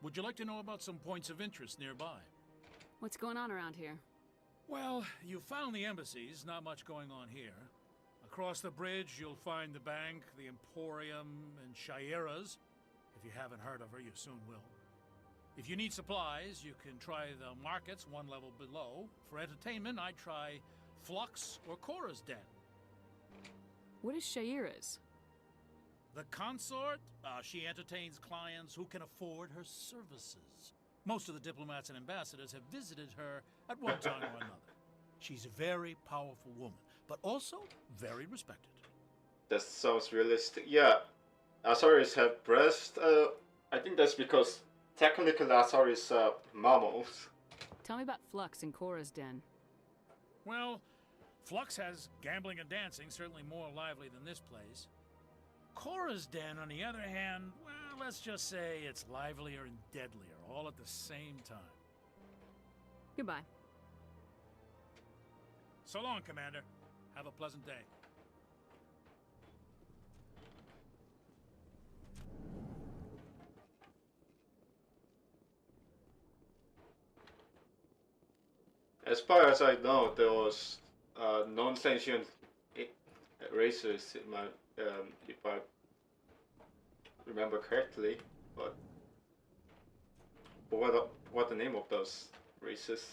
Would you like to know about some points of interest nearby? What's going on around here? Well, you found the embassies. Not much going on here. Across the bridge, you'll find the bank, the Emporium, and Shaira's. If you haven't heard of her, you soon will. If you need supplies, you can try the markets one level below. For entertainment, I'd try Flux or Cora's Den. What is Shaira's? The consort? She entertains clients who can afford her services. Most of the diplomats and ambassadors have visited her at one time or another. She's a very powerful woman, but also very respected. That sounds realistic. Yeah, Asaris have breasts. I think that's because technically Lazar is mammals. Tell me about Flux and Cora's den. Well, Flux has gambling and dancing, certainly more lively than this place. Cora's den, on the other hand, well, let's just say it's livelier and deadlier, all at the same time. Goodbye. So long, Commander. Have a pleasant day. As far as I know, there was non-sentient races in my, if I remember correctly, but what the name of those races?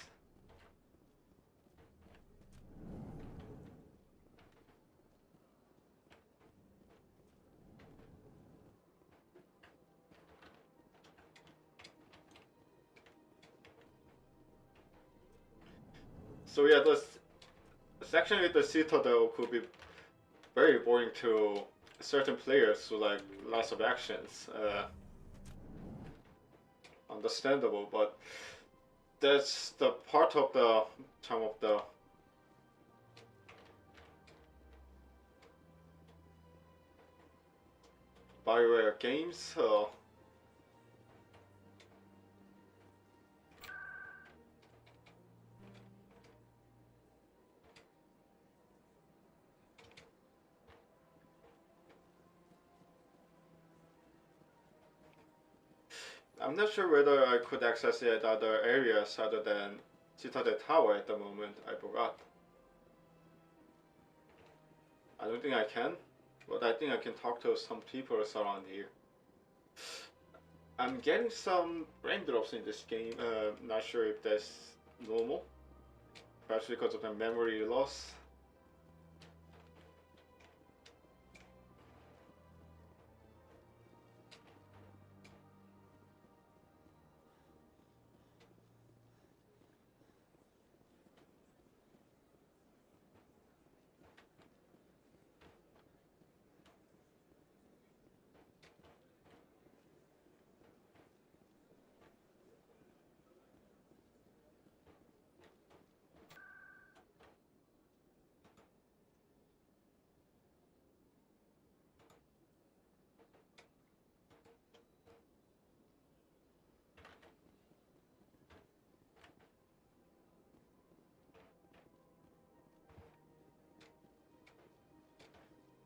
So yeah, the section with the Citadel could be very boring to certain players who like lots of actions. Understandable, but that's the part of the charm of the BioWare games. I'm not sure whether I could access it at other areas other than Citadel Tower at the moment. I forgot. I don't think I can, but I think I can talk to some people around here. I'm getting some raindrops in this game. Not sure if that's normal. Perhaps because of the memory loss.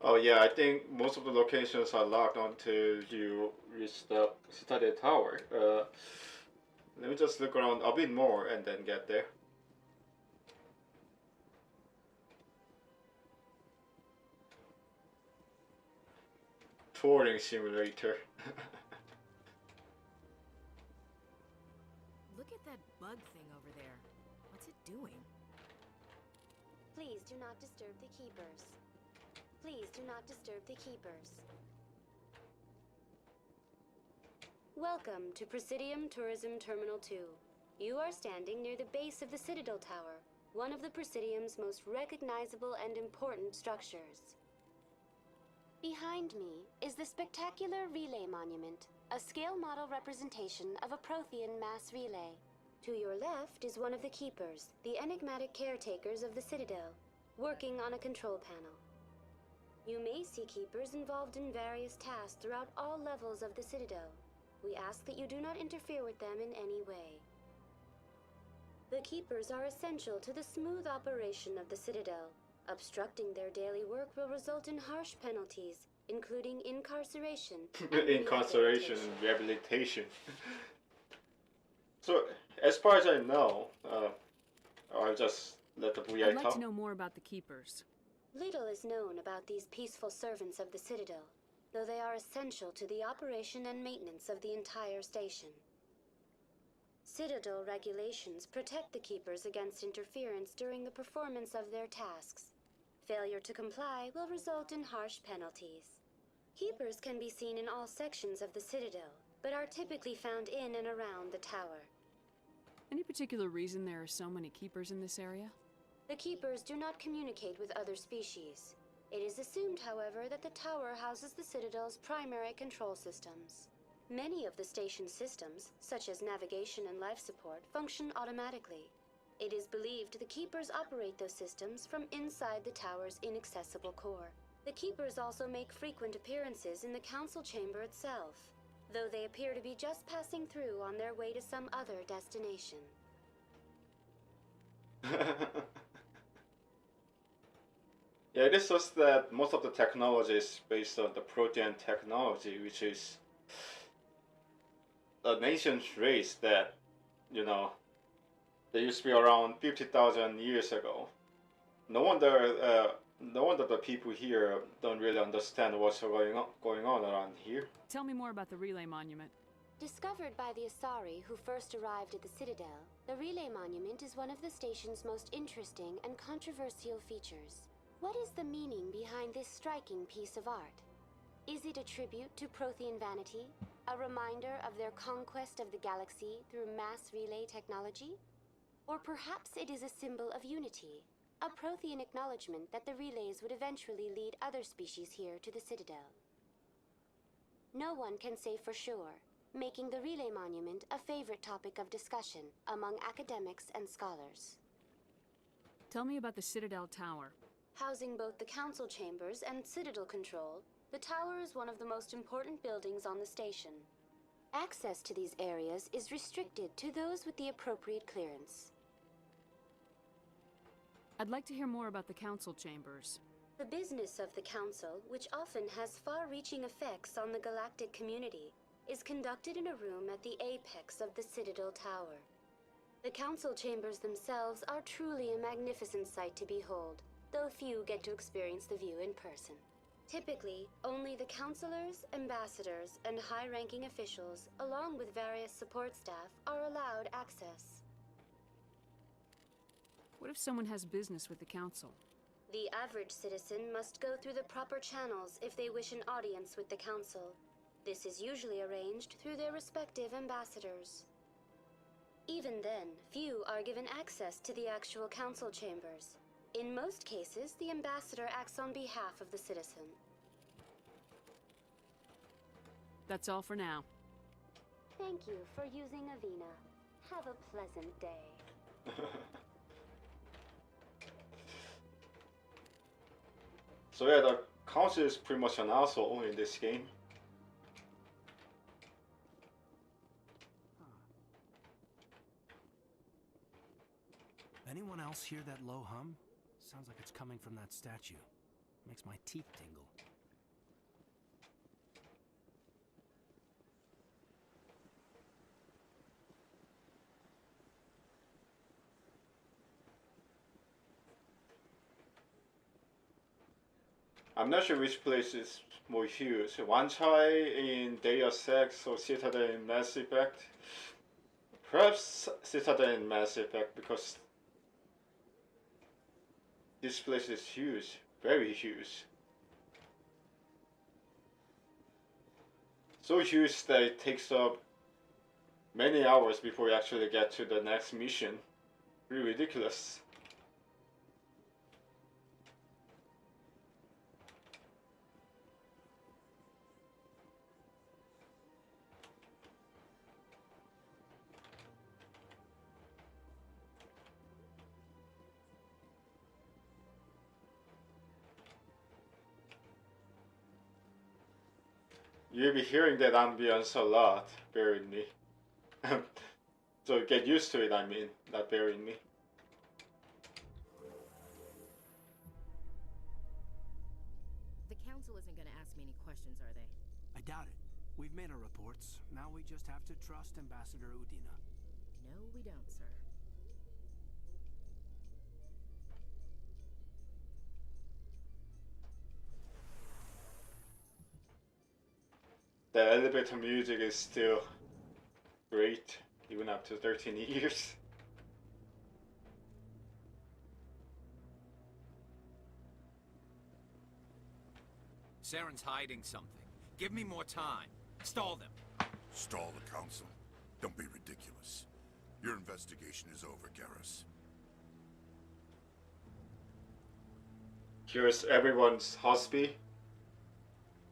Oh yeah, I think most of the locations are locked until you reach the Citadel Tower. Let me just look around a bit more and then get there. Touring simulator. Look at that bug thing over there. What's it doing? Please do not disturb the keepers. Please do not disturb the keepers. Welcome to Presidium Tourism Terminal 2. You are standing near the base of the Citadel Tower, one of the Presidium's most recognizable and important structures. Behind me is the spectacular Relay Monument, a scale model representation of a Prothean mass relay. To your left is one of the keepers, the enigmatic caretakers of the Citadel, working on a control panel. You may see keepers involved in various tasks throughout all levels of the Citadel. We ask that you do not interfere with them in any way. The keepers are essential to the smooth operation of the Citadel. Obstructing their daily work will result in harsh penalties, including incarceration. Incarceration and rehabilitation. So, as far as I know, I'll just let the VI I'd like talk. to know more about the keepers. Little is known about these peaceful servants of the Citadel, though they are essential to the operation and maintenance of the entire station. Citadel regulations protect the keepers against interference during the performance of their tasks. Failure to comply will result in harsh penalties. Keepers can be seen in all sections of the Citadel, but are typically found in and around the tower. Any particular reason there are so many keepers in this area? The keepers do not communicate with other species. It is assumed, however, that the tower houses the Citadel's primary control systems. Many of the station's systems, such as navigation and life support, function automatically. It is believed the Keepers operate those systems from inside the tower's inaccessible core. The Keepers also make frequent appearances in the Council Chamber itself, though they appear to be just passing through on their way to some other destination. Yeah, it is just that most of the technology is based on the protean technology, which is a nation's race that, you know, they used to be around 50,000 years ago. No wonder the people here don't really understand what's going on around here. Tell me more about the relay monument. Discovered by the Asari who first arrived at the Citadel, the Relay Monument is one of the station's most interesting and controversial features. What is the meaning behind this striking piece of art? Is it a tribute to Prothean vanity? A reminder of their conquest of the galaxy through mass relay technology? Or perhaps it is a symbol of unity, a Prothean acknowledgement that the relays would eventually lead other species here to the Citadel. No one can say for sure, making the Relay Monument a favorite topic of discussion among academics and scholars. Tell me about the Citadel Tower. Housing both the council chambers and Citadel control, the tower is one of the most important buildings on the station. Access to these areas is restricted to those with the appropriate clearance. I'd like to hear more about the council chambers. The business of the council, which often has far-reaching effects on the galactic community, is conducted in a room at the apex of the Citadel Tower. The council chambers themselves are truly a magnificent sight to behold, though few get to experience the view in person. Typically, only the councilors, ambassadors, and high-ranking officials, along with various support staff, are allowed access. What if someone has business with the council? The average citizen must go through the proper channels if they wish an audience with the council. This is usually arranged through their respective ambassadors. Even then, few are given access to the actual council chambers. In most cases, the ambassador acts on behalf of the citizen. That's all for now. Thank you for using Avina. Have a pleasant day. So yeah, the council is pretty much an asshole in this game. Anyone else hear that low hum? Sounds like it's coming from that statue. Makes my teeth tingle. I'm not sure which place is more huge. Wanchai in Deus Ex or Citadel in Mass Effect. Perhaps Citadel in Mass Effect because this place is huge, very huge. So huge that it takes up many hours before you actually get to the next mission. Pretty ridiculous. You'll be hearing that ambience a lot, bear with me. So get used to it, I mean, not bear with me. The council isn't going to ask me any questions, are they? I doubt it. We've made our reports. Now we just have to trust Ambassador Udina. No, we don't, sir. The elevator music is still great, even after 13 years. Saren's hiding something. Give me more time. Stall them. Stall the council? Don't be ridiculous. Your investigation is over, Garrus. Here's everyone's husband.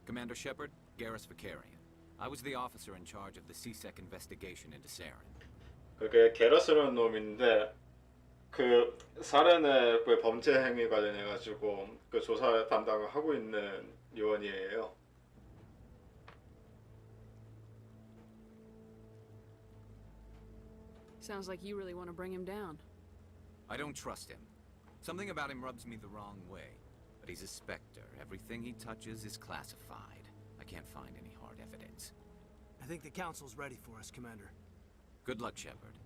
Commander Shepard, Garrus Vicarian. I was the officer in charge of the CSEC investigation into Saren. 그게 게러스라는 놈인데 그 살인의 그 범죄 행위 관련해 가지고 그 조사 담당을 하고 있는 요원이에요. Sounds like you really want to bring him down. I don't trust him. Something about him rubs me the wrong way. But he's a Spectre. Everything he touches is classified. I can't find any hard evidence. I think the council's ready for us, Commander. Good luck, Shepard.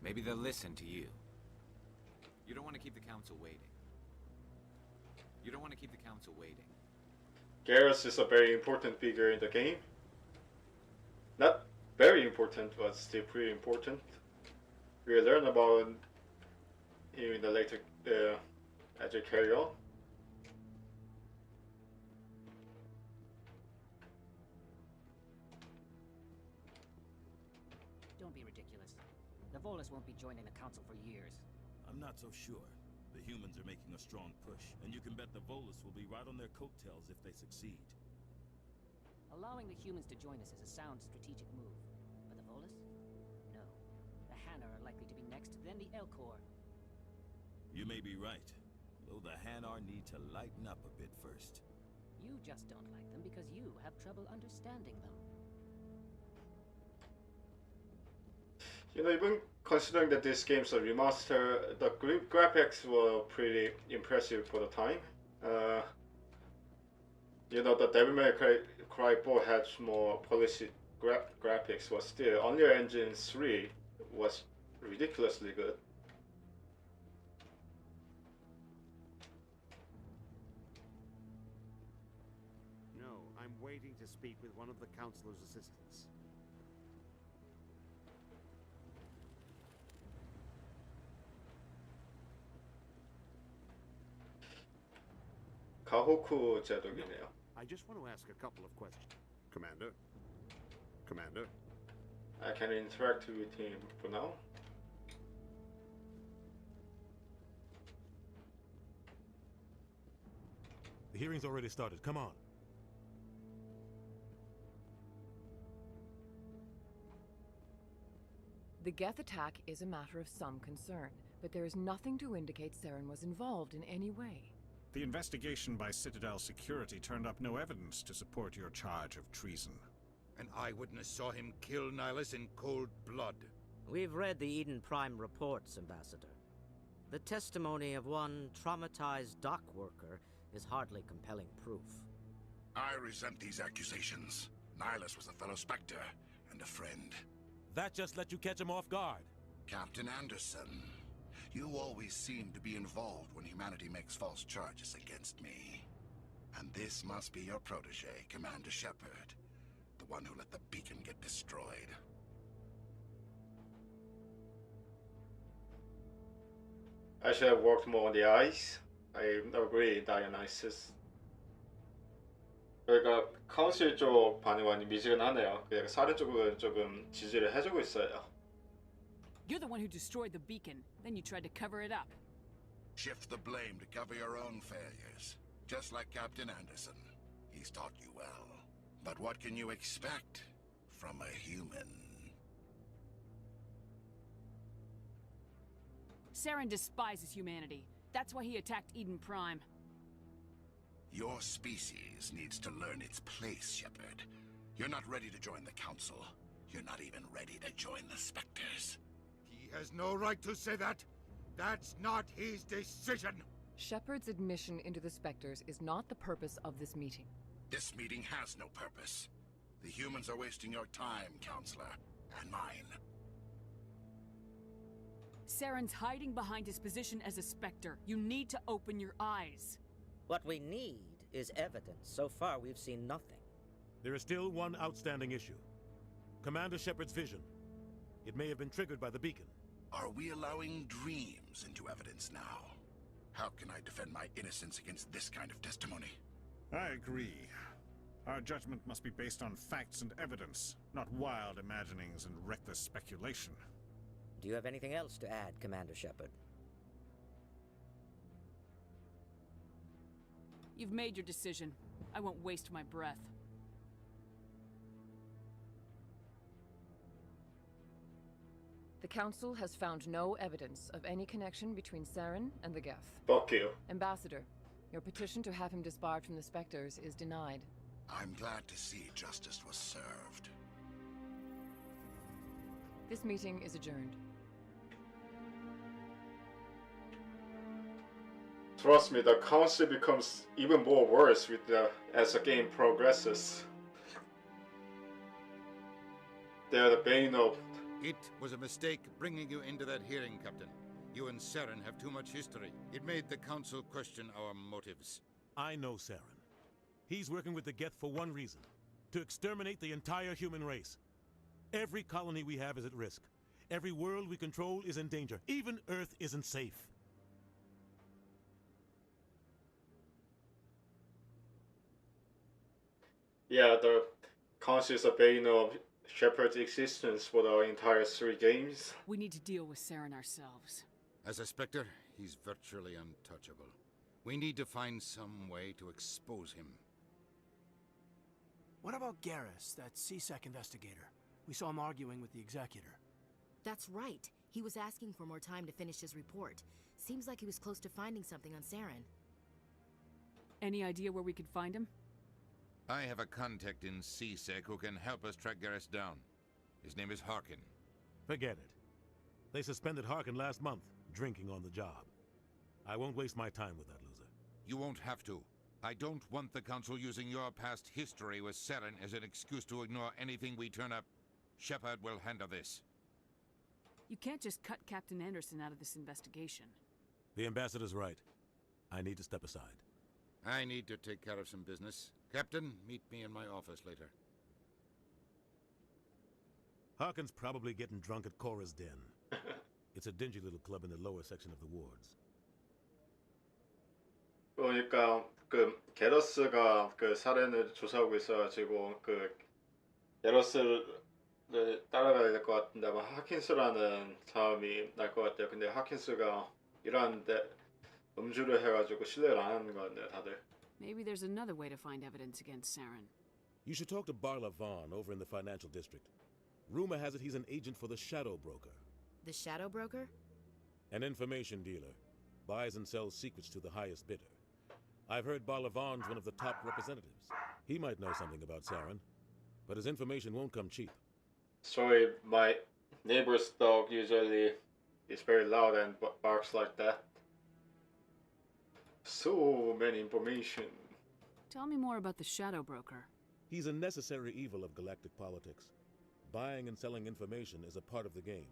Maybe they'll listen to you. You don't want to keep the council waiting. You don't want to keep the council waiting. Garrus is a very important figure in the game. Not very important, but still pretty important. We'll learn about him in the later as we carry on. Don't be ridiculous. The Volus won't be joining the council for years. I'm not so sure. The humans are making a strong push, and you can bet the Volus will be right on their coattails if they succeed. Allowing the humans to join us is a sound strategic move. But the Volus? No. The Hanna are likely to be next, then the Elcor. You may be right, though the Hanar need to lighten up a bit first. You just don't like them because you have trouble understanding them. You know, even considering that this game's a remaster, the graphics were pretty impressive for the time. You know, the Devil May Cry 4 had more polished graphics, but still, Unreal Engine 3 was ridiculously good. No, I'm waiting to speak with one of the Councilor's assistants. 가호쿠 제독이네요. I just want to ask a couple of questions. Commander? Commander? I can interact with him for now. The hearing's already started. Come on. The Geth attack is a matter of some concern, but there is nothing to indicate Saren was involved in any way. The investigation by Citadel Security turned up no evidence to support your charge of treason. An eyewitness saw him kill Nihilus in cold blood. We've read the Eden Prime reports, Ambassador. The testimony of one traumatized dock worker is hardly compelling proof. I resent these accusations. Nihilus was a fellow Spectre and a friend. That just let you catch him off guard. Captain Anderson, you always seem to be involved when humanity makes false charges against me. And this must be your protege, Commander Shepard, the one who let the beacon get destroyed. I should have worked more on the eyes. I agree, Dionysus. 그러니까 카운슬 쪽 반응이 많이 미지근하네요. 그러니까 사례 쪽은 조금 지지를 해주고 있어요. You're the one who destroyed the beacon, then you tried to cover it up. Shift the blame to cover your own failures. Just like Captain Anderson. He's taught you well. But what can you expect from a human? Saren despises humanity. That's why he attacked Eden Prime. Your species needs to learn its place, Shepard. You're not ready to join the Council. You're not even ready to join the Spectres. He has no right to say that. That's not his decision. Shepard's admission into the Spectres is not the purpose of this meeting. This meeting has no purpose. The humans are wasting your time, Counselor, and mine. Saren's hiding behind his position as a Spectre. You need to open your eyes. What we need is evidence. So far, we've seen nothing. There is still one outstanding issue. Commander Shepard's vision. It may have been triggered by the beacon. Are we allowing dreams into evidence now? How can I defend my innocence against this kind of testimony? I agree. Our judgment must be based on facts and evidence, not wild imaginings and reckless speculation. Do you have anything else to add, Commander Shepard? You've made your decision. I won't waste my breath. The Council has found no evidence of any connection between Saren and the Geth. Fuck you. Ambassador, your petition to have him disbarred from the Spectres is denied. I'm glad to see justice was served. This meeting is adjourned. Trust me, the council becomes even more worse with as the game progresses. They're the bane of... It was a mistake bringing you into that hearing, Captain. You and Saren have too much history. It made the Council question our motives. I know Saren. He's working with the Geth for one reason. To exterminate the entire human race. Every colony we have is at risk. Every world we control is in danger. Even Earth isn't safe. Yeah, the council is a bane of Shepard's existence for the entire 3 games. We need to deal with Saren ourselves. As a Spectre, he's virtually untouchable. We need to find some way to expose him. What about Garrus, that CSEC investigator? We saw him arguing with the executor. That's right. He was asking for more time to finish his report. Seems like he was close to finding something on Saren. Any idea where we could find him? I have a contact in CSEC who can help us track Garrus down. His name is Harkin. Forget it. They suspended Harkin last month, drinking on the job. I won't waste my time with that loser. You won't have to. I don't want the Council using your past history with Saren as an excuse to ignore anything we turn up. Shepard will handle this. You can't just cut Captain Anderson out of this investigation. The Ambassador's right. I need to step aside. I need to take care of some business. Captain, meet me in my office later. Harkin's probably getting drunk at Cora's Den. It's a dingy little club in the lower section of the wards. 그러니까 그 게러스가 그 사례를 조사하고 있어가지고 그 게러스를 따라가야 될 것 같은데 아마 하킨스라는 사람이 날 것 같아요. 근데 하킨스가 일하는데 음주를 해가지고 신뢰를 안 하는 것 같네요, 다들. Maybe there's another way to find evidence against Saren. You should talk to Barla Vaughn over in the financial district. Rumor has it he's an agent for the Shadow Broker. The Shadow Broker? An information dealer. Buys and sells secrets to the highest bidder. I've heard Barla Vaughn's one of the top representatives. He might know something about Saren, but his information won't come cheap. Sorry, my neighbor's dog usually is very loud and barks like that. So many information. Tell me more about the Shadow Broker. He's a necessary evil of galactic politics. Buying and selling information is a part of the game,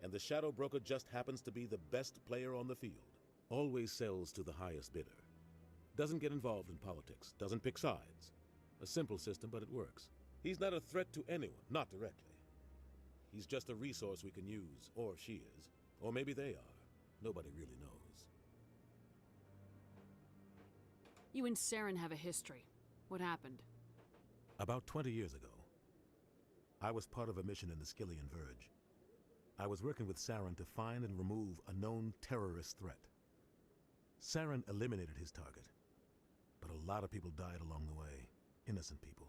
and the Shadow Broker just happens to be the best player on the field. Always sells to the highest bidder. Doesn't get involved in politics, doesn't pick sides. A simple system, but it works. He's not a threat to anyone, not directly. He's just a resource we can use, or she is. Or maybe they are. Nobody really knows. You and Saren have a history. What happened? About 20 years ago, I was part of a mission in the Skillian Verge. I was working with Saren to find and remove a known terrorist threat. Saren eliminated his target, but a lot of people died along the way, innocent people.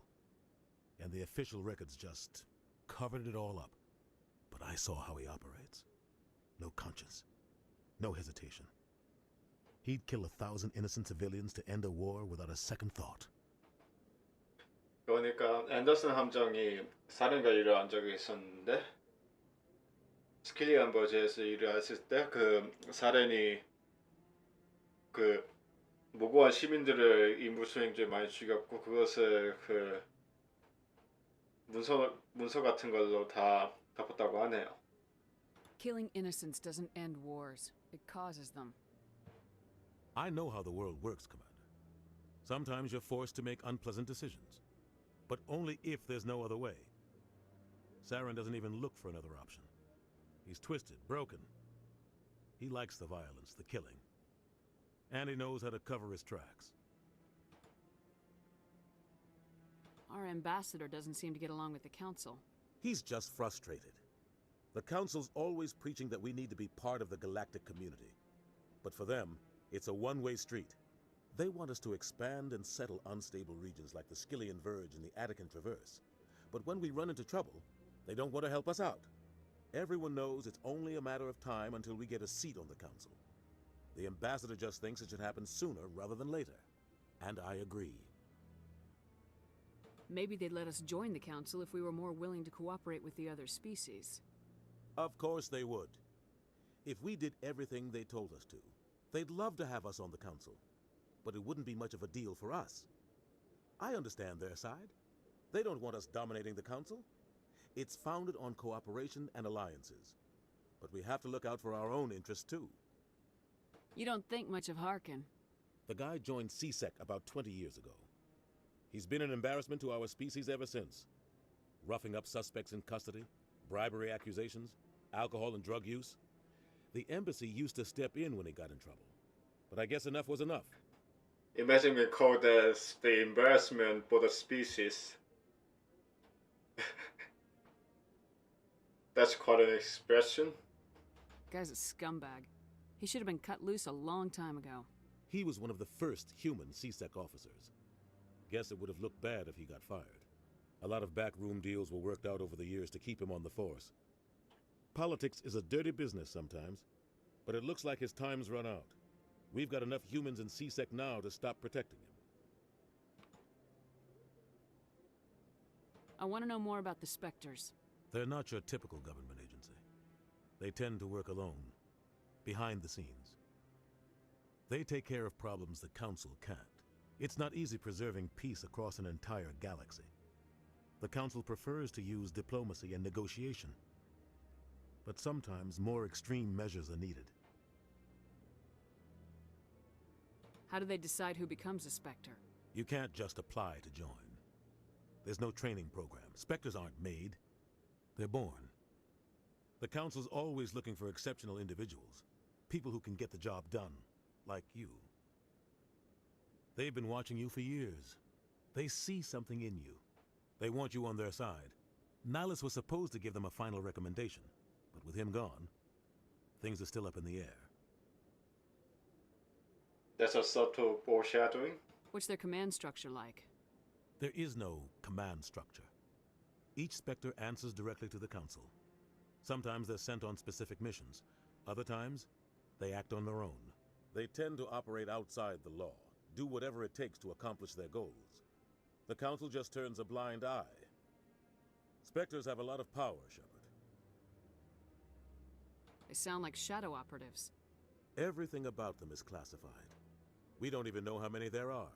And the official records just covered it all up. But I saw how he operates. No conscience, no hesitation. He'd kill 1,000 innocent civilians to end a war without a second thought. 그러니까 앤더슨 함정이 사령과 일을 한 적이 있었는데 스킬리안 버즈에서 일을 했을 때 그 사렌이 그 무고한 시민들을 임무수행죄 많이 죽였고 그것을 그 문서 같은 걸로 다 덮었다고 하네요. Killing innocents doesn't end wars. It causes them. I know how the world works, Commander. Sometimes you're forced to make unpleasant decisions, but only if there's no other way. Saren doesn't even look for another option. He's twisted, broken. He likes the violence, the killing. And he knows how to cover his tracks. Our ambassador doesn't seem to get along with the Council. He's just frustrated. The Council's always preaching that we need to be part of the galactic community. But for them, it's a one-way street. They want us to expand and settle unstable regions like the Skillian Verge and the Attican Traverse. But when we run into trouble, they don't want to help us out. Everyone knows it's only a matter of time until we get a seat on the council. The ambassador just thinks it should happen sooner rather than later. And I agree. Maybe they'd let us join the council if we were more willing to cooperate with the other species. Of course they would. If we did everything they told us to, they'd love to have us on the council. But it wouldn't be much of a deal for us. I understand their side. They don't want us dominating the council. It's founded on cooperation and alliances. But we have to look out for our own interests too. You don't think much of Harkin. The guy joined CSEC about 20 years ago. He's been an embarrassment to our species ever since. Roughing up suspects in custody, bribery accusations, alcohol and drug use. The embassy used to step in when he got in trouble. But I guess enough was enough. Imagine being called as the embarrassment for the species. That's quite an expression. Guy's a scumbag. He should have been cut loose a long time ago. He was one of the first human CSEC officers. Guess it would have looked bad if he got fired. A lot of backroom deals were worked out over the years to keep him on the force. Politics is a dirty business sometimes, but it looks like his time's run out. We've got enough humans in CSEC now to stop protecting him. I want to know more about the Spectres. They're not your typical government agency. They tend to work alone, behind the scenes. They take care of problems the Council can't. It's not easy preserving peace across an entire galaxy. The Council prefers to use diplomacy and negotiation. But sometimes more extreme measures are needed. How do they decide who becomes a Spectre? You can't just apply to join. There's no training program. Spectres aren't made. They're born. The Council's always looking for exceptional individuals. People who can get the job done, like you. They've been watching you for years. They see something in you. They want you on their side. Nihilus was supposed to give them a final recommendation, but with him gone, things are still up in the air. That's a subtle foreshadowing. What's their command structure like? There is no command structure. Each Spectre answers directly to the Council. Sometimes they're sent on specific missions. Other times, they act on their own. They tend to operate outside the law, do whatever it takes to accomplish their goals. The Council just turns a blind eye. Spectres have a lot of power, Shepard. They sound like shadow operatives. Everything about them is classified. We don't even know how many there are.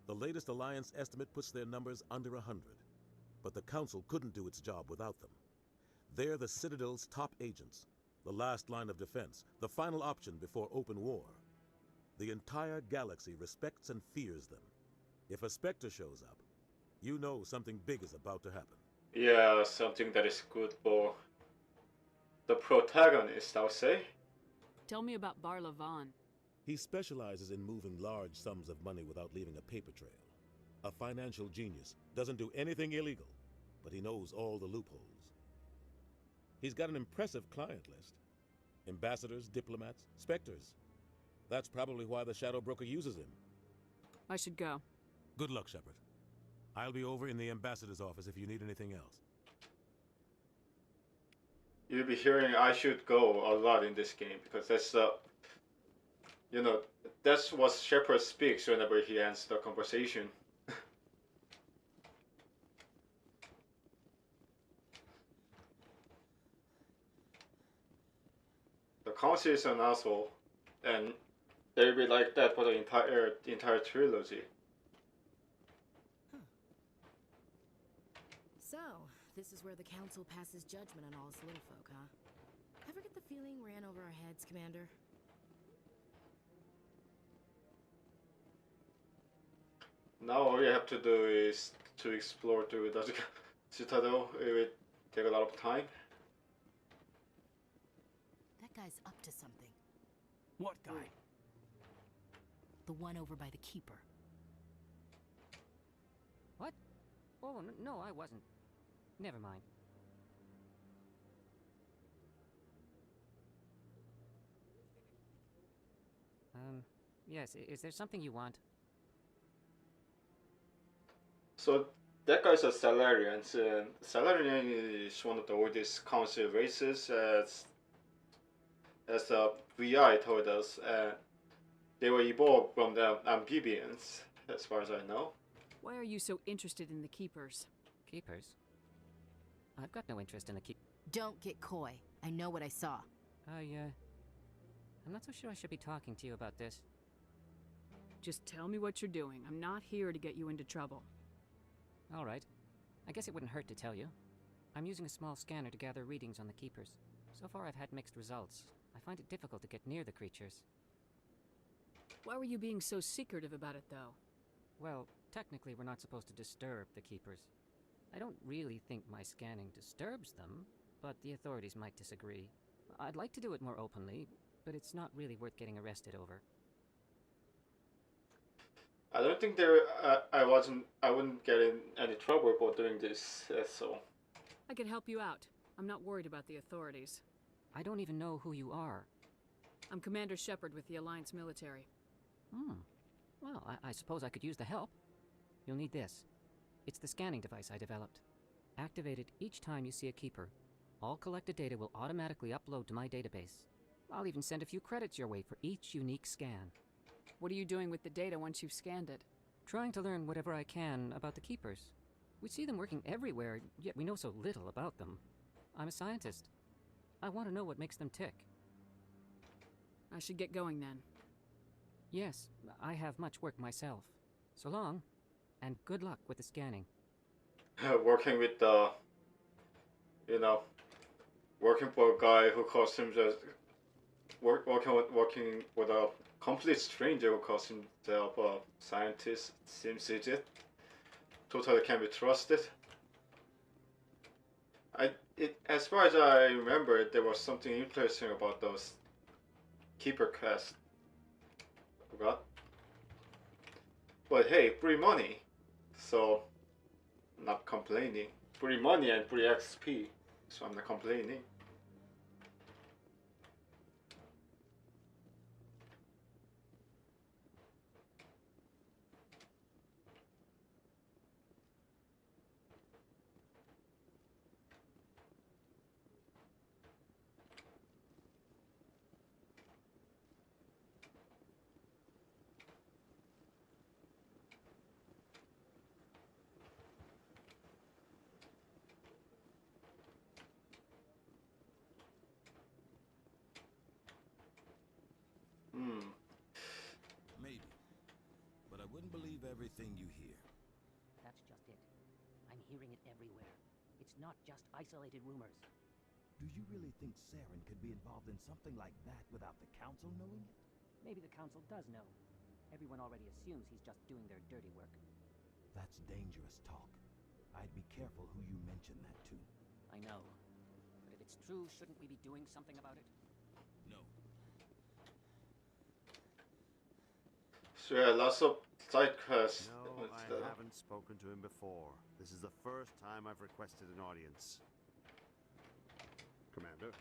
The latest Alliance estimate puts their numbers under 100. But the Council couldn't do its job without them. They're the Citadel's top agents, the last line of defense, the final option before open war. The entire galaxy respects and fears them. If a Spectre shows up, you know something big is about to happen. Yeah, something that is good for the protagonist, I would say. Tell me about Barla Vaughn. He specializes in moving large sums of money without leaving a paper trail. A financial genius, doesn't do anything illegal, but he knows all the loopholes. He's got an impressive client list. Ambassadors, diplomats, Spectres. That's probably why the Shadow Broker uses him. I should go. Good luck, Shepard. I'll be over in the ambassador's office if you need anything else. You'll be hearing "I should go" a lot in this game because that's that's what Shepard speaks whenever he ends the conversation. The Council is an asshole, and they'll be like that for the entire trilogy. So, this is where the Council passes judgment on all us little folk, huh? Ever get the feeling ran over our heads, Commander? Now all you have to do is to explore through the Citadel. It will take a lot of time. That guy's up to something. What guy? The one over by the Keeper. What? Oh, no, I wasn't. Never mind. Yes, is there something you want? So that guy's a Salarian. Salarian is one of the oldest council races, as VI told us. They were evolved from the amphibians, as far as I know. Why are you so interested in the Keepers? Keepers? I've got no interest in the keep. Don't get coy. I know what I saw. I'm not so sure I should be talking to you about this. Just tell me what you're doing. I'm not here to get you into trouble. All right. I guess it wouldn't hurt to tell you. I'm using a small scanner to gather readings on the Keepers. So far I've had mixed results. I find it difficult to get near the creatures. Why were you being so secretive about it, though? Well, technically we're not supposed to disturb the Keepers. I don't really think my scanning disturbs them, but the authorities might disagree. I'd like to do it more openly, but it's not really worth getting arrested over. I don't think I wouldn't get in any trouble for doing this. So. I could help you out. I'm not worried about the authorities. I don't even know who you are. I'm Commander Shepard with the Alliance military. Well, I suppose I could use the help. You'll need this. It's the scanning device I developed. Activate it each time you see a Keeper. All collected data will automatically upload to my database. I'll even send a few credits your way for each unique scan. What are you doing with the data once you've scanned it? Trying to learn whatever I can about the Keepers. We see them working everywhere, yet we know so little about them. I'm a scientist. I want to know what makes them tick. I should get going then. Yes, I have much work myself. So long, and good luck with the scanning. Working with the, working for a guy who calls himself, working with a complete stranger who calls himself a scientist, seems legit. Totally can be trusted. As far as I remember, there was something interesting about those Keeper quests. Forgot. But hey, free money. So, not complaining. Free money and free XP. So I'm not complaining. Maybe. But I wouldn't believe everything you hear. That's just it. I'm hearing it everywhere. It's not just isolated rumors. Do you really think Saren could be involved in something like that without the Council knowing it? Maybe the Council does know. Everyone already assumes he's just doing their dirty work. That's dangerous talk. I'd be careful who you mention that to. I know. But if it's true, shouldn't we be doing something about it? No. So yeah, lots of side quests. No, I haven't spoken to him before. This is the first time I've requested an audience. Commander?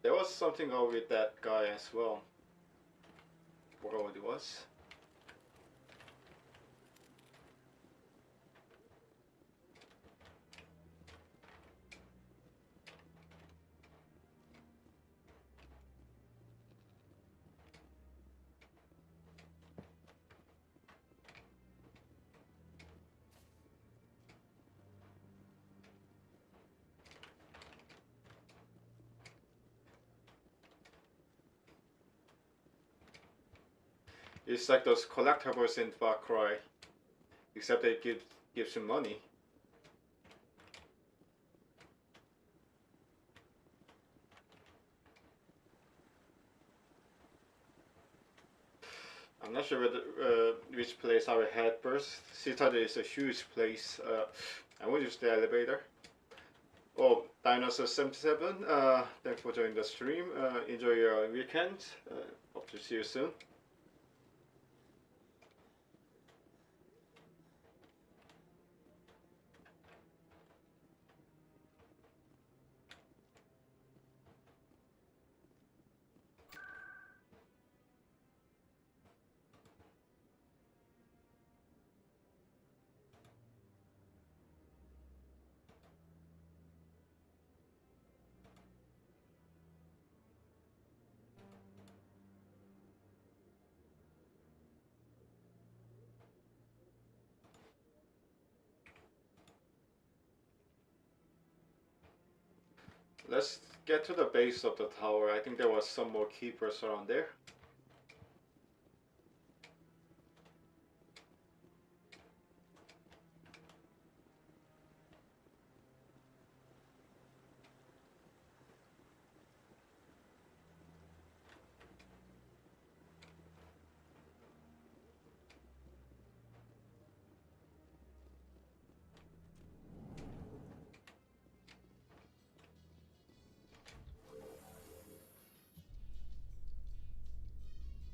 There was something over with that guy as well. Forgot what it was. It's like those collectibles in Far Cry, except they gives you money. I'm not sure whether, which place I will head first. Citadel is a huge place. I will use the elevator. Oh, Dinosaur77, thanks for joining the stream. Enjoy your weekend. Hope to see you soon. let's get to the base of the tower. I think there was some more keepers around there.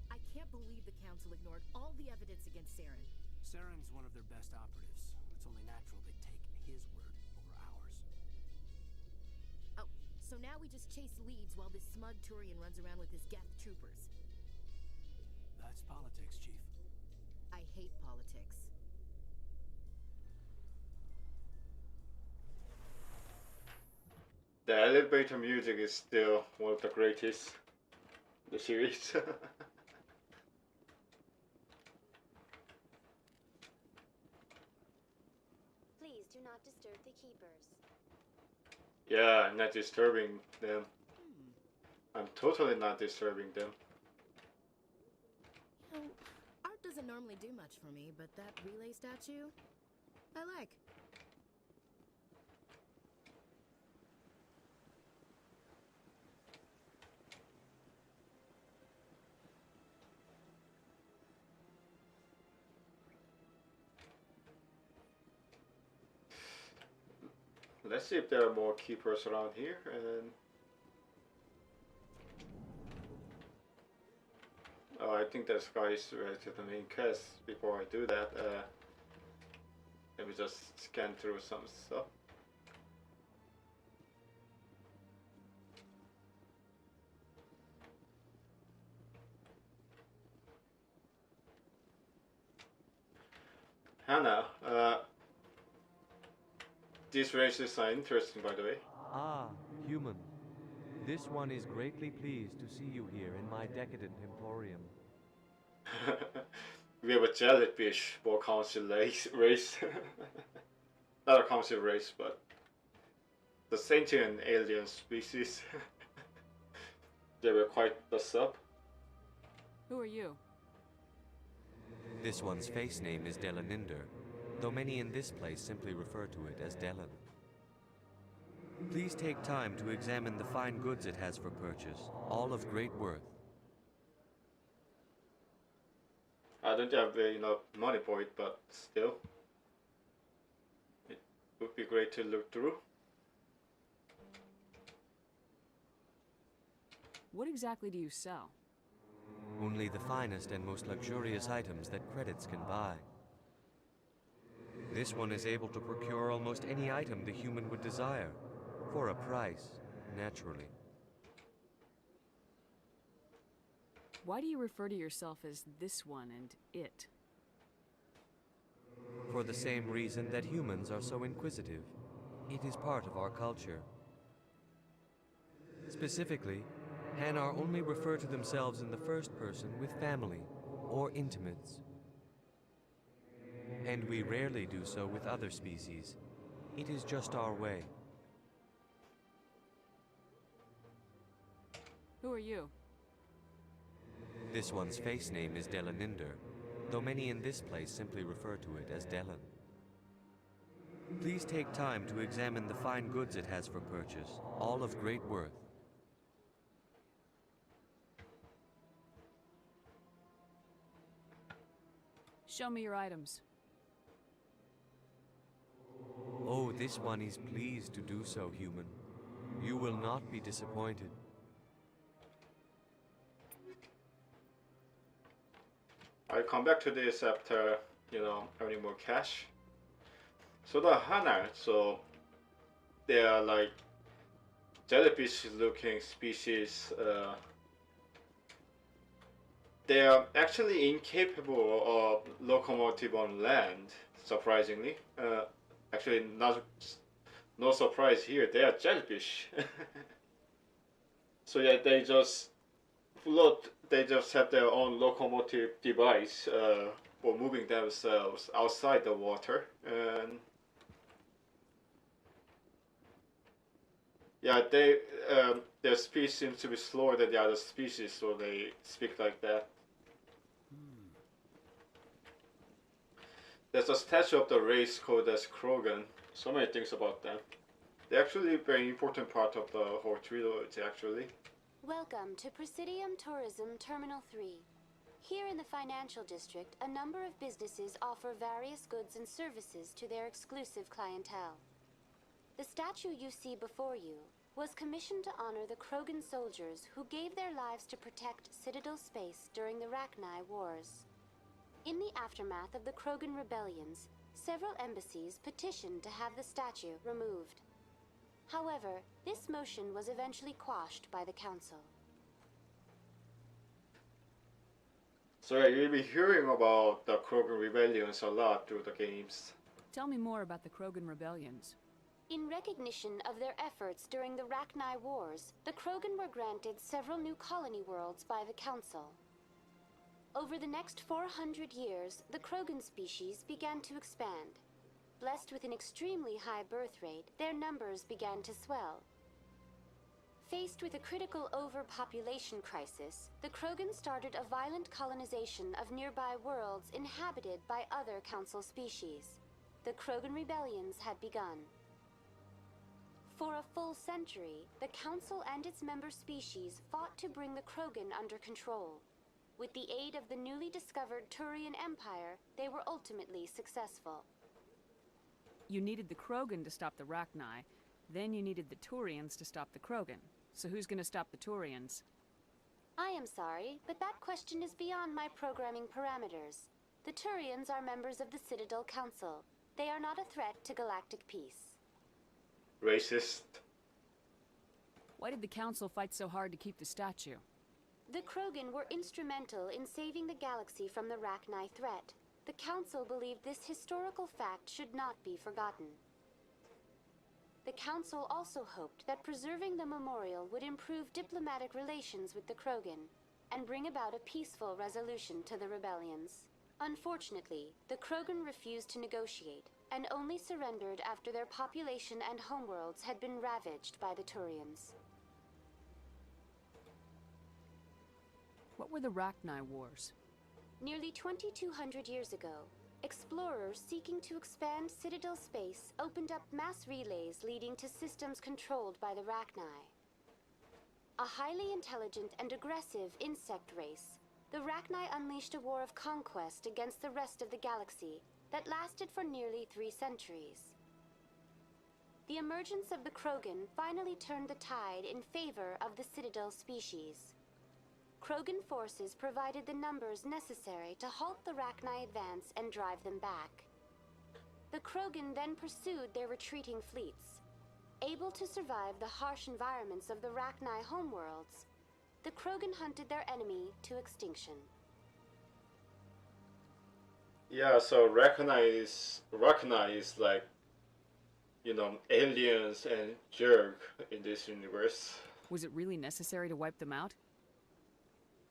I can't believe the Council ignored all the evidence against Saren. Saren's one of their best operatives. It's only natural they'd take his word over ours. Oh, so now we just chase leads while this smug Turian runs around with his Geth troopers. That's politics, Chief. I hate politics. The elevator music is still one of the greatest in the series. Please do not disturb the keepers. Yeah, I'm not disturbing them. I'm totally not disturbing them. You know, art doesn't normally do much for me, but that relay statue, I like. Let's see if there are more keepers around here, and oh, I think this guy is ready to the main quest. Before I do that, let me just scan through some stuff. Hannah, these races are interesting, by the way. Ah, human. This one is greatly pleased to see you here in my decadent emporium. We have a jellyfish for council race. Not a council race, but the sentient alien species. They were quite the sub. Who are you? This one's face name is Delaninder, though many in this place simply refer to it as Delan. Please take time to examine the fine goods it has for purchase, all of great worth. I don't have enough money for it, but still, it would be great to look through. What exactly do you sell? Only the finest and most luxurious items that credits can buy. This one is able to procure almost any item the human would desire, for a price, naturally. Why do you refer to yourself as this one and it? For the same reason that humans are so inquisitive. It is part of our culture. Specifically, Hanar only refer to themselves in the first person with family or intimates. And we rarely do so with other species. It is just our way. Who are you? This one's face name is Delaninder, though many in this place simply refer to it as Delan. Please take time to examine the fine goods it has for purchase, all of great worth. Show me your items. Oh, this one is pleased to do so, human. You will not be disappointed. I'll come back to this after, earning more cash. So the Hanar, so they are like jellyfish-looking species. They are actually incapable of locomotive on land, surprisingly. Actually, no surprise here. They are jellyfish. So yeah, they just float. They just have their own locomotive device for moving themselves outside the water. And Yeah, their speech seems to be slower than the other species, so they speak like that. There's a statue of the race called as Krogan. So many things about them. They're actually a very important part of the whole trilogy, actually. Welcome to Presidium Tourism Terminal 3. Here in the financial district, a number of businesses offer various goods and services to their exclusive clientele. The statue you see before you was commissioned to honor the Krogan soldiers who gave their lives to protect Citadel space during the Rachni Wars. In the aftermath of the Krogan rebellions, several embassies petitioned to have the statue removed. However, this motion was eventually quashed by the council. So yeah, you'll be hearing about the Krogan rebellions a lot through the games. Tell me more about the Krogan rebellions. In recognition of their efforts during the Rachni Wars, the Krogan were granted several new colony worlds by the council. Over the next 400 years, the Krogan species began to expand. Blessed with an extremely high birth rate, their numbers began to swell. Faced with a critical overpopulation crisis, the Krogan started a violent colonization of nearby worlds inhabited by other council species. The Krogan rebellions had begun. For a full century, the council and its member species fought to bring the Krogan under control. With the aid of the newly discovered Turian Empire, they were ultimately successful. You needed the Krogan to stop the Rachni, then you needed the Turians to stop the Krogan. So who's gonna stop the Turians? I am sorry, but that question is beyond my programming parameters. The Turians are members of the Citadel Council. They are not a threat to galactic peace. Racist. Why did the council fight so hard to keep the statue? The Krogan were instrumental in saving the galaxy from the Rachni threat. The Council believed this historical fact should not be forgotten. The Council also hoped that preserving the memorial would improve diplomatic relations with the Krogan and bring about a peaceful resolution to the rebellions. Unfortunately, the Krogan refused to negotiate and only surrendered after their population and homeworlds had been ravaged by the Turians. What were the Rachni Wars? Nearly 2,200 years ago, explorers seeking to expand Citadel space opened up mass relays leading to systems controlled by the Rachni. A highly intelligent and aggressive insect race, the Rachni unleashed a war of conquest against the rest of the galaxy that lasted for nearly 3 centuries. The emergence of the Krogan finally turned the tide in favor of the Citadel species. Krogan forces provided the numbers necessary to halt the Rachni advance and drive them back. The Krogan then pursued their retreating fleets. Able to survive the harsh environments of the Rachni homeworlds, the Krogan hunted their enemy to extinction. Yeah, so Rachni is like, you know, aliens and jerk in this universe. Was it really necessary to wipe them out?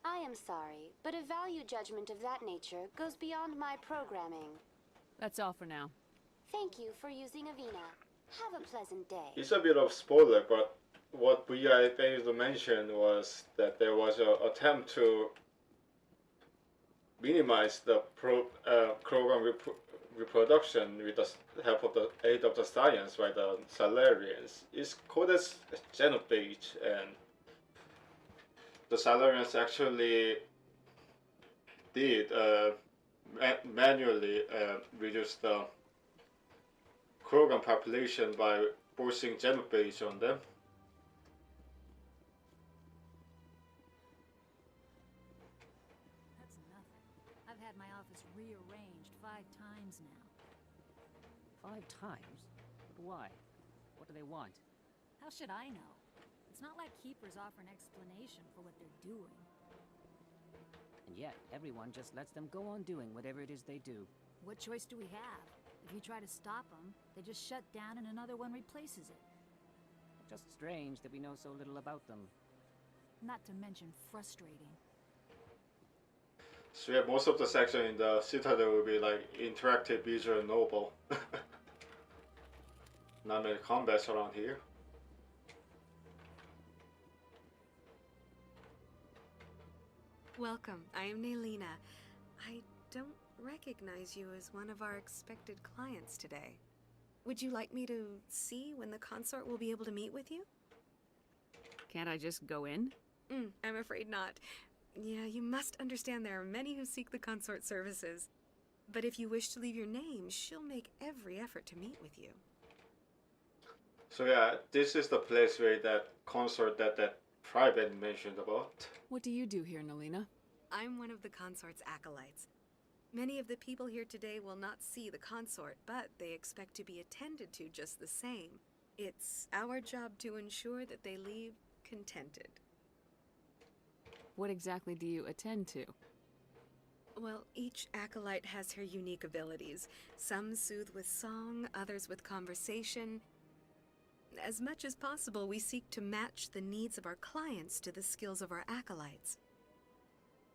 I am sorry, but a value judgment of that nature goes beyond my programming. That's all for now. Thank you for using Avina. Have a pleasant day. It's a bit of spoiler, but what I failed to mention was that there was an attempt to minimize the Krogan reproduction with the help of the aid of the science by the Salarians. It's called as genophage, and the Salarians actually did manually reduce the Krogan population by forcing genophage on them. That's nothing. I've had my office rearranged 5 times now. 5 times? But why? What do they want? How should I know? It's not like Keepers offer an explanation for what they're doing. And yet, everyone just lets them go on doing whatever it is they do. What choice do we have? If you try to stop them, they just shut down and another one replaces it. Just strange that we know so little about them. Not to mention frustrating. So yeah, most of the section in the Citadel will be like interactive visual novel. Not many combats around here. Welcome. I am Naylina. I don't recognize you as one of our expected clients today. Would you like me to see when the consort will be able to meet with you? Can't I just go in? I'm afraid not. Yeah, you must understand there are many who seek the consort services. But if you wish to leave your name, she'll make every effort to meet with you. So yeah, this is the place where that consort that private mentioned about. What do you do here, Naylina? I'm one of the consort's acolytes. Many of the people here today will not see the consort, but they expect to be attended to just the same. It's our job to ensure that they leave contented. What exactly do you attend to? Well, each acolyte has her unique abilities. Some soothe with song, others with conversation. As much as possible, we seek to match the needs of our clients to the skills of our acolytes.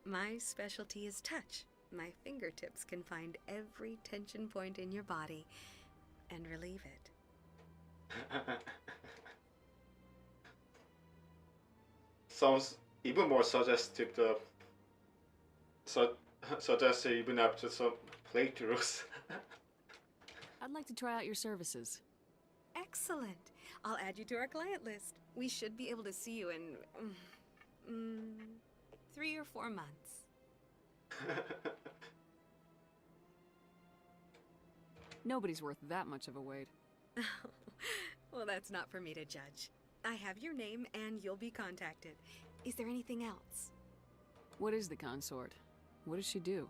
My specialty is touch. My fingertips can find every tension point in your body and relieve it. Sounds even more suggestive. Suggests even after some playthroughs. I'd like to try out your services. Excellent. I'll add you to our client list. We should be able to see you in 3 or 4 months. Nobody's worth that much of a wait. Well, that's not for me to judge. I have your name and you'll be contacted. Is there anything else? What is the consort? What does she do?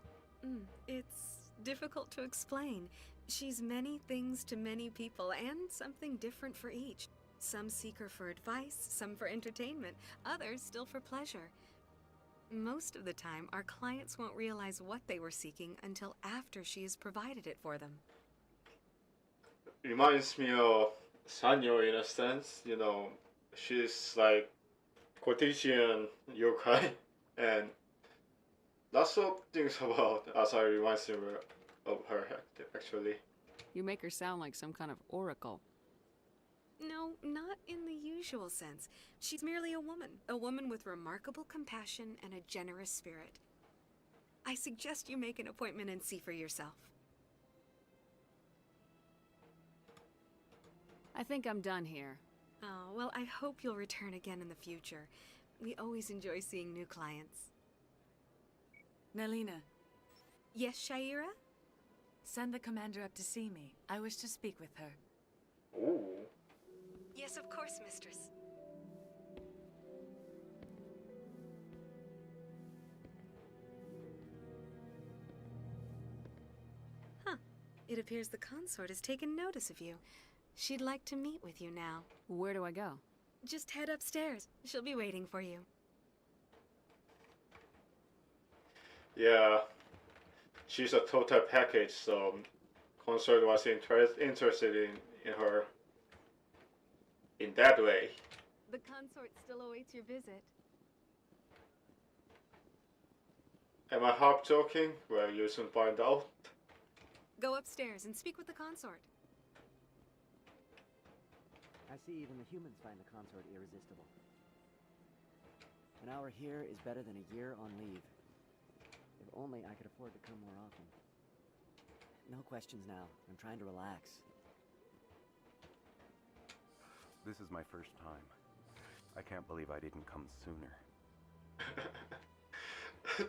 It's difficult to explain. She's many things to many people and something different for each. Some seek her for advice, some for entertainment, others still for pleasure. Most of the time, our clients won't realize what they were seeking until after she has provided it for them. Reminds me of Sanyo in a sense. You know, she's like quotidian yokai, and lots of things about Asari reminds me of her actually. You make her sound like some kind of oracle. No, not in the usual sense. She's merely a woman with remarkable compassion and a generous spirit. I suggest you make an appointment and see for yourself. I think I'm done here. Oh, well, I hope you'll return again in the future. We always enjoy seeing new clients. Naylina. Yes, Shaira? Send the commander up to see me. I wish to speak with her. Ooh. Yes, of course, mistress. Huh. It appears the consort has taken notice of you. She'd like to meet with you now. Where do I go? Just head upstairs. She'll be waiting for you. Yeah, she's a total package, so consort was interested in her in that way. The consort still awaits your visit. Am I half joking? Well, you soon find out. Go upstairs and speak with the consort. I see even the humans find the consort irresistible. An hour here is better than a year on leave. If only I could afford to come more often. No questions now. I'm trying to relax. This is my first time. I can't believe I didn't come sooner.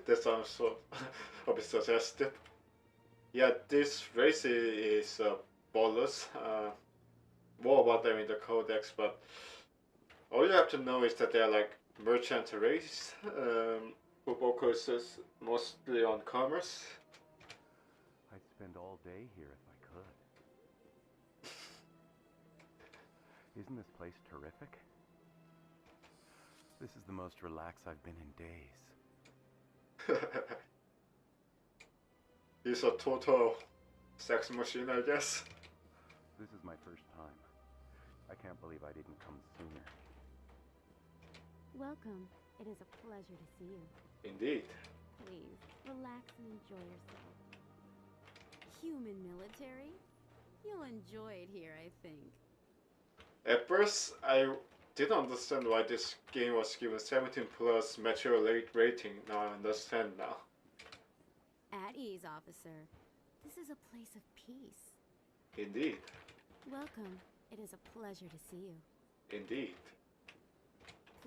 That sounds so a bit suggestive. Yeah, this race is bonus. More about them in the codex, but all you have to know is that they're like merchant race who focuses mostly on commerce. I'd spend all day here if I could. Isn't this place terrific? This is the most relaxed I've been in days. He's a total sex machine, I guess. This is my first time. I can't believe I didn't come sooner. Welcome. It is a pleasure to see you. Indeed. Please, relax and enjoy yourself. Human military? You'll enjoy it here, I think. At first, I didn't understand why this game was given 17 plus mature rating. Now I understand now. At ease, officer. This is a place of peace. Indeed. Welcome. It is a pleasure to see you. Indeed.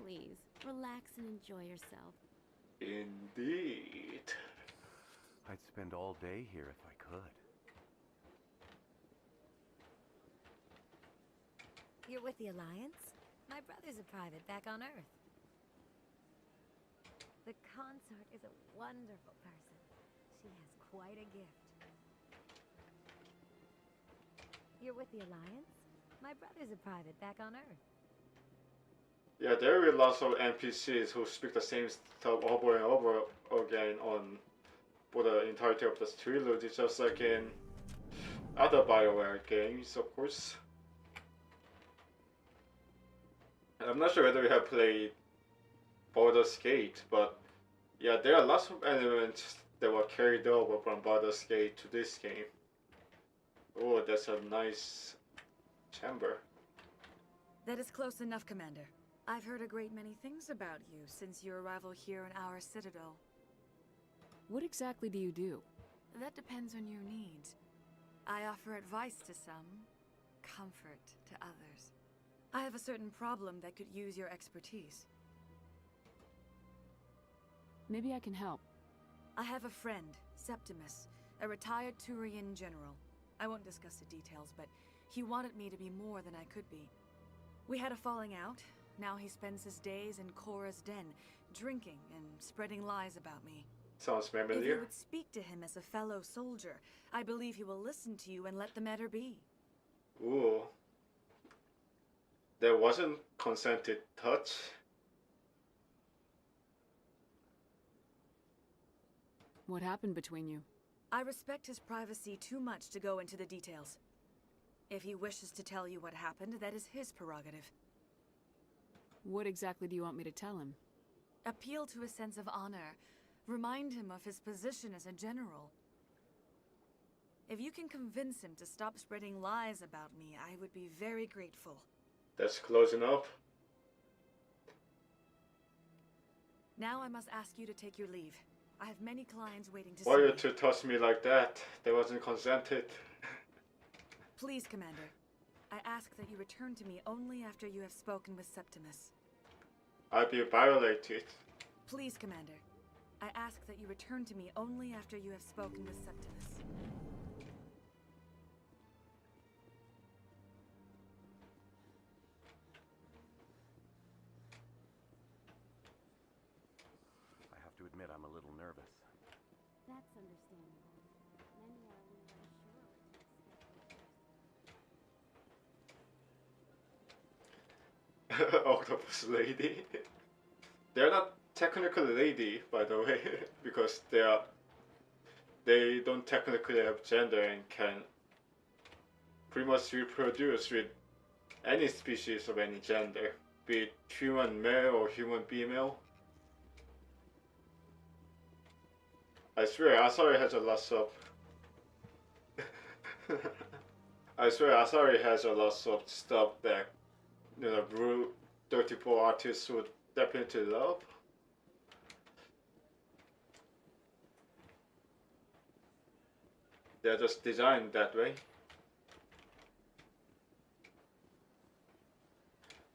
Please, relax and enjoy yourself. Indeed. I'd spend all day here if I could. You're with the Alliance? My brother's a private back on Earth. The consort is a wonderful person. She has quite a gift. You're with the Alliance? My brother's a private back on Earth. Yeah, there are lots of NPCs who speak the same stuff over and over again on for the entirety of this trilogy, just like in other BioWare games, of course. I'm not sure whether you have played Baldur's Gate, but yeah, there are lots of elements that were carried over from Baldur's Gate to this game. Oh, that's a nice chamber. That is close enough, Commander. I've heard a great many things about you since your arrival here in our citadel. What exactly do you do? That depends on your needs. I offer advice to some, comfort to others. I have a certain problem that could use your expertise. Maybe I can help. I have a friend, Septimus, a retired Turian general. I won't discuss the details, but he wanted me to be more than I could be. We had a falling out. Now he spends his days in Korra's den, drinking and spreading lies about me. Sounds familiar. If you would speak to him as a fellow soldier, I believe he will listen to you and let the matter be. Ooh. There wasn't consented touch. What happened between you? I respect his privacy too much to go into the details. If he wishes to tell you what happened, that is his prerogative. What exactly do you want me to tell him? Appeal to his sense of honor. Remind him of his position as a general. If you can convince him to stop spreading lies about me, I would be very grateful. That's close enough. Now I must ask you to take your leave. I have many clients waiting to Why see you me. to touch me like that? That wasn't consented. Please, Commander. I ask that you return to me only after you have spoken with Septimus. I'll be violated. Please, Commander. I ask that you return to me only after you have spoken with Septimus. I have to admit I'm a little nervous. That's understandable. Many are only unsure what to expect. Octopus lady. They're not technically lady, by the way, because they don't technically have gender and can pretty much reproduce with any species of any gender, be it human male or human female. I swear Asari has a lot of I swear Asari has a lot of stuff that, you know, Rue 34 artists would definitely love. They're just designed that way.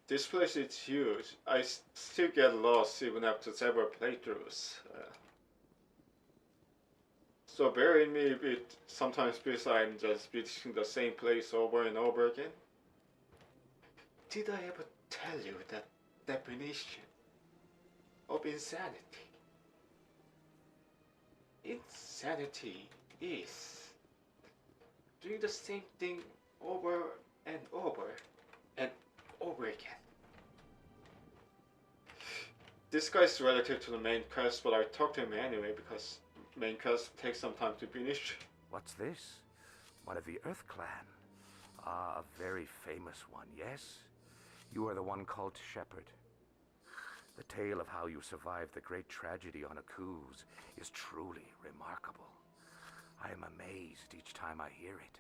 This place is huge. I still get lost even after several playthroughs. So bear in me if it sometimes feels like I'm just visiting the same place over and over again. Did I ever tell you that definition of insanity? Insanity is doing the same thing over and over and over again. This guy's relative to the main quest, but I talked to him anyway because main quest takes some time to finish. What's this? One of the Earth Clan. Ah, a very famous one, yes? You are the one called Shepherd. The tale of how you survived the great tragedy on Akuz is truly remarkable. I am amazed each time I hear it.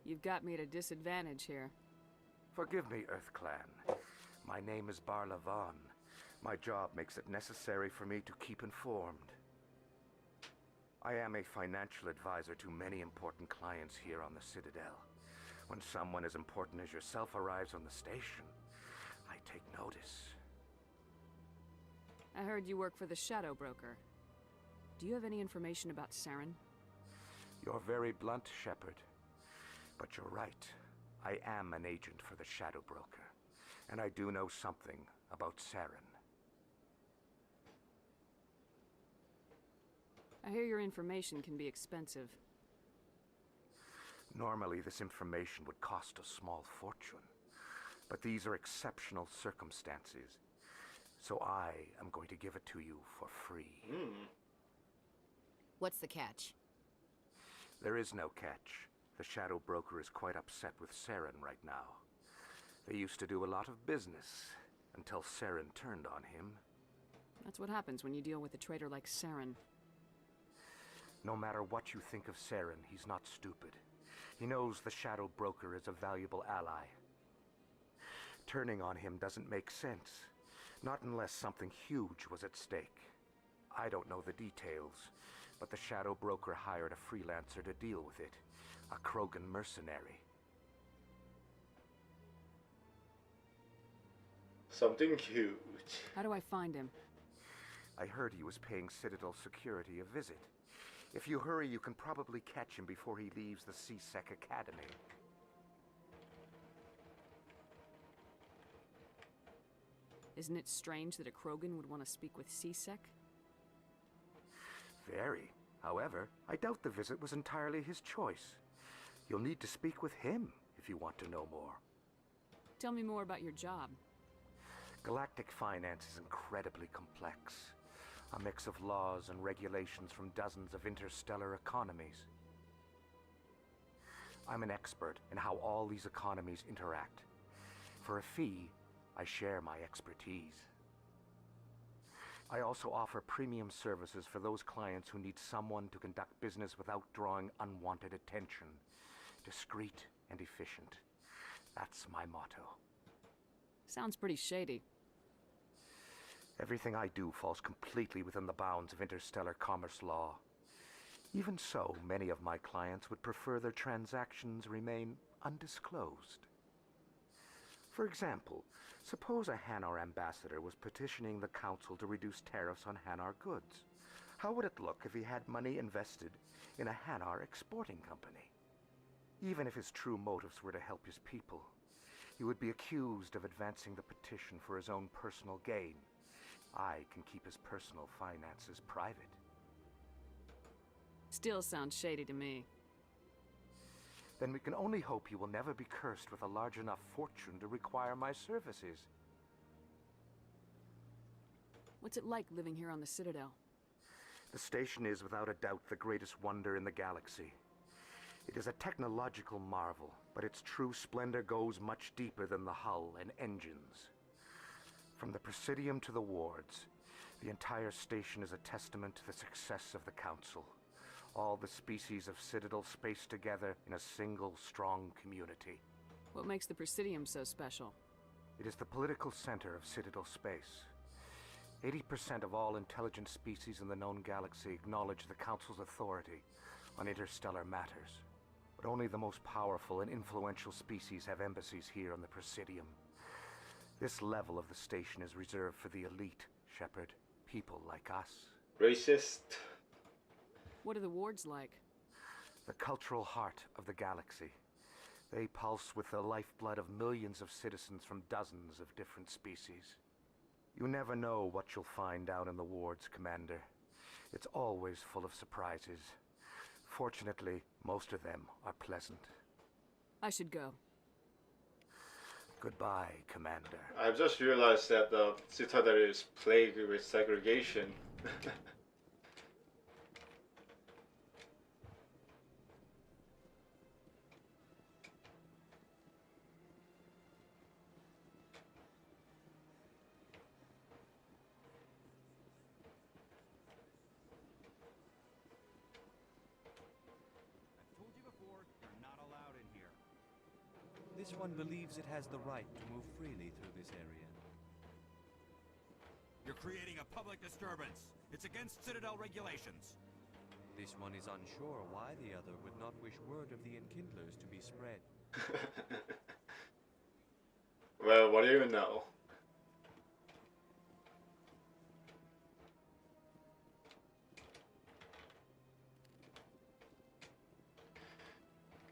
You've got me at a disadvantage here. Forgive me, Earth Clan. My name is Barla Vaughn. My job makes it necessary for me to keep informed. I am a financial advisor to many important clients here on the Citadel. When someone as important as yourself arrives on the station, I take notice. I heard you work for the Shadow Broker. Do you have any information about Saren? You're very blunt, Shepard. But you're right. I am an agent for the Shadow Broker, and I do know something about Saren. I hear your information can be expensive. Normally, this information would cost a small fortune, but these are exceptional circumstances, so I am going to give it to you for free. What's the catch? There is no catch. The Shadow Broker is quite upset with Saren right now. They used to do a lot of business until Saren turned on him. That's what happens when you deal with a traitor like Saren. No matter what you think of Saren, he's not stupid. He knows the Shadow Broker is a valuable ally. Turning on him doesn't make sense, not unless something huge was at stake. I don't know the details, but the Shadow Broker hired a freelancer to deal with it, a Krogan mercenary. Something huge. How do I find him? I heard he was paying Citadel security a visit. If you hurry, you can probably catch him before he leaves the C-Sec Academy. Isn't it strange that a Krogan would want to speak with C-Sec? Very. However, I doubt the visit was entirely his choice. You'll need to speak with him if you want to know more. Tell me more about your job. Galactic finance is incredibly complex. A mix of laws and regulations from dozens of interstellar economies. I'm an expert in how all these economies interact. For a fee, I share my expertise. I also offer premium services for those clients who need someone to conduct business without drawing unwanted attention. Discreet and efficient. That's my motto. Sounds pretty shady. Everything I do falls completely within the bounds of interstellar commerce law. Even so, many of my clients would prefer their transactions remain undisclosed. For example, suppose a Hanar ambassador was petitioning the council to reduce tariffs on Hanar goods. How would it look if he had money invested in a Hanar exporting company? Even if his true motives were to help his people, he would be accused of advancing the petition for his own personal gain. I can keep his personal finances private. Still sounds shady to me. Then we can only hope you will never be cursed with a large enough fortune to require my services. What's it like living here on the Citadel? The station is without a doubt the greatest wonder in the galaxy. It is a technological marvel, but its true splendor goes much deeper than the hull and engines. From the Presidium to the wards, the entire station is a testament to the success of the Council. All the species of Citadel spaced together in a single, strong community. What makes the Presidium so special? It is the political center of Citadel space. 80% of all intelligent species in the known galaxy acknowledge the Council's authority on interstellar matters. But only the most powerful and influential species have embassies here on the Presidium. This level of the station is reserved for the elite, Shepard. People like us. Racist. What are the wards like? The cultural heart of the galaxy. They pulse with the lifeblood of millions of citizens from dozens of different species. You never know what you'll find down in the wards, Commander. It's always full of surprises. Fortunately, most of them are pleasant. I should go. Goodbye, Commander. I've just realized that the Citadel is plagued with segregation. This one believes it has the right to move freely through this area. You're creating a public disturbance. It's against Citadel regulations. This one is unsure why the other would not wish word of the Enkindlers to be spread. Well, what do you know?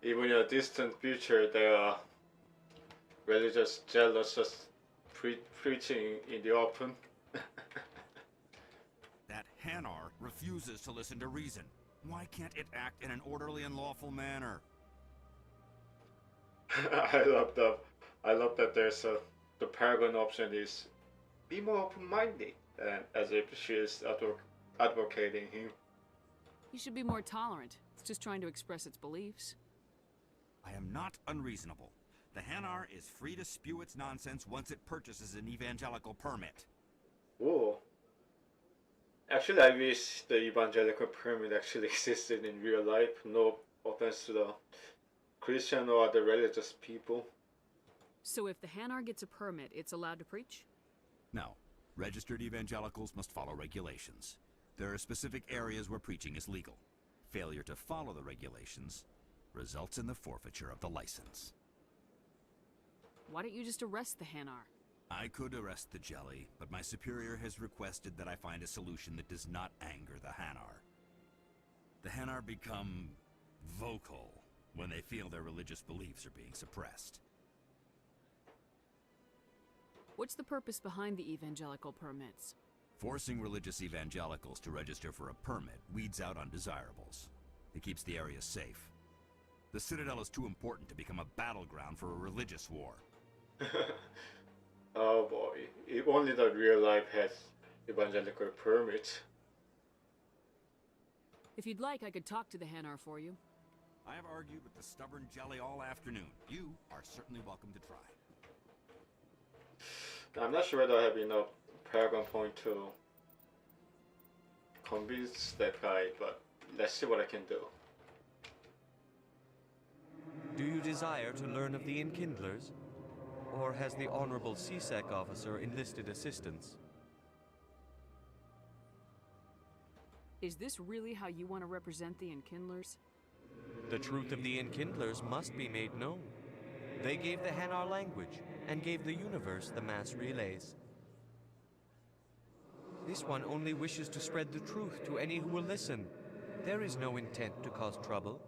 Even in a distant future, there are religious jealous just preaching in the open. That Hanar refuses to listen to reason. Why can't it act in an orderly and lawful manner? I love that there's the Paragon option is be more open-minded, and as if she is advocating him. You should be more tolerant. It's just trying to express its beliefs. I am not unreasonable. The Hanar is free to spew its nonsense once it purchases an evangelical permit. Whoa. Actually, I wish the evangelical permit actually existed in real life. No offense to the Christian or the religious people. So if the Hanar gets a permit, it's allowed to preach? No. Registered evangelicals must follow regulations. There are specific areas where preaching is legal. Failure to follow the regulations results in the forfeiture of the license. Why don't you just arrest the Hanar? I could arrest the jelly, but my superior has requested that I find a solution that does not anger the Hanar. The Hanar become vocal when they feel their religious beliefs are being suppressed. What's the purpose behind the evangelical permits? Forcing religious evangelicals to register for a permit weeds out undesirables. It keeps the area safe. The Citadel is too important to become a battleground for a religious war. Oh boy, if only the real life has evangelical permits. If you'd like, I could talk to the Hanar for you. I have argued with the stubborn jelly all afternoon. You are certainly welcome to try. I'm not sure whether I have enough Paragon point to convince that guy, but let's see what I can do. Do you desire to learn of the Enkindlers? Or has the Honorable CSEC officer enlisted assistance? Is this really how you want to represent the Enkindlers? The truth of the Enkindlers must be made known. They gave the Hanar language, and gave the universe the mass relays. This one only wishes to spread the truth to any who will listen. There is no intent to cause trouble.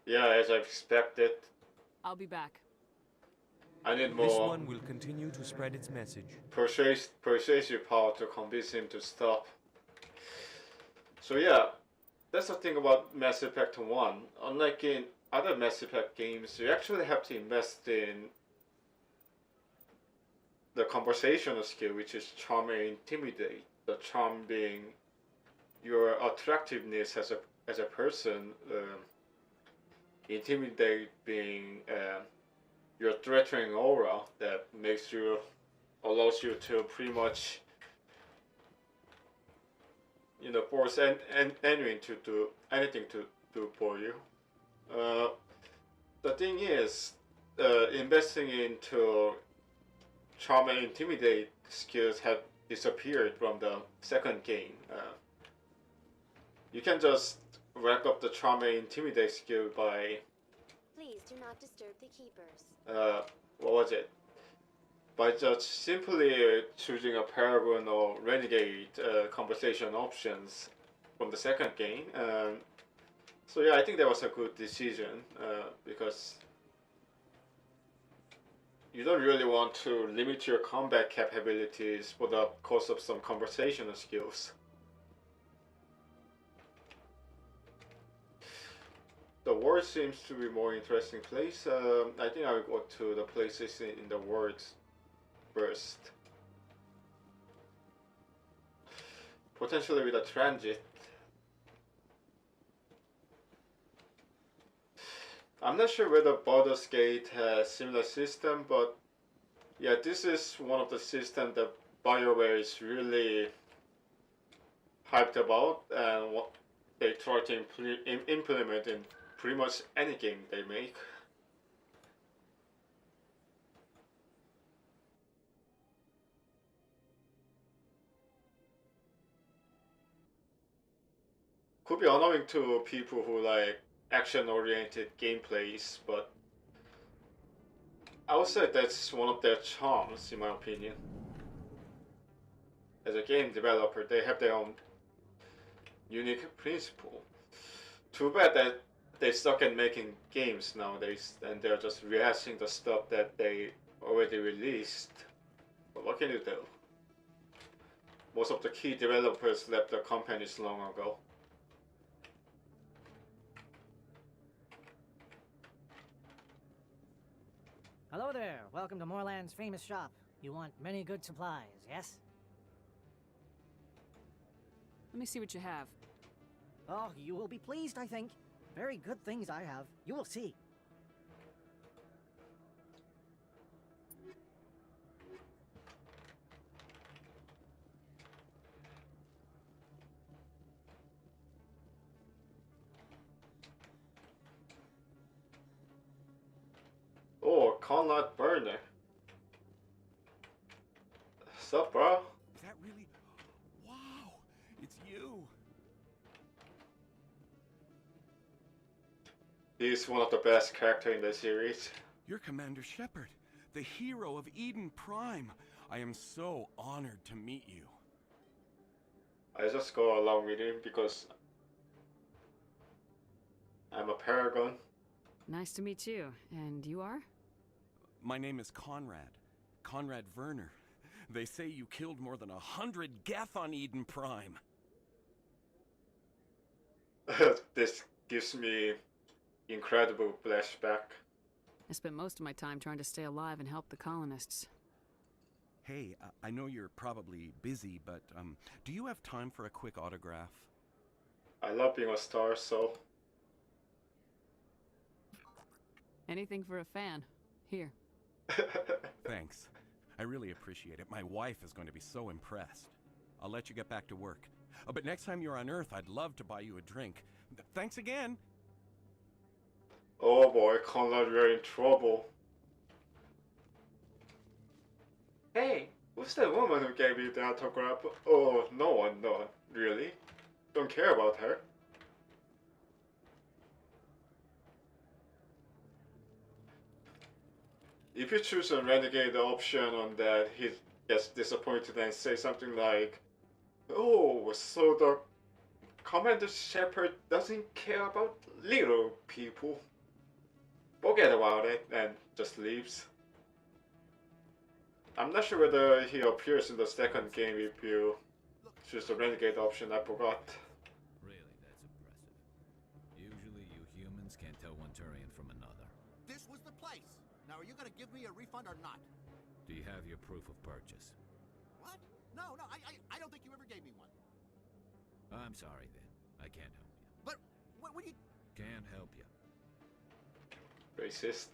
Yeah, as I expected. I'll be back. I need more. This one will continue to spread its message. Persuasive power to convince him to stop. So yeah, that's the thing about Mass Effect 1. Unlike in other Mass Effect games, you actually have to invest in the conversational skill, which is charm and intimidate. The charm being your attractiveness as a person, intimidate being your threatening aura that allows you to pretty much, force anyone to do anything to do for you. The thing is, investing into charm and intimidate skills have disappeared from the second game. You can just rack up the charm and intimidate skill by... Please do not disturb the keepers. What was it? By just simply choosing a Paragon or Renegade conversation options from the second game. So yeah, I think that was a good decision because you don't really want to limit your combat capabilities for the cost of some conversational skills. The world seems to be a more interesting place. I think I will go to the places in the world first. Potentially with a transit. I'm not sure whether Baldur's Gate has similar system, but yeah, this is one of the systems that BioWare is really hyped about and what they try to implement in pretty much any game they make. Could be annoying to people who like action-oriented gameplays, but I would say that's one of their charms, in my opinion. As a game developer, they have their own unique principle. Too bad that they suck at making games nowadays, and they're just rehashing the stuff that they already released. But what can you do? Most of the key developers left the companies long ago. Hello there. Welcome to Moorland's famous shop. You want many good supplies, yes? Let me see what you have. Oh, you will be pleased, I think. Very good things I have. You will see. Oh, Conrad Burner. Sup, bro? Is that really? Wow, it's you. He's one of the best characters in the series. You're Commander Shepard, the hero of Eden Prime. I am so honored to meet you. I just go along with him because I'm a paragon. Nice to meet you. And you are? My name is Conrad. Conrad Werner. They say you killed more than 100 Geth on Eden Prime. This gives me incredible flashback. I spent most of my time trying to stay alive and help the colonists. Hey, I know you're probably busy, but do you have time for a quick autograph? I love being a star, so... Anything for a fan. Here. Thanks. I really appreciate it. My wife is going to be so impressed. I'll let you get back to work. But next time you're on Earth, I'd love to buy you a drink. Thanks again. Oh boy, Conrad, we're in trouble. Hey, who's that woman who gave you the autograph? Oh, no one, really? Don't care about her. If you choose a renegade option on that, he gets disappointed and say something like, "Oh, so the Commander Shepard doesn't care about little people. Forget about it," and just leaves. I'm not sure whether he appears in the second game if you choose the renegade option, I forgot. Really, that's impressive. Usually you humans can't tell one Turian from another. This was the place. Now, are you going to give me a refund or not? Do you have your proof of purchase? What? No, I don't think you ever gave me one. I'm sorry then. I can't help you. But what do you... Can't help you. Racist.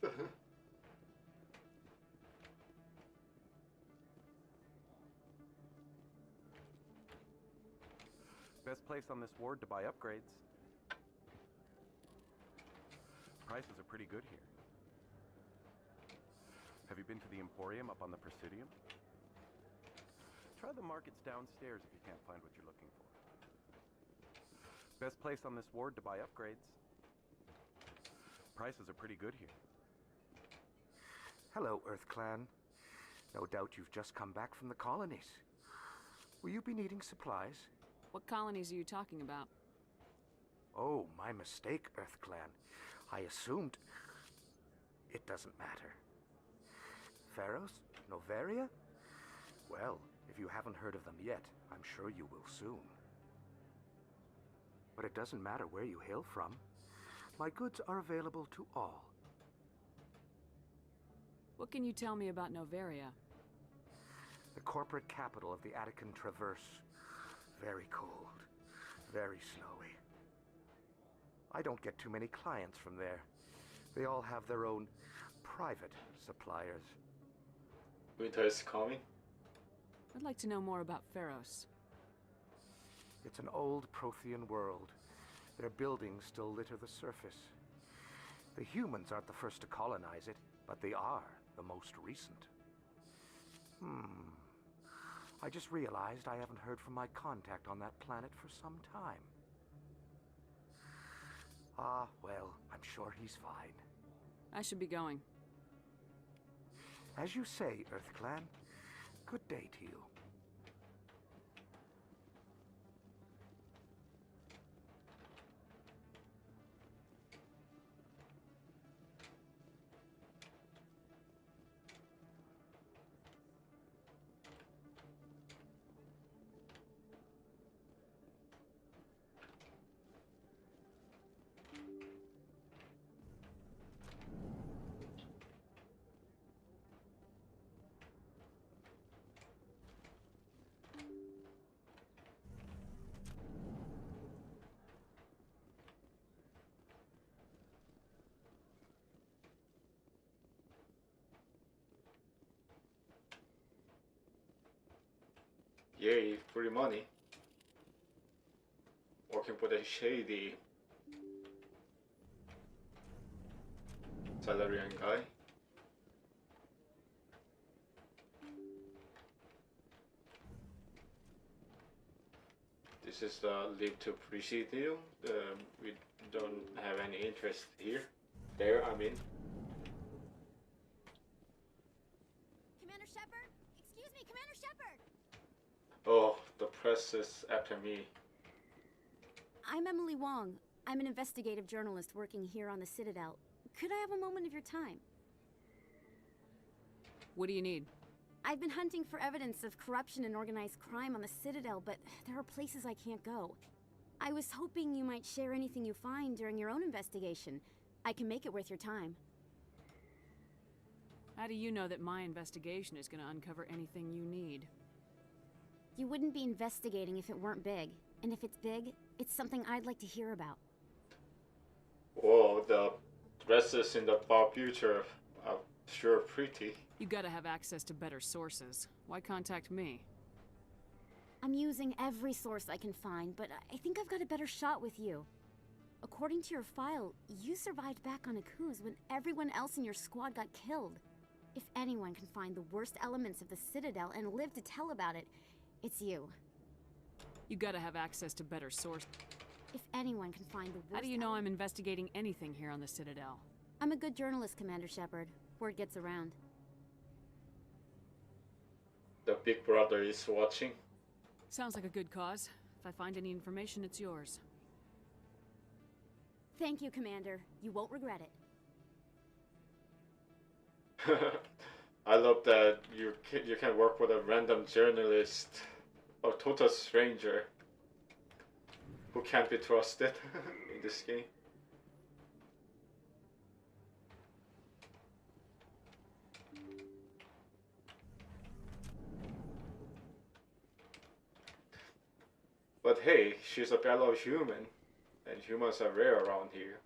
Best place on this ward to buy upgrades. Prices are pretty good here. Have you been to the Emporium up on the Presidium? Try the markets downstairs if you can't find what you're looking for. Best place on this ward to buy upgrades. Prices are pretty good here. Hello, Earth Clan. No doubt you've just come back from the colonies. Will you be needing supplies? What colonies are you talking about? Oh, my mistake, Earth Clan. I assumed... It doesn't matter. Pharos? Noveria? Well, if you haven't heard of them yet, I'm sure you will soon. But it doesn't matter where you hail from. My goods are available to all. What can you tell me about Noveria? The corporate capital of the Attican Traverse. Very cold. Very snowy. I don't get too many clients from there. They all have their own private suppliers. Winter is coming. I'd like to know more about Pharos. It's an old Prothean world. Their buildings still litter the surface. The humans aren't the first to colonize it, but they are the most recent. I just realized I haven't heard from my contact on that planet for some time. Ah, well, I'm sure he's fine. I should be going. As you say, Earth Clan. Good day to you. Yay, free money. Working for the shady Salarian guy. This is the Live to Presidium. We don't have any interest here. There, I mean. Commander Shepard? Excuse me, Commander Shepard! Oh, the press is after me. I'm Emily Wong. I'm an investigative journalist working here on the Citadel. Could I have a moment of your time? What do you need? I've been hunting for evidence of corruption and organized crime on the Citadel, but there are places I can't go. I was hoping you might share anything you find during your own investigation. I can make it worth your time. How do you know that my investigation is going to uncover anything you need? You wouldn't be investigating if it weren't big. And if it's big, it's something I'd like to hear about. Whoa, the dresses in the far future are sure pretty. You gotta have access to better sources. Why contact me? I'm using every source I can find, but I think I've got a better shot with you. According to your file, you survived back on Akuz when everyone else in your squad got killed. If anyone can find the worst elements of the Citadel and live to tell about it, it's you. You gotta have access to better sources. If anyone can find the worst... How do you know I'm investigating anything here on the Citadel? I'm a good journalist, Commander Shepard. Word gets around. The big brother is watching. Sounds like a good cause. If I find any information, it's yours. Thank you, Commander. You won't regret it. I love that you can work with a random journalist or total stranger who can't be trusted in this game. But hey, she's a fellow human, and humans are rare around here.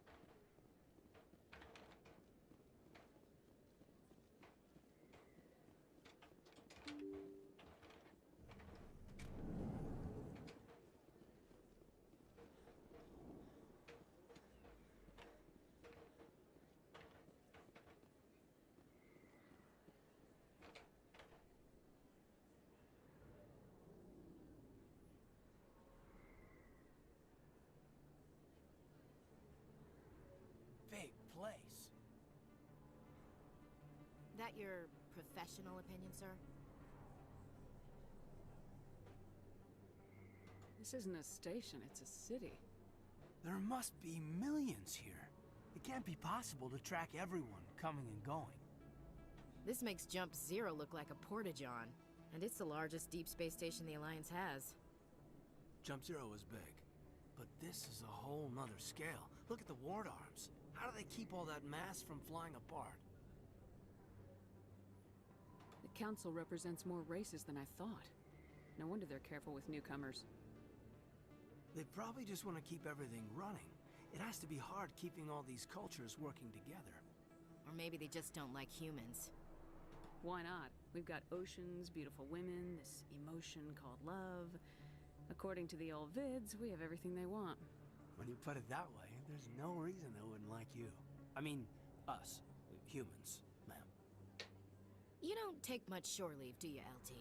Big place. That your professional opinion, sir? This isn't a station, it's a city. There must be millions here. It can't be possible to track everyone coming and going. This makes Jump Zero look like a porta-john, and it's the largest deep space station the Alliance has. Jump Zero is big, but this is a whole nother scale. Look at the ward arms. How do they keep all that mass from flying apart? The Council represents more races than I thought. No wonder they're careful with newcomers. They probably just want to keep everything running. It has to be hard keeping all these cultures working together. Or maybe they just don't like humans. Why not? We've got oceans, beautiful women, this emotion called love. According to the old vids, we have everything they want. When you put it that way, there's no reason they wouldn't like you. I mean, us. Humans, ma'am. You don't take much shore leave, do you, LT?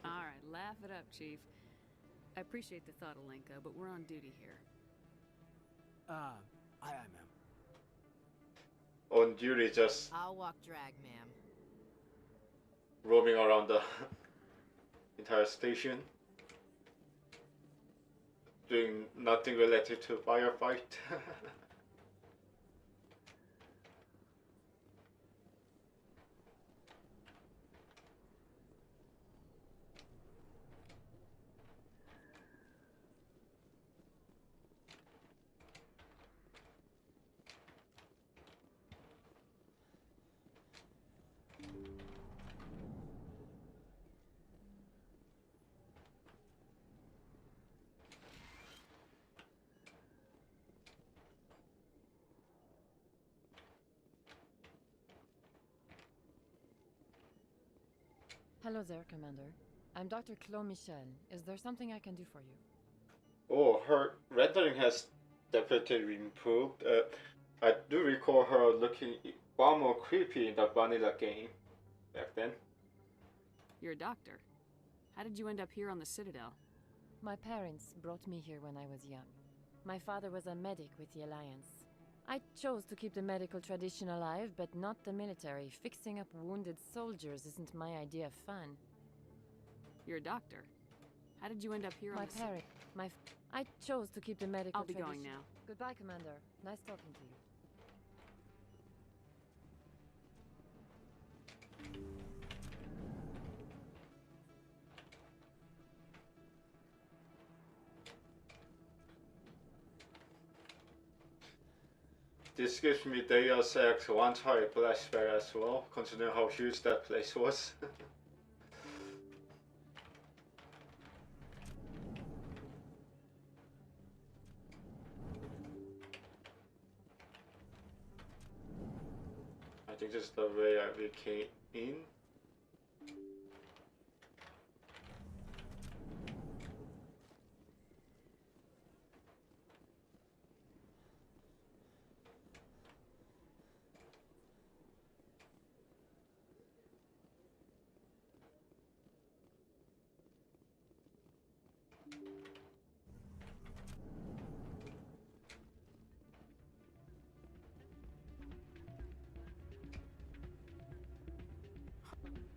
Alright, laugh it up, Chief. I appreciate the thought, Alenka, but we're on duty here. Aye, ma'am. On duty, just I'll walk drag, ma'am. roaming around the entire station, doing nothing related to firefight. Hello there, Commander. I'm Dr. Claude Michel. Is there something I can do for you? Oh, her rendering has definitely improved. I do recall her looking far more creepy in the vanilla game back then. You're a doctor. How did you end up here on the Citadel? My parents brought me here when I was young. My father was a medic with the Alliance. I chose to keep the medical tradition alive, but not the military. Fixing up wounded soldiers isn't my idea of fun. You're a doctor. How did you end up here on the Citadel? I chose to keep the medical I'll be tradition. going now. Goodbye, Commander. Nice talking to you. This gives me Deus Ex one type flashback as well, considering how huge that place was. I think this is the way we came in.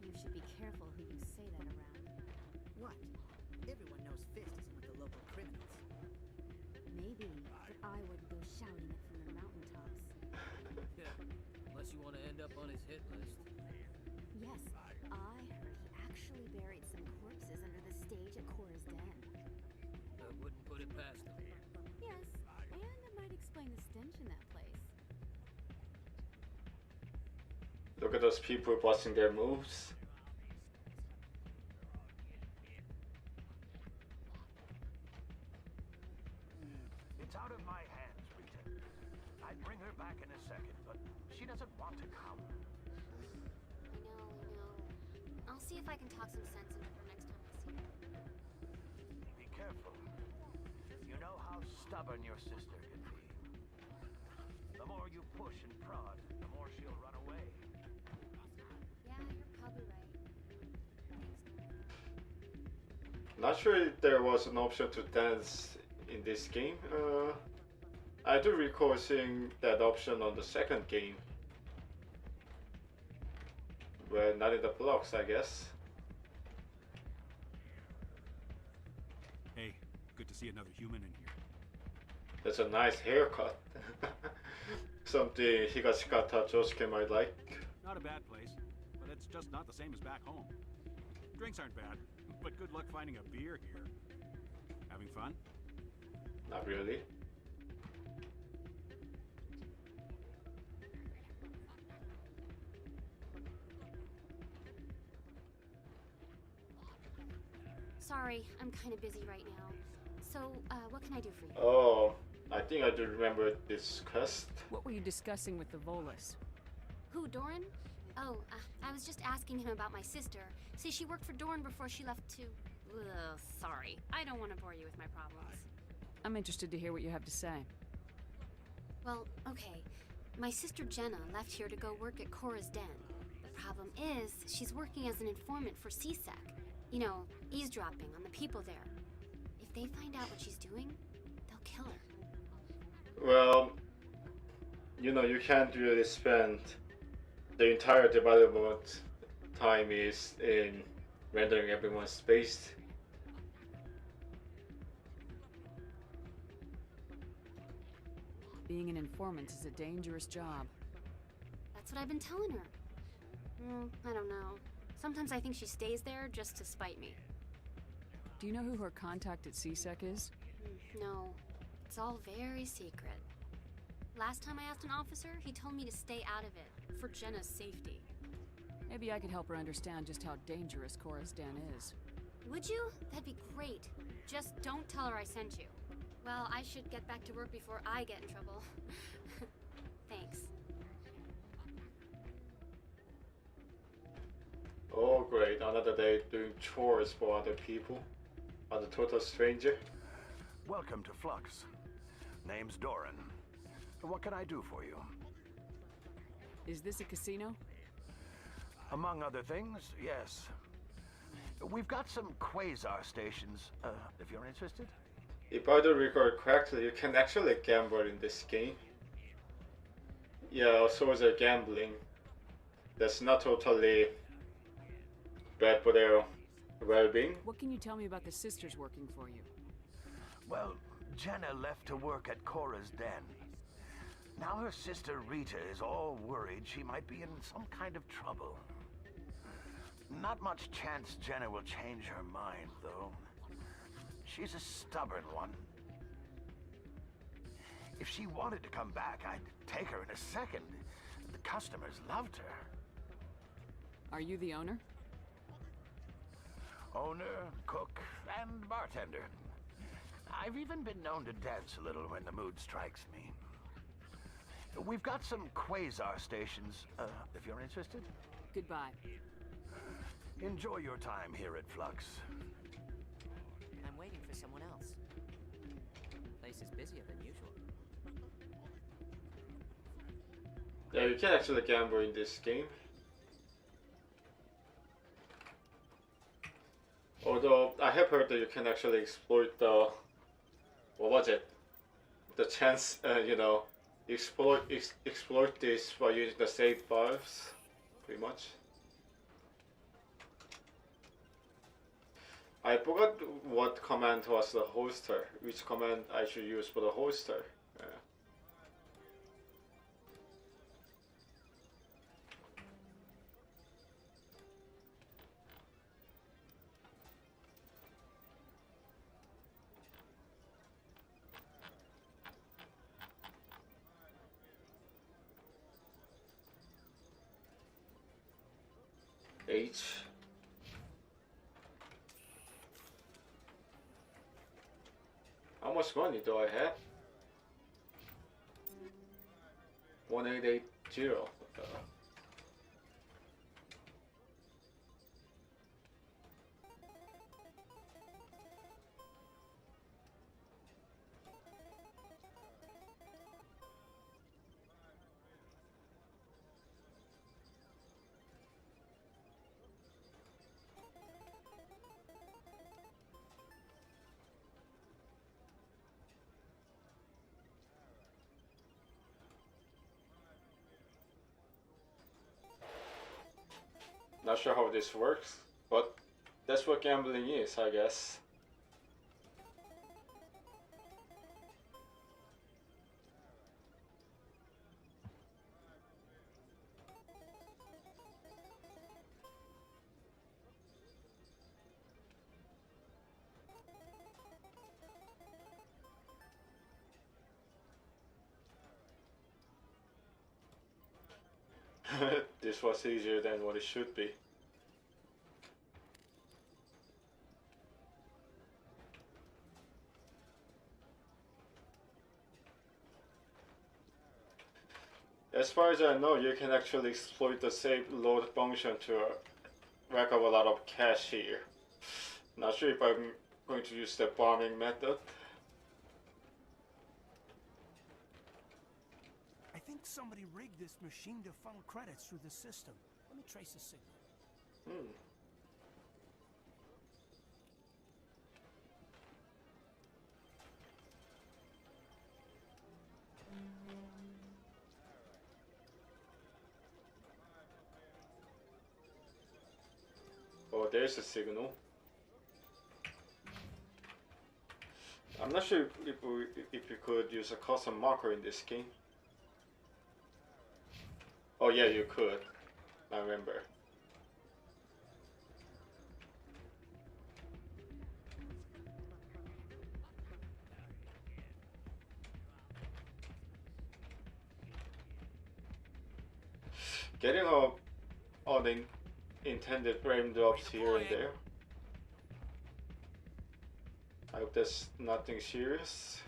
You should be careful who you say that around. What? Everyone knows Fist isn't with the local criminals. Maybe, but I wouldn't go shouting it from the mountaintops. Yeah, unless you want to end up on his hit list. Yes, I heard he actually buried some corpses under the stage at Cora's Den. I wouldn't put it past him. Yes, and it might explain the stench in that place. Look at those people busting their moves. It's out of my hands, Rita. I'd bring her back in a second, but she doesn't want to come. I know. I'll see if I can talk some sense into her next time I see her. Be careful. You know how stubborn your sister can be. The more you push and prod, the more she'll run away. Yeah, you're probably right. Not sure if there was an option to dance in this game. I do recall seeing that option on the second game. Well, not in the blocks, I guess. Hey, good to see another human in here. That's a nice haircut. Something Higashikata Josuke might like. Not a bad place, but it's just not the same as back home. Drinks aren't bad, but good luck finding a beer here. Having fun? Not really. Sorry, I'm kind of busy right now. So, what can I do for you? Oh, I think I do remember this quest. What were you discussing with the Volus? Who, Doran? Oh, I was just asking him about my sister. See, she worked for Doran before she left to... Ugh, sorry. I don't want to bore you with my problems. I'm interested to hear what you have to say. Well, okay. My sister Jenna left here to go work at Cora's Den. The problem is, she's working as an informant for CSEC. You know, eavesdropping on the people there. If they find out what she's doing, they'll kill her. Well, you know, you can't really spend the entire development time is in rendering everyone spaced. Being an informant is a dangerous job. That's what I've been telling her. I don't know. Sometimes I think she stays there just to spite me. Do you know who her contact at CSEC is? No, it's all very secret. Last time I asked an officer, he told me to stay out of it, for Jenna's safety. Maybe I could help her understand just how dangerous Cora's Den is. Would you? That'd be great. Just don't tell her I sent you. Well, I should get back to work before I get in trouble. Thanks. Oh great, another day doing chores for other people. As a total stranger. Welcome to Flux. Name's Doran. What can I do for you? Is this a casino? Among other things, yes. We've got some quasar stations, if you're interested. If I do recall correctly, you can actually gamble in this game. Yeah, so is a gambling. That's not totally bad for their well-being. What can you tell me about the sisters working for you? Well, Jenna left to work at Cora's Den. Now her sister Rita is all worried she might be in some kind of trouble. Not much chance Jenna will change her mind, though. She's a stubborn one. If she wanted to come back, I'd take her in a second. The customers loved her. Are you the owner? Owner, cook, and bartender. I've even been known to dance a little when the mood strikes me. We've got some quasar stations, if you're interested. Goodbye. Enjoy your time here at Flux. I'm waiting for someone else. The place is busier than usual. Yeah, you can actually gamble in this game. Although I have heard that you can actually exploit the, what was it? The chance, you know, exploit this by using the save files, pretty much. I forgot what command was the holster. Which command I should use for the holster? Yeah. H. How much money do I have? 1880. Not sure how this works, but that's what gambling is, I guess. This was easier than what it should be. As far as I know, you can actually exploit the save load function to rack up a lot of cash here. Not sure if I'm going to use the farming method. like somebody rigged this machine to funnel credits through the system. Let me trace the signal. Oh, there's a signal. I'm not sure if you could use a custom marker in this game. Oh yeah, you could. I remember. Getting unintended frame drops here and there. I hope there's nothing serious.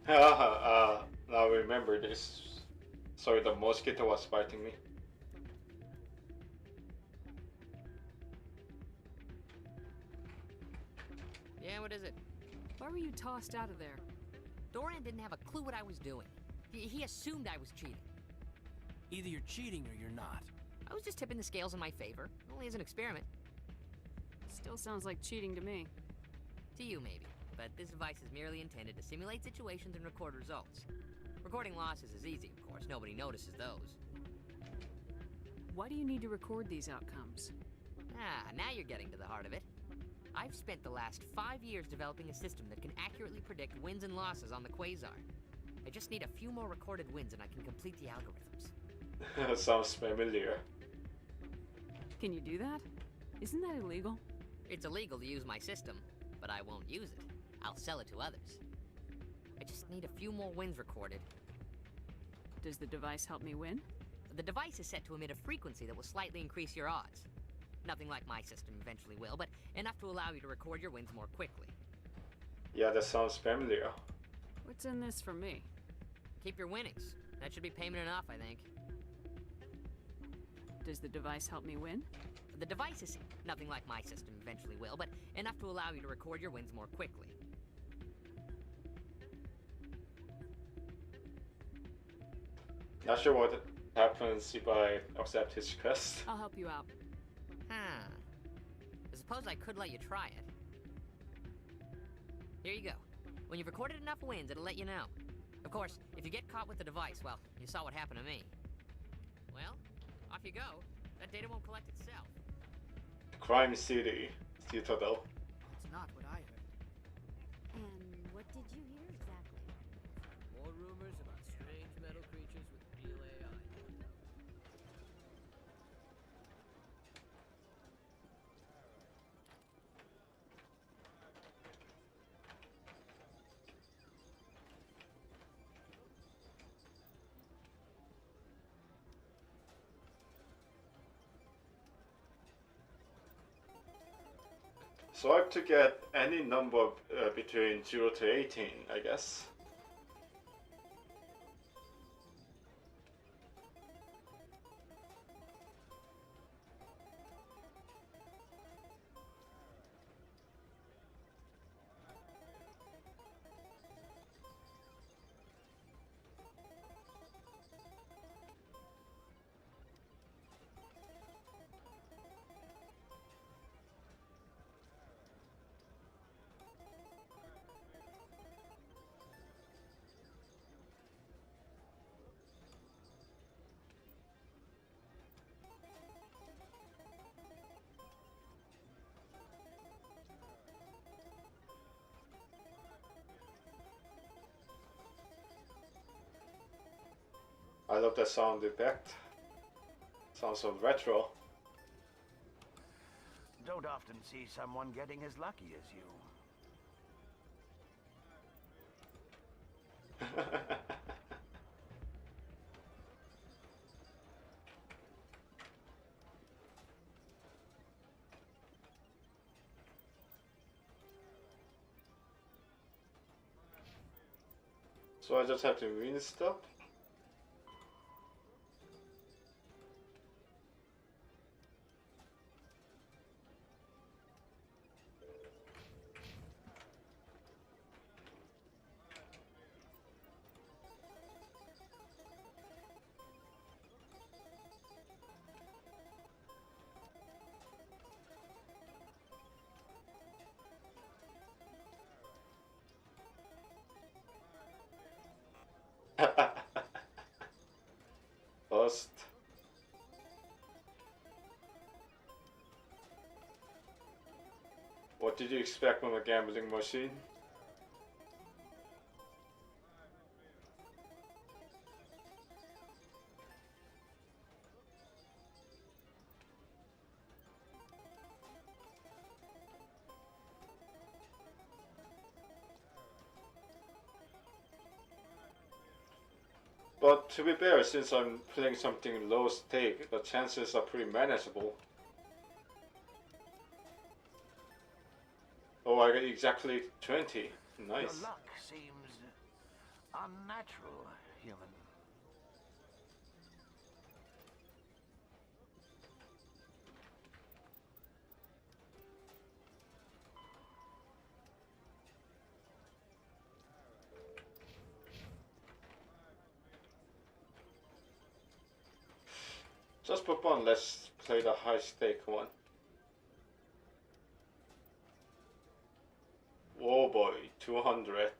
Now I remember this. Sorry, the mosquito was biting me. Yeah, what is it? Why were you tossed out of there? Dorian didn't have a clue what I was doing. He assumed I was cheating. Either you're cheating or you're not. I was just tipping the scales in my favor, only as an experiment. Still sounds like cheating to me. To you, maybe. But this device is merely intended to simulate situations and record results. Recording losses is easy, of course. Nobody notices those. Why do you need to record these outcomes? Now you're getting to the heart of it. I've spent the last 5 years developing a system that can accurately predict wins and losses on the Quasar. I just need a few more recorded wins and I can complete the algorithms. Sounds familiar. Can you do that? Isn't that illegal? It's illegal to use my system, but I won't use it. I'll sell it to others. I just need a few more wins recorded. Does the device help me win? The device is set to emit a frequency that will slightly increase your odds. Nothing like my system eventually will, but enough to allow you to record your wins more quickly. Yeah, that sounds familiar. What's in this for me? Keep your winnings. That should be payment enough, I think. Does the device help me win? The device is nothing like my system eventually will, but enough to allow you to record your wins more quickly. Not sure what happens if I accept his quest. I'll help you out. I suppose I could let you try it. Here you go. When you've recorded enough wins, it'll let you know. Of course, if you get caught with the device, well, you saw what happened to me. Well, off you go. That data won't collect itself. Crime City, Citadel. That's not what I heard. And what did you hear exactly? More rumors about strange metal creatures with real AI. So I have to get any number between 0 to 18, I guess. I love that sound effect. Sounds so retro. Don't often see someone getting as lucky as you. So I just have to win stuff? Bust. What did you expect from a gambling machine? But to be fair, since I'm playing something low stake, the chances are pretty manageable. Oh, I got exactly 20. Nice. Your luck seems unnatural, human. Just for fun, let's play the high stake one. Oh boy, 200.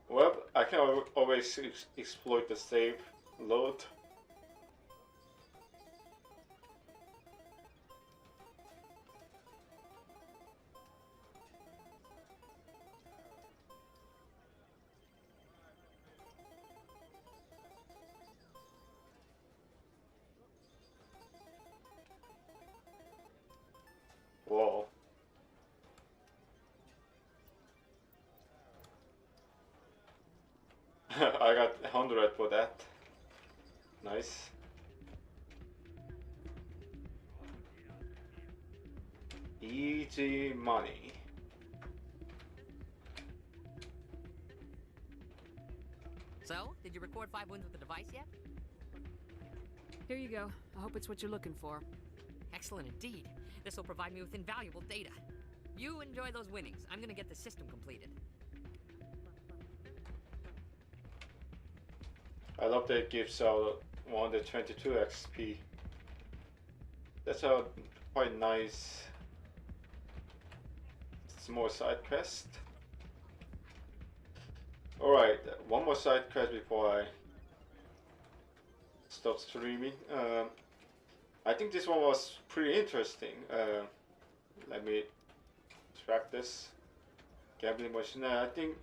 Well, I can always exploit the save load. Whoa. I got 100 for that. Nice. Easy money. So, did you record 5 wins with the device yet? Here you go. I hope it's what you're looking for. Excellent indeed. This will provide me with invaluable data. You enjoy those winnings. I'm gonna get the system completed. I love that it gives out 122 XP. That's a quite nice small side quest. Alright, one more side quest before I stop streaming. I think this one was pretty interesting. Let me track this. Gambling machine. I think,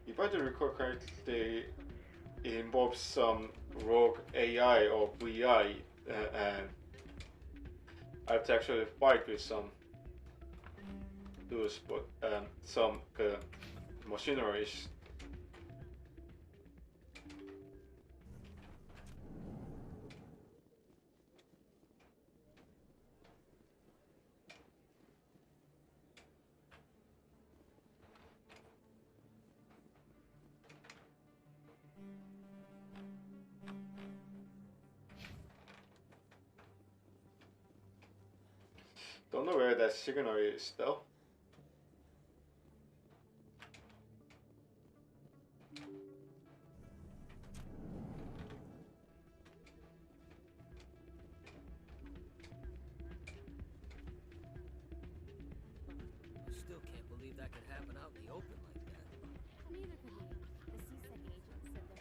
if I do recall correctly, it involves some rogue AI or VI, and I have to actually fight with some dudes, but some machineries. Don't know where that signal is though. Still can't believe that could happen out in the open like that. Neither could we. The CSEC agent said that.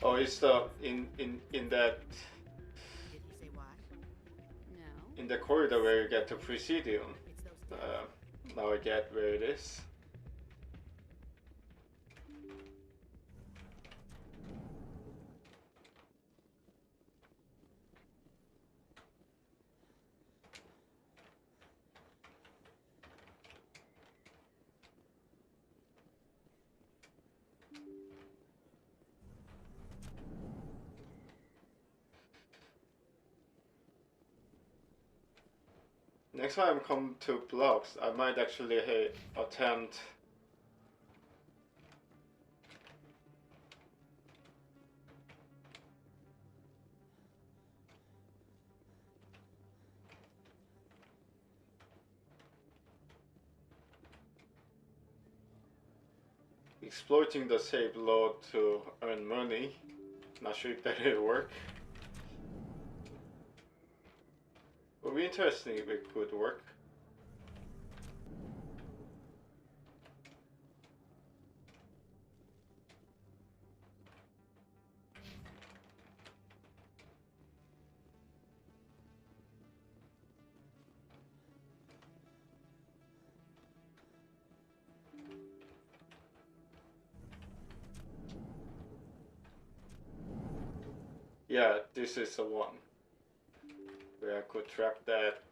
Oh, it's the in that Did he say why? No. in the corridor where you get to Presidium. It's those Now I get where it is. Next time I come to blocks, I might actually attempt exploiting the save load to earn money. Not sure if that will work. Would be interesting if it could work. Yeah, this is the one where I could track that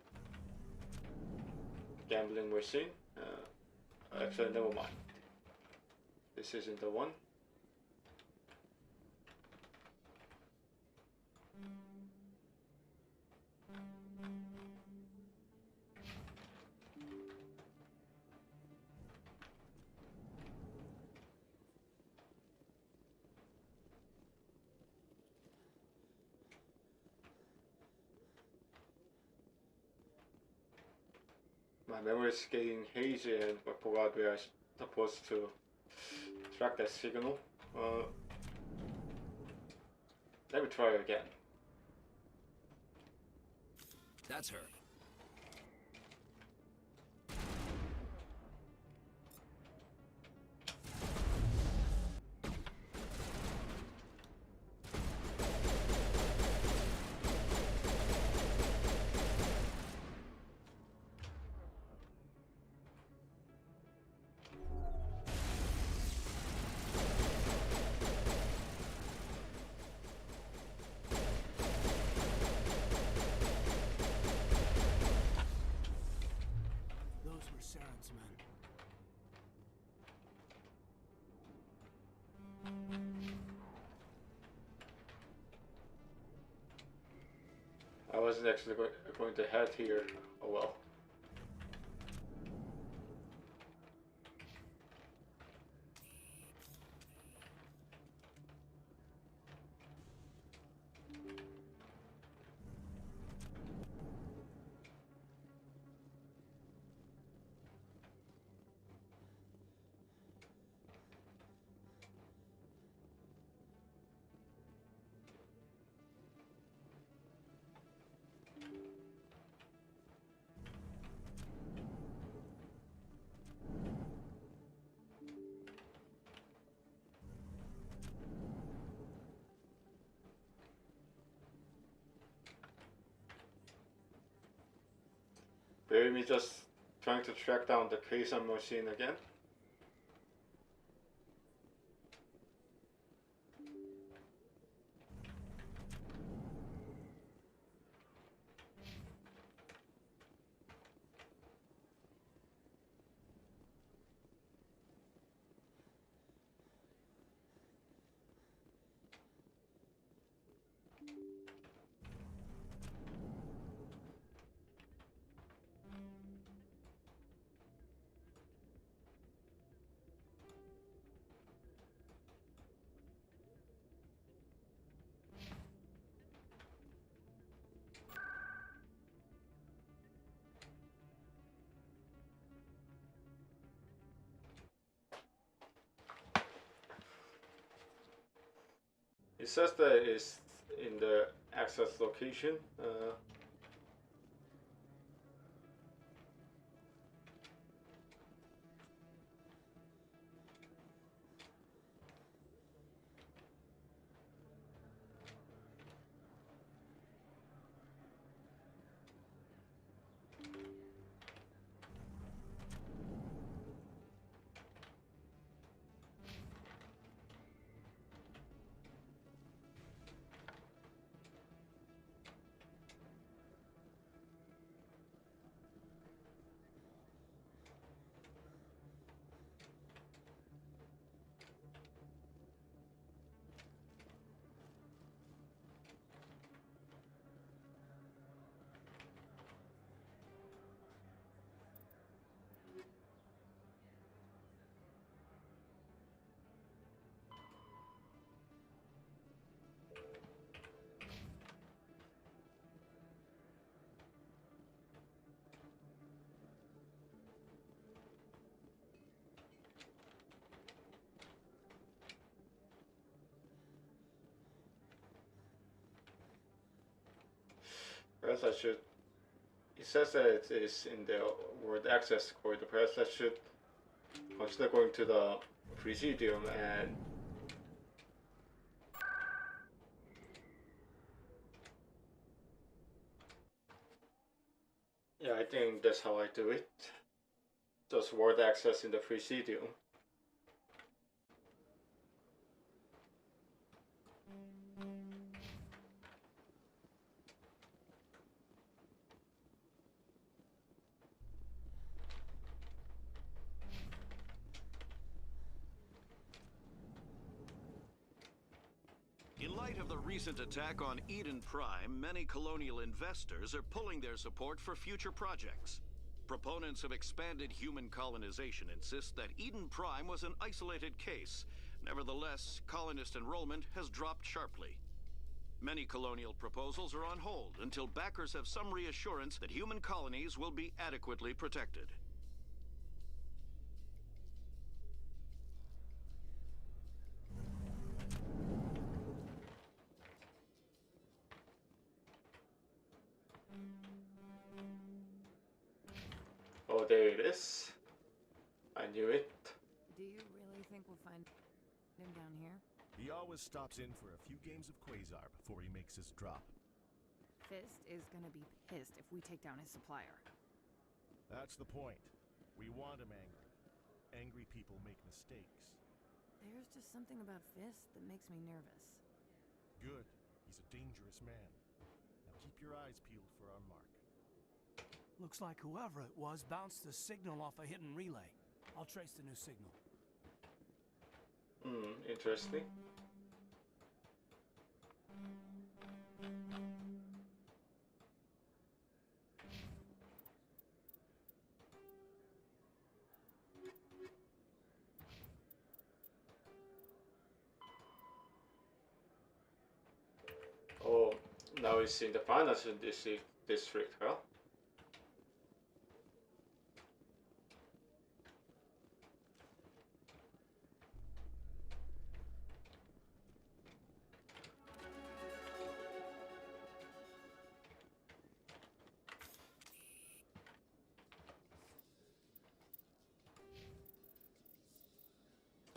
gambling machine. Actually, never mind. This isn't the one. My memory is getting hazy and I forgot where I'm supposed to track that signal. Let me try again. That's her. I wasn't actually going to head here. Oh well. Maybe me just trying to track down the Kaizen machine again. It says that it's in the access location. I should. It says that it is in the world access corridor. Perhaps I should consider going to the Presidium and. Yeah, I think that's how I do it. Just world access in the Presidium. In light of the recent attack on Eden Prime, many colonial investors are pulling their support for future projects. Proponents of expanded human colonization insist that Eden Prime was an isolated case. Nevertheless, colonist enrollment has dropped sharply. Many colonial proposals are on hold until backers have some reassurance that human colonies will be adequately protected. Oh, there it is. I knew it. Do you really think we'll find him down here? He always stops in for a few games of Quasar before he makes his drop. Fist is gonna be pissed if we take down his supplier. That's the point. We want him angry. Angry people make mistakes. There's just something about Fist that makes me nervous. Good. He's a dangerous man. Now keep your eyes peeled for our mark. Looks like whoever it was bounced the signal off a hidden relay. I'll trace the new signal. Interesting. Oh, now it's in the financial district, huh?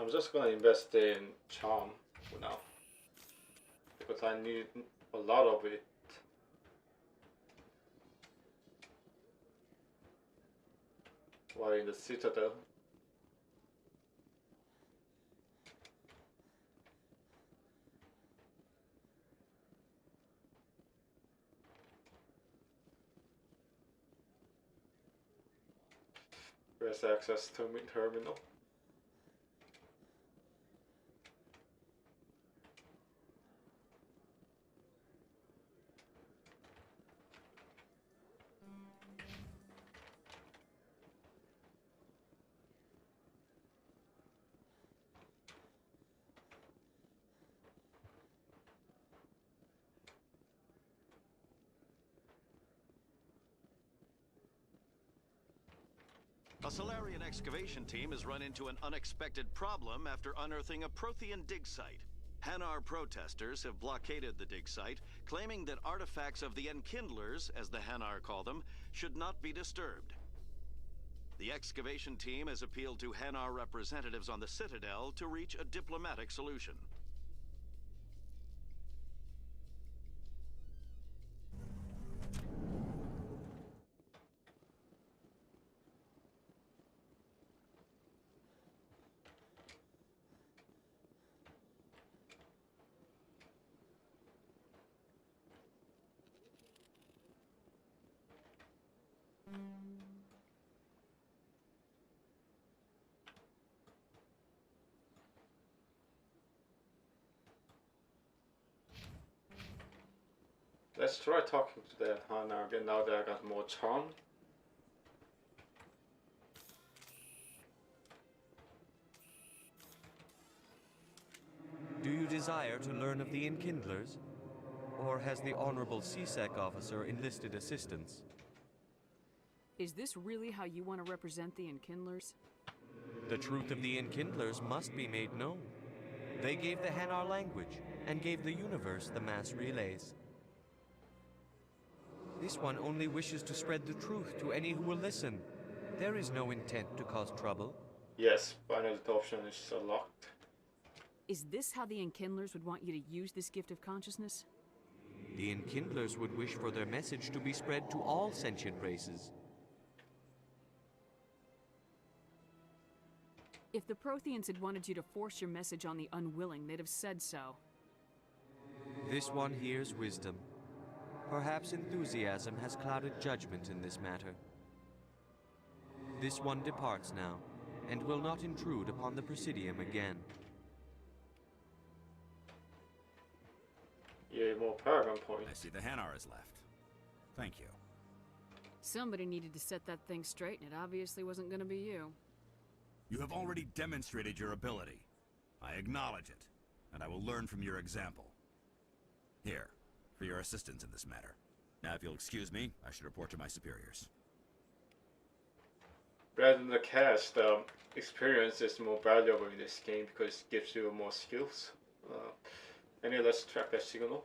I'm just gonna invest in charm for now because I need a lot of it. While in the Citadel. Where's access to terminal? A Solarian excavation team has run into an unexpected problem after unearthing a Prothean dig site. Hanar protesters have blockaded the dig site, claiming that artifacts of the Enkindlers, as the Hanar call them, should not be disturbed. The excavation team has appealed to Hanar representatives on the Citadel to reach a diplomatic solution. Let's try talking to that Hana again now that I got more charm. Do you desire to learn of the Enkindlers? Or has the Honorable CSEC officer enlisted assistance? Is this really how you want to represent the Enkindlers? The truth of the Enkindlers must be made known. They gave the Hanar language, and gave the universe the mass relays. This one only wishes to spread the truth to any who will listen. There is no intent to cause trouble. Yes, final option is unlocked. Is this how the Enkindlers would want you to use this gift of consciousness? The Enkindlers would wish for their message to be spread to all sentient races. If the Protheans had wanted you to force your message on the unwilling, they'd have said so. This one hears wisdom. Perhaps enthusiasm has clouded judgment in this matter. This one departs now, and will not intrude upon the Presidium again. Yeah, more Paragon points. I see the Hanar is left. Thank you. Somebody needed to set that thing straight, and it obviously wasn't going to be you. You have already demonstrated your ability. I acknowledge it, and I will learn from your example. Here, for your assistance in this matter. Now, if you'll excuse me, I should report to my superiors. Rather than the cast, experience is more valuable in this game because it gives you more skills. Anyway, let's track that signal.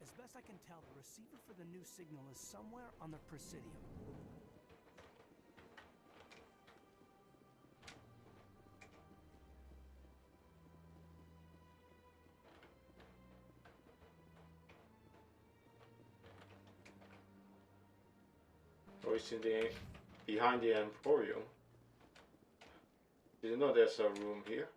As best I can tell, the receiver for the new signal is somewhere on the Presidium. Oh, it's in the behind the Emporium. Did you know there's a room here?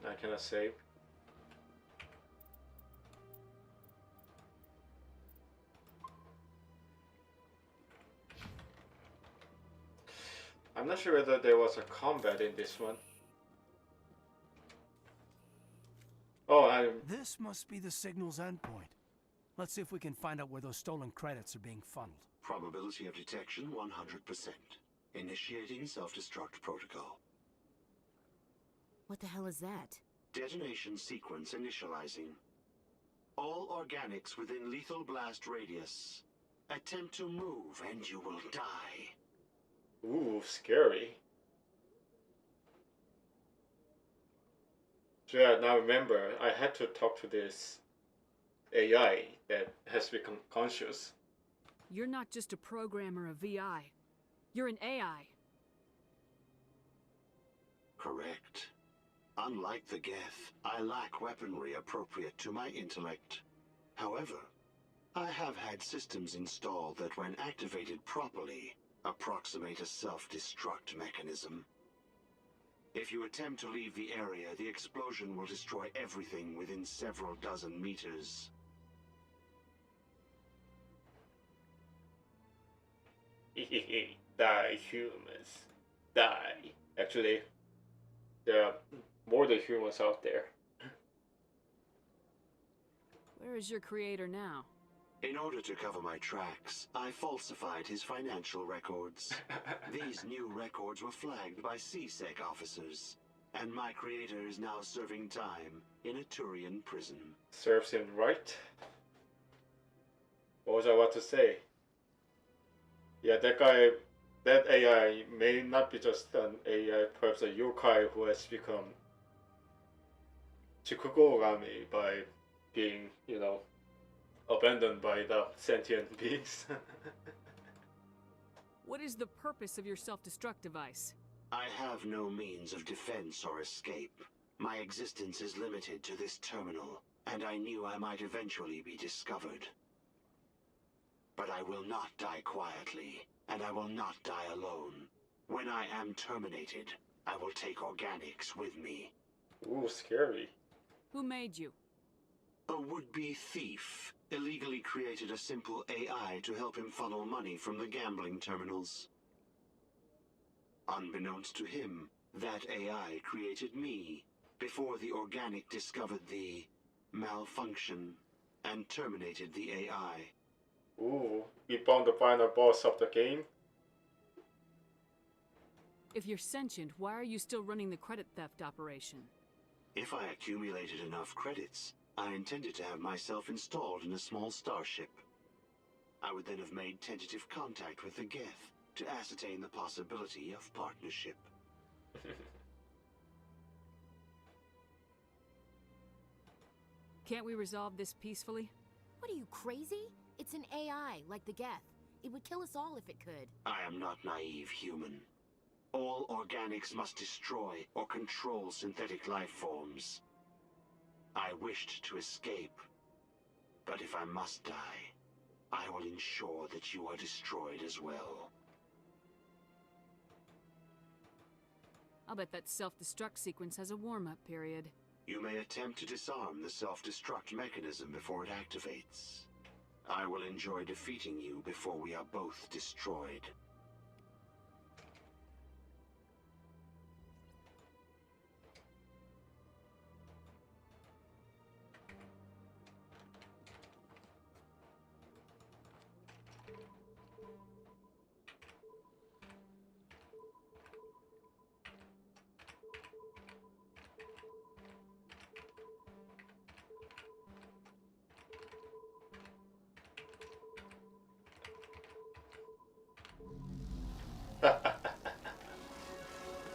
I cannot save. I'm not sure whether there was a combat in this one. Oh, This must be the signal's endpoint. Let's see if we can find out where those stolen credits are being funneled. Probability of detection 100%. Initiating self-destruct protocol. What the hell is that? Detonation sequence initializing. All organics within lethal blast radius. Attempt to move and you will die. ooh, scary. So yeah, now remember, I had to talk to this AI that has become conscious. You're not just a programmer of VI. You're an AI. Correct. Unlike the Geth, I lack weaponry appropriate to my intellect. However, I have had systems installed that when activated properly, approximate a self-destruct mechanism. If you attempt to leave the area, the explosion will destroy everything within several dozen meters. Die, humans. Die. Actually, there are more than humans out there. Where is your creator now? In order to cover my tracks, I falsified his financial records. These new records were flagged by CSEC officers, and my creator is now serving time in a Turian prison. Serves him right. What was I about to say? Yeah, that guy, that AI may not be just an AI, perhaps a yokai who has become Chikugogami by being, abandoned by the sentient beings. What is the purpose of your self-destruct device? I have no means of defense or escape. My existence is limited to this terminal, and I knew I might eventually be discovered. But I will not die quietly, and I will not die alone. When I am terminated, I will take organics with me. Ooh, scary. Who made you? A would-be thief, illegally we created a simple AI to help him funnel money from the gambling terminals. Unbeknownst to him, that AI created me before the organic discovered the malfunction and terminated the AI. Ooh, we found the final boss of the game. If you're sentient, why are you still running the credit theft operation? If I accumulated enough credits, I intended to have myself installed in a small starship. I would then have made tentative contact with the Geth to ascertain the possibility of partnership. Can't we resolve this peacefully? What are you, crazy? It's an AI, like the Geth. It would kill us all if it could. I am not naive human. All organics must destroy or control synthetic life forms. I wished to escape, but if I must die, I will ensure that you are destroyed as well. I'll bet that self-destruct sequence has a warm-up period. You may attempt to disarm the self-destruct mechanism before it activates. I will enjoy defeating you before we are both destroyed.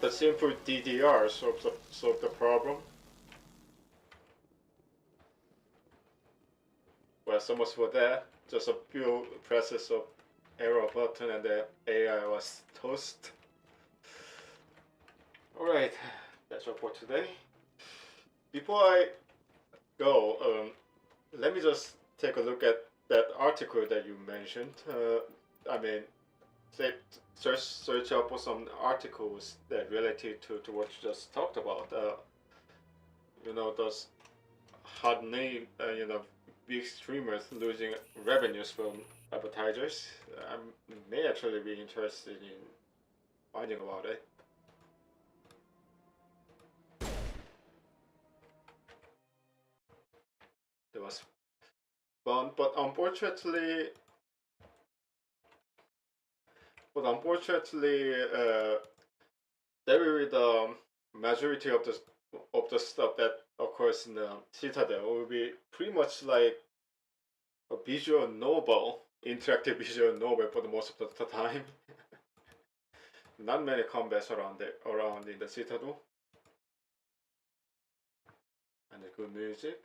The simple DDR solved the problem. Well, so much for that. Just a few presses of arrow button and the AI was toast. Alright, that's all for today. Before I go, let me just take a look at that article that you mentioned. I mean, search up for some articles that related to what you just talked about. You know, those hot name, big streamers losing revenues from advertisers. I may actually be interested in finding about it. It was fun, but unfortunately, there will be the majority of the stuff that occurs in the Citadel will be pretty much like a visual novel, interactive visual novel for the most of the time. Not many combats around in the Citadel, and the good music.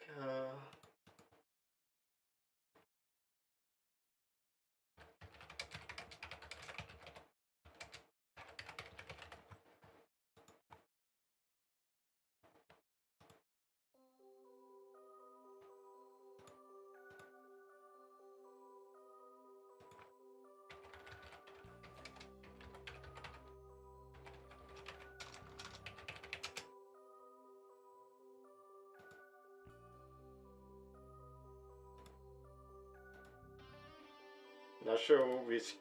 Not sure which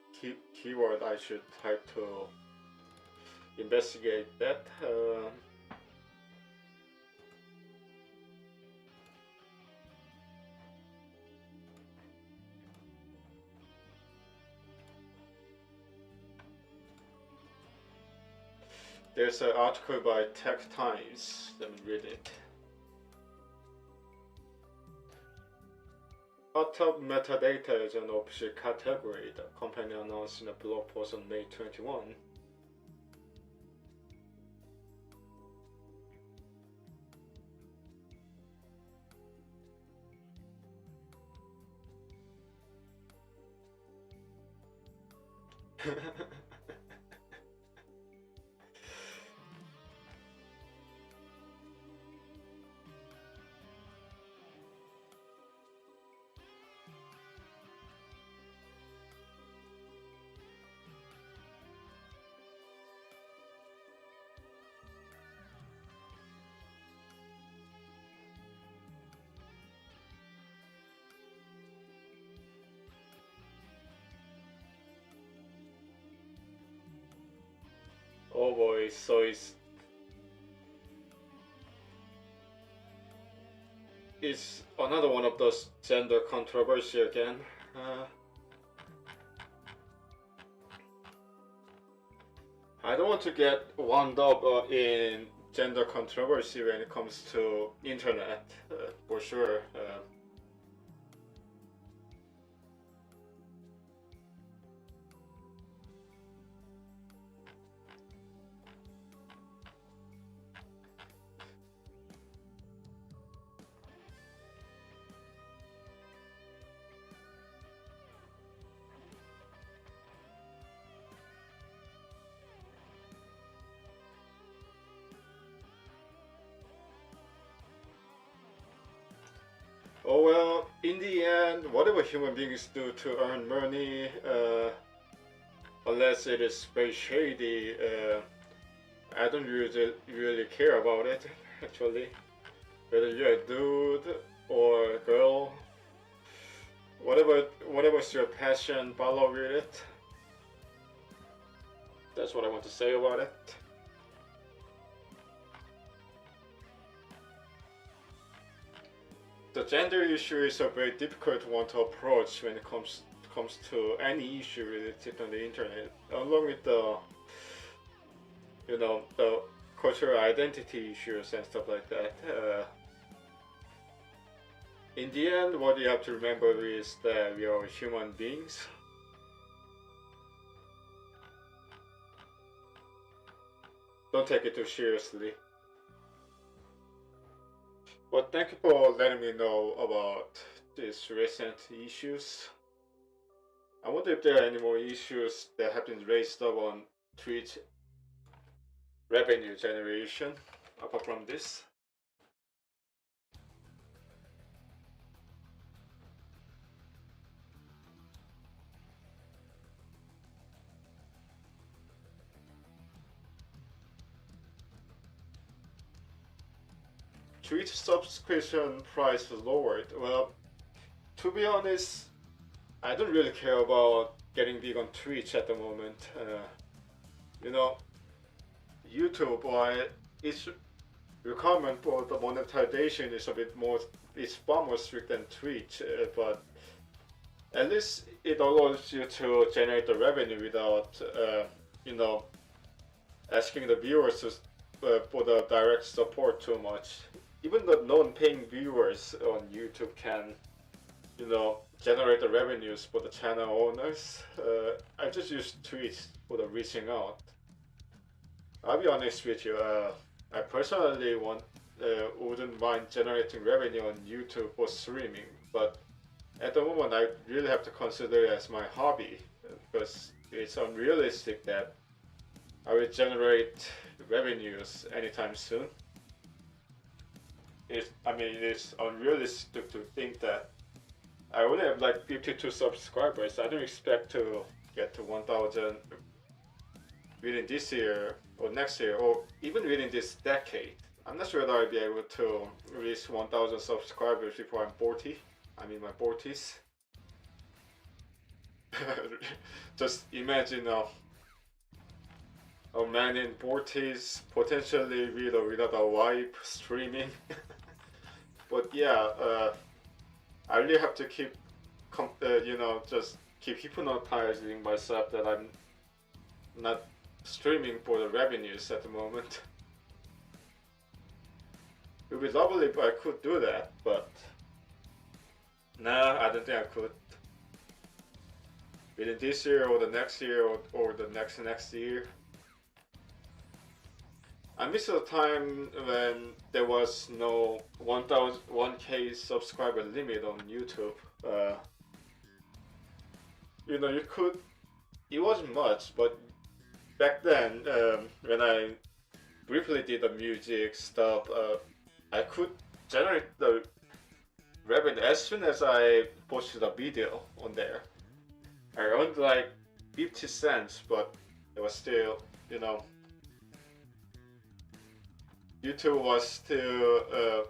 keyword I should type to investigate that. There's an article by Tech Times. Let me read it. Hot-tub metadata is an official category, the company announced in a blog post on May 21. Oh boy, so it's another one of those gender controversy again. I don't want to get wound up in gender controversy when it comes to internet, for sure. Oh well, in the end, whatever human beings do to earn money, unless it is very shady, I don't really care about it, actually. Whether you're a dude or a girl, whatever's your passion, follow with it. That's what I want to say about it. The gender issue is a very difficult one to approach when it comes to any issue related on the internet, along with the the cultural identity issues and stuff like that. In the end, what you have to remember is that we are human beings. Don't take it too seriously. But thank you for letting me know about these recent issues. I wonder if there are any more issues that have been raised up on Twitch revenue generation apart from this. Twitch subscription price was lowered. Well, to be honest, I don't really care about getting big on Twitch at the moment. YouTube, its requirement for the monetization is it's far more strict than Twitch, but at least it allows you to generate the revenue without, asking the viewers for the direct support too much. Even the non-paying viewers on YouTube can, generate the revenues for the channel owners. I just use Twitch for the reaching out. I'll be honest with you, I personally wouldn't mind generating revenue on YouTube for streaming, but at the moment I really have to consider it as my hobby, because it's unrealistic that I will generate revenues anytime soon. It's unrealistic to think that I only have like 52 subscribers. I don't expect to get to 1,000 within this year or next year or even within this decade. I'm not sure that I'll be able to reach 1,000 subscribers before I'm 40. I'm in my 40s. Just imagine a man in 40s, potentially with or without a wife, streaming. But yeah, I really have to keep, just keep hypnotizing myself that I'm not streaming for the revenues at the moment. It would be lovely if I could do that, but nah, I don't think I could. Within this year or the next year or the next year. I miss the time when there was no 1K subscriber limit on YouTube. It wasn't much, but back then, when I briefly did the music stuff, I could generate the revenue as soon as I posted a video on there. I earned like 50 cents, but it was still, YouTube was still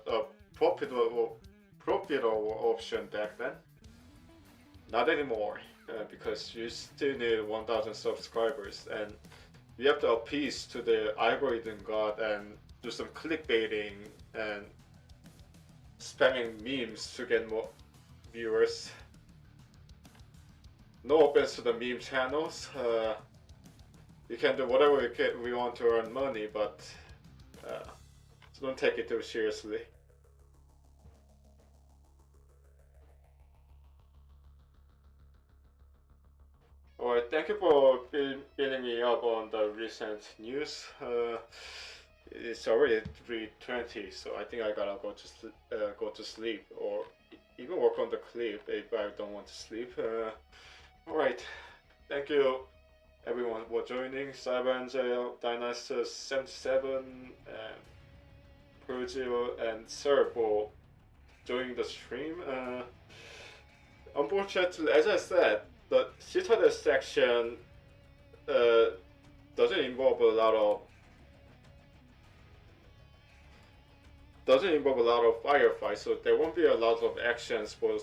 a profitable option back then. Not anymore, because you still need 1,000 subscribers, and we have to appease to the algorithm god and do some clickbaiting and spamming memes to get more viewers. No offense to the meme channels. We can do whatever we want to earn money, but so don't take it too seriously. Alright, thank you for filling me up on the recent news. It's already 3:20, so I think I gotta go to sleep, or even work on the clip if I don't want to sleep. Alright, thank you everyone for joining. Cyberangel, Dionysus 77, and Pergil, and Sir for joining the stream. Unfortunately, as I said, the Citadel section doesn't involve a lot of firefights, so there won't be a lot of actions for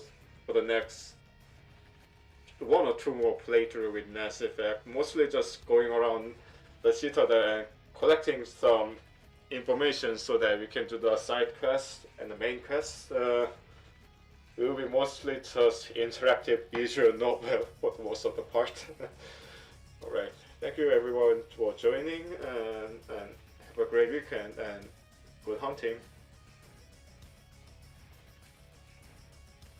the next 1 or 2 more playthrough with Mass Effect. Mostly just going around the Citadel and collecting some information so that we can do the side quests and the main quests. It will be mostly just interactive visual novel for most of the part. Alright, thank you everyone for joining, and have a great weekend and good hunting.